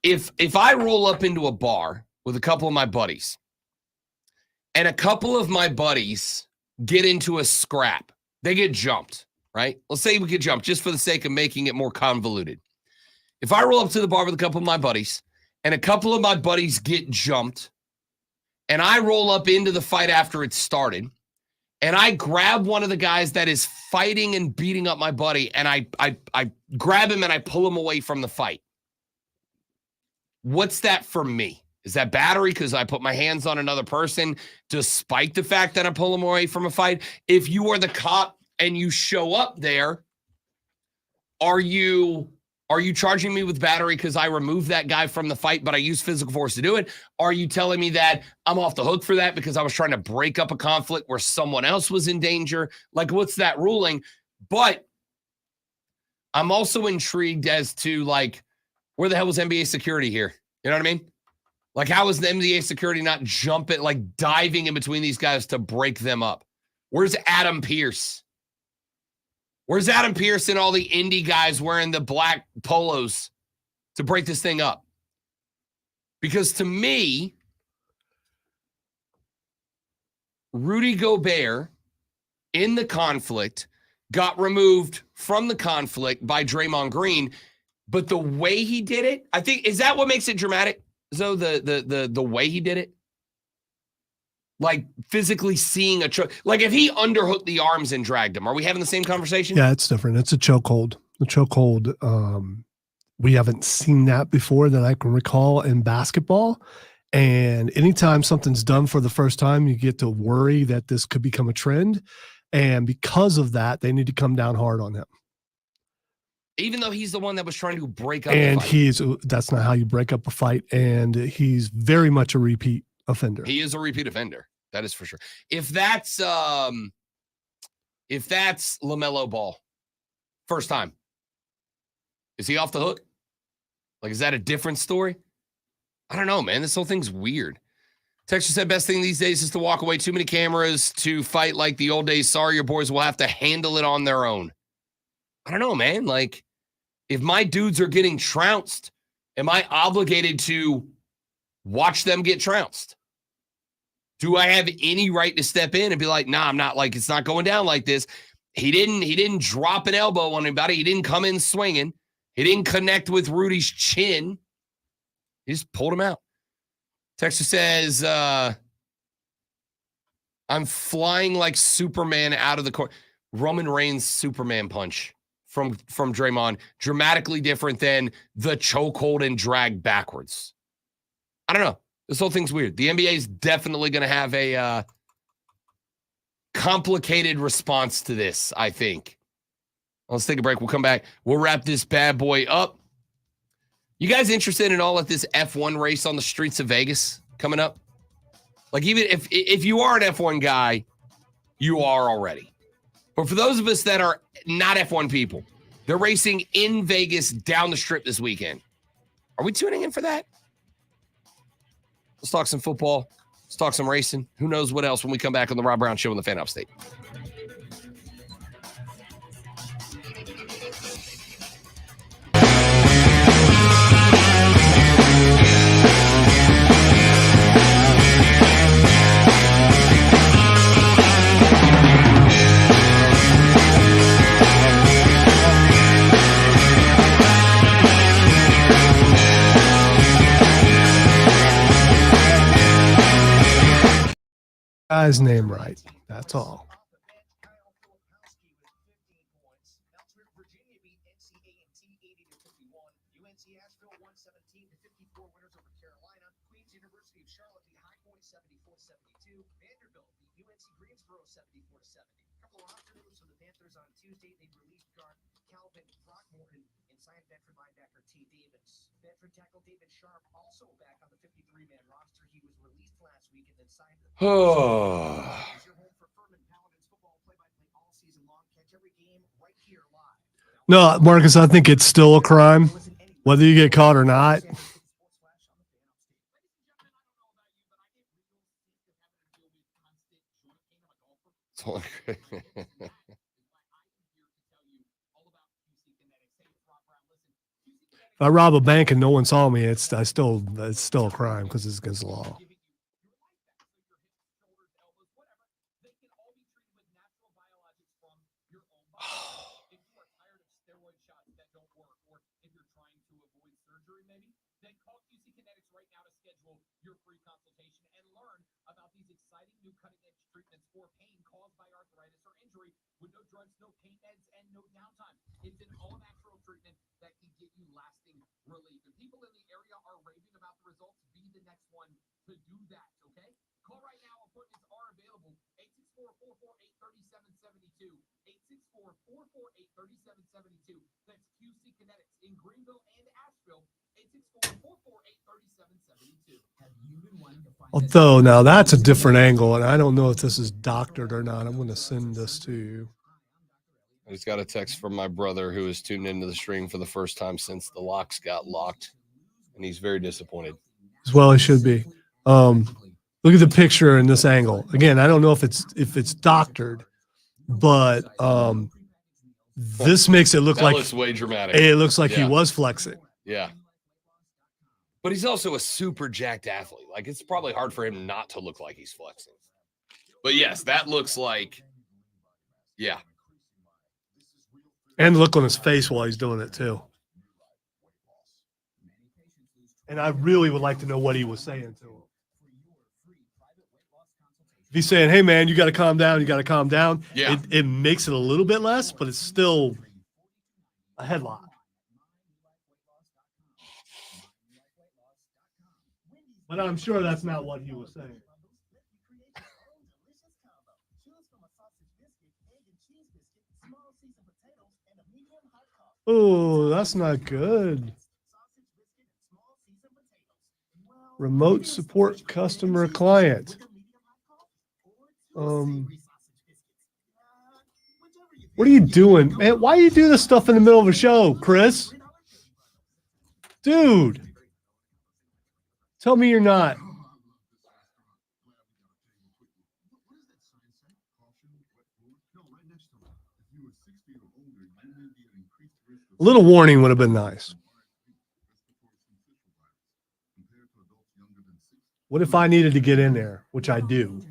If I roll up into a bar with a couple of my buddies, and a couple of my buddies get into a scrap, they get jumped, right? Let's say we get jumped just for the sake of making it more convoluted. If I roll up to the bar with a couple of my buddies, and a couple of my buddies get jumped, and I roll up into the fight after it started, and I grab one of the guys that is fighting and beating up my buddy, and I grab him and I pull him away from the fight. What's that for me? Is that battery because I put my hands on another person despite the fact that I pull them away from a fight? If you are the cop and you show up there, are you charging me with battery because I removed that guy from the fight, but I used physical force to do it? Are you telling me that I'm off the hook for that because I was trying to break up a conflict where someone else was in danger? Like, what's that ruling? But I'm also intrigued as to, like, where the hell was NBA security here? You know what I mean? Like, how is the NBA security not jumping, like diving in between these guys to break them up? Where's Adam Pierce? Where's Adam Pierce and all the indie guys wearing the black polos to break this thing up? Because to me, Rudy Gobert in the conflict got removed from the conflict by Draymond Green, but the way he did it, I think, is that what makes it dramatic? So the way he did it? Like physically seeing a choke. Like if he underhooked the arms and dragged him, are we having the same conversation? Yeah, it's different. It's a chokehold. The chokehold, we haven't seen that before that I can recall in basketball. And anytime something's done for the first time, you get to worry that this could become a trend. And because of that, they need to come down hard on him. Even though he's the one that was trying to break up And the fight. that's not how you break up a fight. And he's very much a repeat offender. He is a repeat offender. That is for sure. If that's LaMelo Ball, first time, is he off the hook? Like, is that a different story? I don't know, man. This whole thing's weird. Texture said best thing these days is to walk away. Too many cameras to fight like the old days. Sorry, your boys will have to handle it on their own. I don't know, man. Like, if my dudes are getting trounced, am I obligated to watch them get trounced? Do I have any right to step in and be like, nah, I'm not, like, it's not going down like this. He didn't drop an elbow on anybody. He didn't come in swinging. He didn't connect with Rudy's chin. He just pulled him out. Texas says, I'm flying like Superman out of the court. Roman Reigns' Superman punch from Draymond, dramatically different than the chokehold and drag backwards. I don't know. This whole thing's weird. The NBA is definitely going to have a complicated response to this, I think. Let's take a break. We'll come back. We'll wrap this bad boy up. You guys interested in all of this F1 race on the streets of Vegas coming up? Like, even if you are an F1 guy, you are already. But for those of us that are not F1 people, they're racing in Vegas down the strip this weekend. Are we tuning in for that? Let's talk some football. Let's talk some racing. Who knows what else when we come back on the Rob Brown Show on the Fan Upstate. guy's name right. That's all. Oh. No, Marcus, I think it's still a crime, whether you get caught or not. If I rob a bank and no one saw me, it's still a crime because it's against the law. Although now that's a different angle, and I don't know if this is doctored or not. I'm going to send this to you. I just got a text from my brother who is tuned into the stream for the first time since the locks got locked, and he's very disappointed. As well, it should be. Look at the picture in this angle. Again, I don't know if it's doctored, but this makes it look like looks way dramatic. It looks like he was flexing. Yeah. But he's also a super jacked athlete. Like, it's probably hard for him not to look like he's flexing. But yes, that looks like, yeah. And the look on his face while he's doing it too. And I really would like to know what he was saying to him. If he's saying, hey man, you got to calm down, Yeah. it makes it a little bit less, but it's still a headlock. But I'm sure that's not what he was saying. Oh, that's not good. Remote support customer client. What are you doing, man? Why do you do this stuff in the middle of a show, Chris? Dude. Tell me you're not. A little warning would have been nice. What if I needed to get in there, which I do?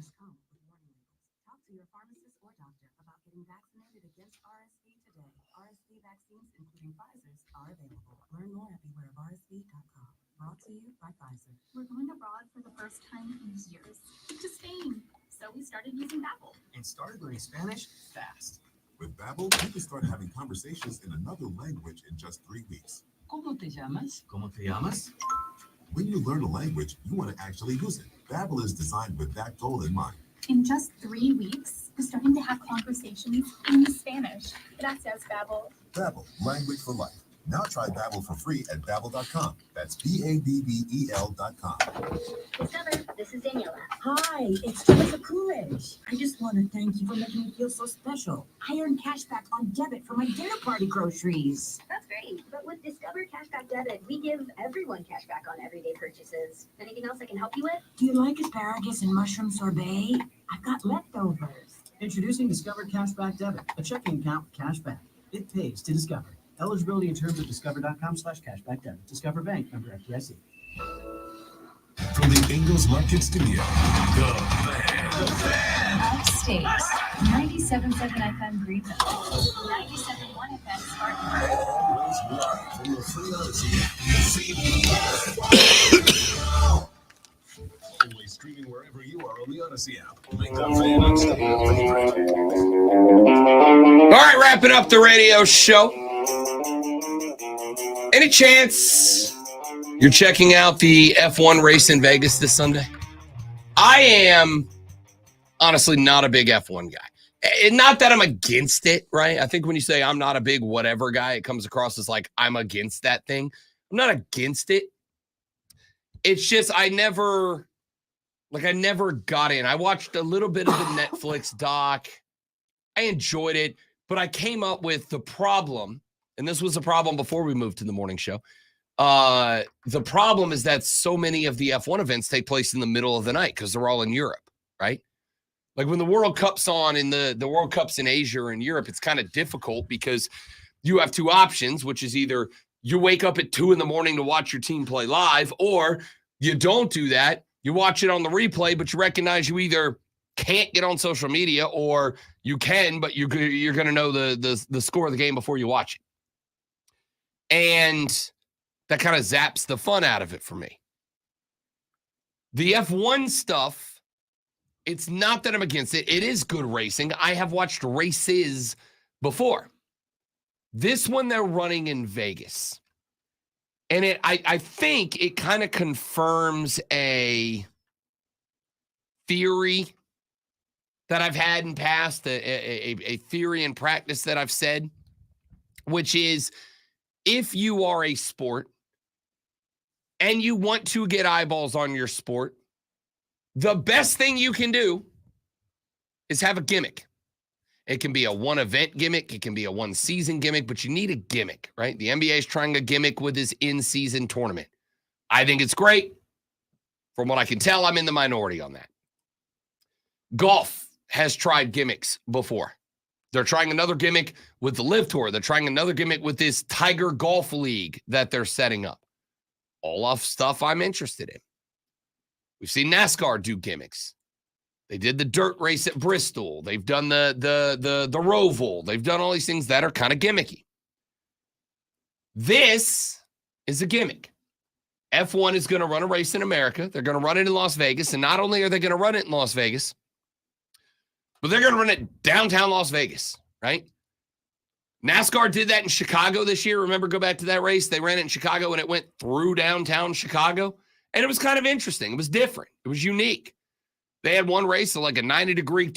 Talk to your pharmacist or doctor about getting vaccinated against RSV today. RSV vaccines, including Pfizer's, are available. Learn more at bewareofrsv.com. Brought to you by Pfizer. We're going abroad for the first time in years to Spain. So we started using Babbel. And started learning Spanish fast. With Babbel, you can start having conversations in another language in just 3 weeks. ¿Cómo te llamas? ¿Cómo te llamas? When you learn a language, you want to actually use it. Babbel is designed with that goal in mind. In just 3 weeks, we're starting to have conversations in Spanish. Gracias, Babbel. Babbel, language for life. Now try Babbel for free at Babbel.com. That's BABBEL.com. Discover, this is Daniela. Hi, it's Jennifer Coolidge. I just want to thank you for making me feel so special. I earned cash back on debit for my dinner party groceries. That's great. But with Discover Cashback Debit, we give everyone cash back on everyday purchases. Anything else I can help you with? Do you like asparagus and mushroom sorbet? I've got leftovers. Introducing Discover Cashback Debit, a checking account with cashback. It pays to Discover. Eligibility in terms of discover.com/cashback debit. Discover Bank, member FDIC. From the Ingalls Market Studio, the fan. Upstate, 97.7 FM Greenville, 97.1 FM Spartanburg. Always live from the Free Odyssey. Only streaming wherever you are on the Odyssey app. Make that fan and stay your favorite. All right, wrapping up the radio show. Any chance you're checking out the F1 race in Vegas this Sunday? I am honestly not a big F1 guy. Not that I'm against it, right? I think when you say I'm not a big whatever guy, it comes across as like I'm against that thing. I'm not against it. It's just I never got in. I watched a little bit of the Netflix doc. I enjoyed it, but I came up with the problem, and this was a problem before we moved to the morning show. The problem is that so many of the F1 events take place in the middle of the night because they're all in Europe, right? Like when the World Cup's on and the World Cup's in Asia or in Europe, it's kind of difficult because you have two options, which is either you wake up at 2 a.m. to watch your team play live, or you don't do that. You watch it on the replay, but you recognize you either can't get on social media or you can, but you're going to know the score of the game before you watch it. And that kind of zaps the fun out of it for me. The F1 stuff, it's not that I'm against it. It is good racing. I have watched races before. This one they're running in Vegas. And I think it kind of confirms a theory that I've had in past, a theory in practice that I've said, which is if you are a sport and you want to get eyeballs on your sport, the best thing you can do is have a gimmick. It can be a one-event gimmick. It can be a one-season gimmick, but you need a gimmick, right? The NBA is trying a gimmick with this in-season tournament. I think it's great. From what I can tell, I'm in the minority on that. Golf has tried gimmicks before. They're trying another gimmick with the Live Tour. They're trying another gimmick with this Tiger Golf League that they're setting up. All of stuff I'm interested in. We've seen NASCAR do gimmicks. They did the dirt race at Bristol. They've done the Roval. They've done all these things that are kind of gimmicky. This is a gimmick. F1 is going to run a race in America. They're going to run it in Las Vegas. And not only are they going to run it in Las Vegas, but they're going to run it downtown Las Vegas, right? NASCAR did that in Chicago this year. Remember, go back to that race. They ran it in Chicago and it went through downtown Chicago. And it was kind of interesting. It was different. It was unique. They had one race, so like a 90-degree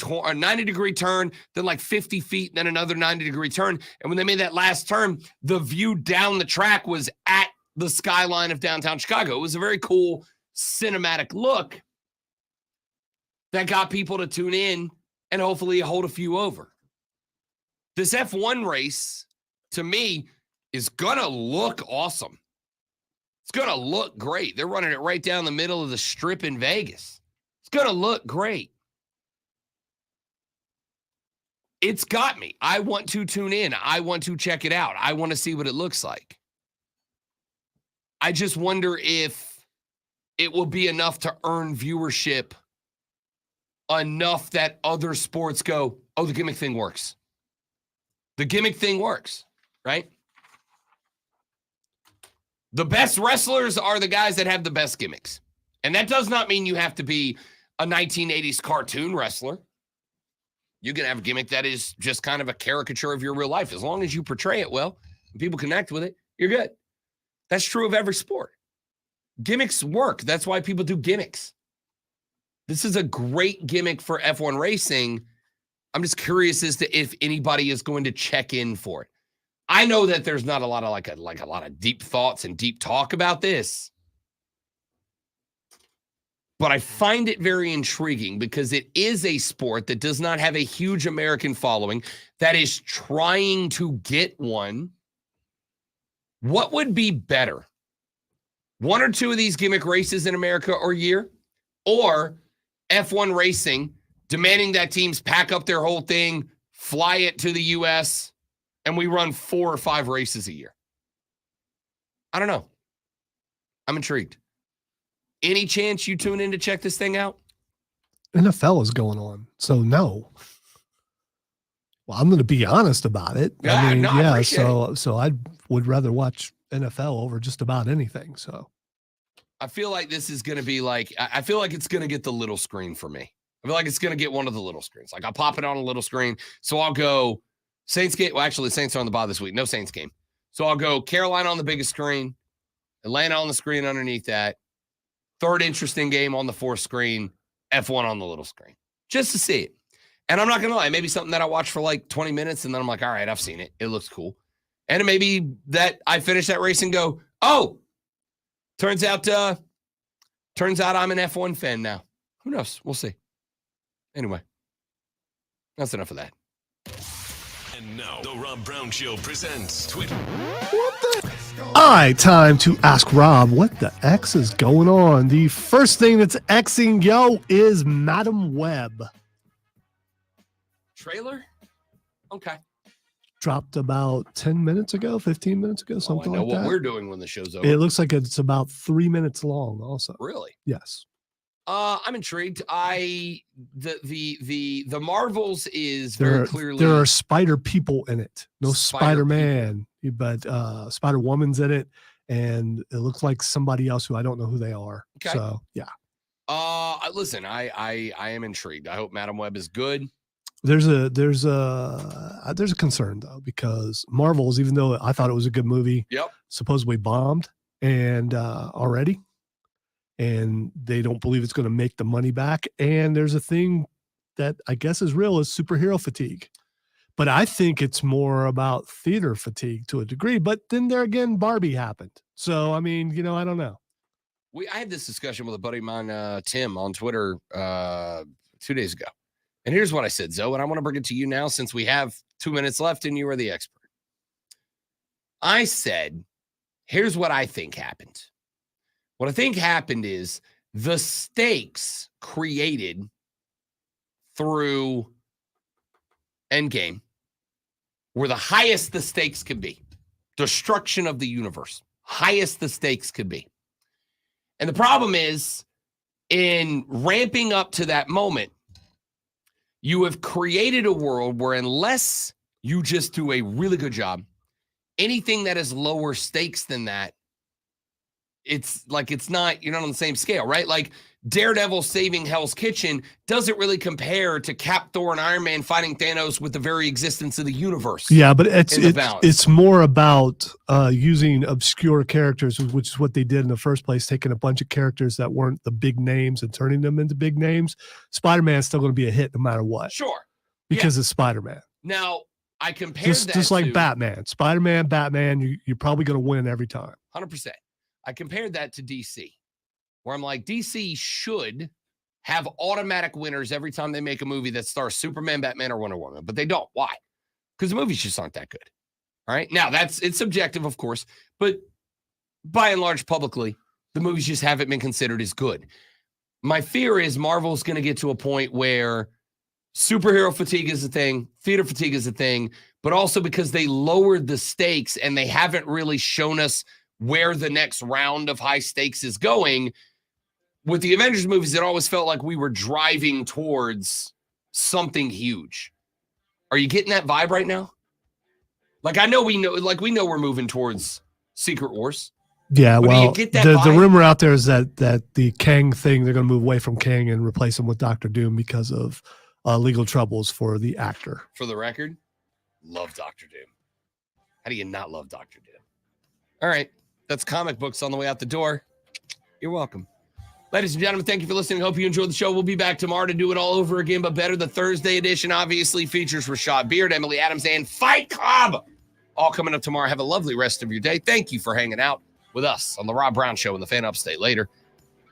turn, then like 50 feet, then another 90-degree turn. And when they made that last turn, the view down the track was at the skyline of downtown Chicago. It was a very cool cinematic look that got people to tune in and hopefully hold a few over. This F1 race, to me, is going to look awesome. It's going to look great. They're running it right down the middle of the strip in Vegas. It's going to look great. It's got me. I want to tune in. I want to check it out. I want to see what it looks like. I just wonder if it will be enough to earn viewership enough that other sports go, oh, the gimmick thing works. The gimmick thing works, right? The best wrestlers are the guys that have the best gimmicks. And that does not mean you have to be a 1980s cartoon wrestler. You can have a gimmick that is just kind of a caricature of your real life. As long as you portray it well and people connect with it, you're good. That's true of every sport. Gimmicks work. That's why people do gimmicks. This is a great gimmick for F1 racing. I'm just curious as to if anybody is going to check in for it. I know that there's not a lot of like a lot of deep thoughts and deep talk about this. But I find it very intriguing because it is a sport that does not have a huge American following that is trying to get one. What would be better? One or two of these gimmick races in America or year, or F1 racing demanding that teams pack up their whole thing, fly it to the U.S., and we run 4 or 5 races a year. I don't know. I'm intrigued. Any chance you tune in to check this thing out? NFL is going on, so no. Well, I'm going to be honest about it. So I would rather watch NFL over just about anything. So I feel like this is going to be like, I feel like it's going to get the little screen for me. I feel like it's going to get one of the little screens. Like I'll pop it on a little screen. So I'll go Saints game. Well, actually, the Saints are on the bye this week. No Saints game. So I'll go Carolina on the biggest screen, Atlanta on the screen underneath that. Third interesting game on the fourth screen, F1 on the little screen, just to see it. And I'm not going to lie, maybe something that I watch for like 20 minutes and then I'm like, all right, I've seen it. It looks cool. And it may be that I finish that race and go, oh, turns out I'm an F1 fan now. Who knows? We'll see. Anyway, that's enough of that. And now, the Rob Brown Show presents Twitter. All right, time to ask Rob what the X is going on. The first thing that's Xing is Madam Web. Trailer? Okay. Dropped about 10 minutes ago, 15 minutes ago, something I know like what that. we're doing when the show's over. It looks like it's about 3 minutes long also. Really? Yes. I'm intrigued. The Marvels is very clearly there are spider people in it. No Spider Spider-Man, but Spider-Woman's in it, and it looks like somebody else who I don't know who they are. Okay. So yeah. Listen, I am intrigued. I hope Madam Web is good. There's a concern though, because Marvels, even though I thought it was a good movie, supposedly bombed and already. And they don't believe it's going to make the money back. And there's a thing that I guess is real, is superhero fatigue. But I think it's more about theater fatigue to a degree. But then there again, Barbie happened. So, I mean, I don't know. I had this discussion with a buddy of mine, Tim, on Twitter 2 days ago. And here's what I said, Zoe, and I want to bring it to you now since we have 2 minutes left and you are the expert. I said, here's what I think happened. What I think happened is the stakes created through Endgame were the highest the stakes could be. Destruction of the universe. Highest the stakes could be. And the problem is, in ramping up to that moment, you have created a world where unless you just do a really good job, anything that is lower stakes than that, it's like it's not, you're not on the same scale, right? Like Daredevil saving Hell's Kitchen doesn't really compare to Cap, Thor, and Iron Man fighting Thanos with the very existence of the universe. Yeah, but it's more about using obscure characters, which is what they did in the first place, taking a bunch of characters that weren't the big names and turning them into big names. Spider-Man's still going to be a hit no matter what. Sure. Because it's Spider-Man. Now, I compared that just like to Batman. Spider-Man, Batman, you're probably going to win every time. 100%. I compared that to DC, where I'm like, DC should have automatic winners every time they make a movie that stars Superman, Batman, or Wonder Woman, but they don't. Why? Because the movies just aren't that good. All right. Now, it's subjective, of course, but by and large, publicly, the movies just haven't been considered as good. My fear is Marvel's going to get to a point where superhero fatigue is a thing, theater fatigue is a thing, but also because they lowered the stakes and they haven't really shown us where the next round of high stakes is going. With the Avengers movies, it always felt like we were driving towards something huge. Are you getting that vibe right now? Like, we know we're moving towards Secret Wars. Yeah, But do well, you get that the vibe? rumor out there is that the Kang thing, they're going to move away from Kang and replace him with Dr. Doom because of legal troubles for the actor. For the record, love Dr. Doom. How do you not love Dr. Doom? All right. That's comic books on the way out the door. You're welcome. Ladies and gentlemen, thank you for listening. Hope you enjoyed the show. We'll be back tomorrow to do it all over again, but better. The Thursday edition obviously features Rashad Beard, Emily Adams, and Fight Club. All coming up tomorrow. Have a lovely rest of your day. Thank you for hanging out with us on the Rob Brown Show in the Fan Upstate. Later.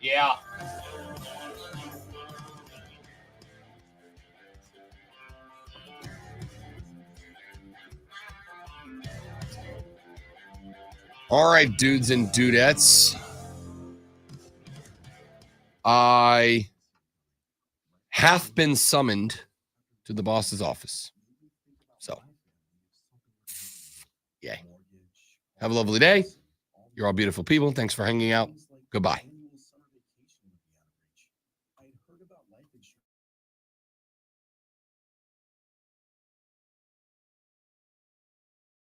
Yeah. All right, dudes and dudettes. I have been summoned to the boss's office. So, yay. Have a lovely day. You're all beautiful people. Thanks for hanging out. Goodbye.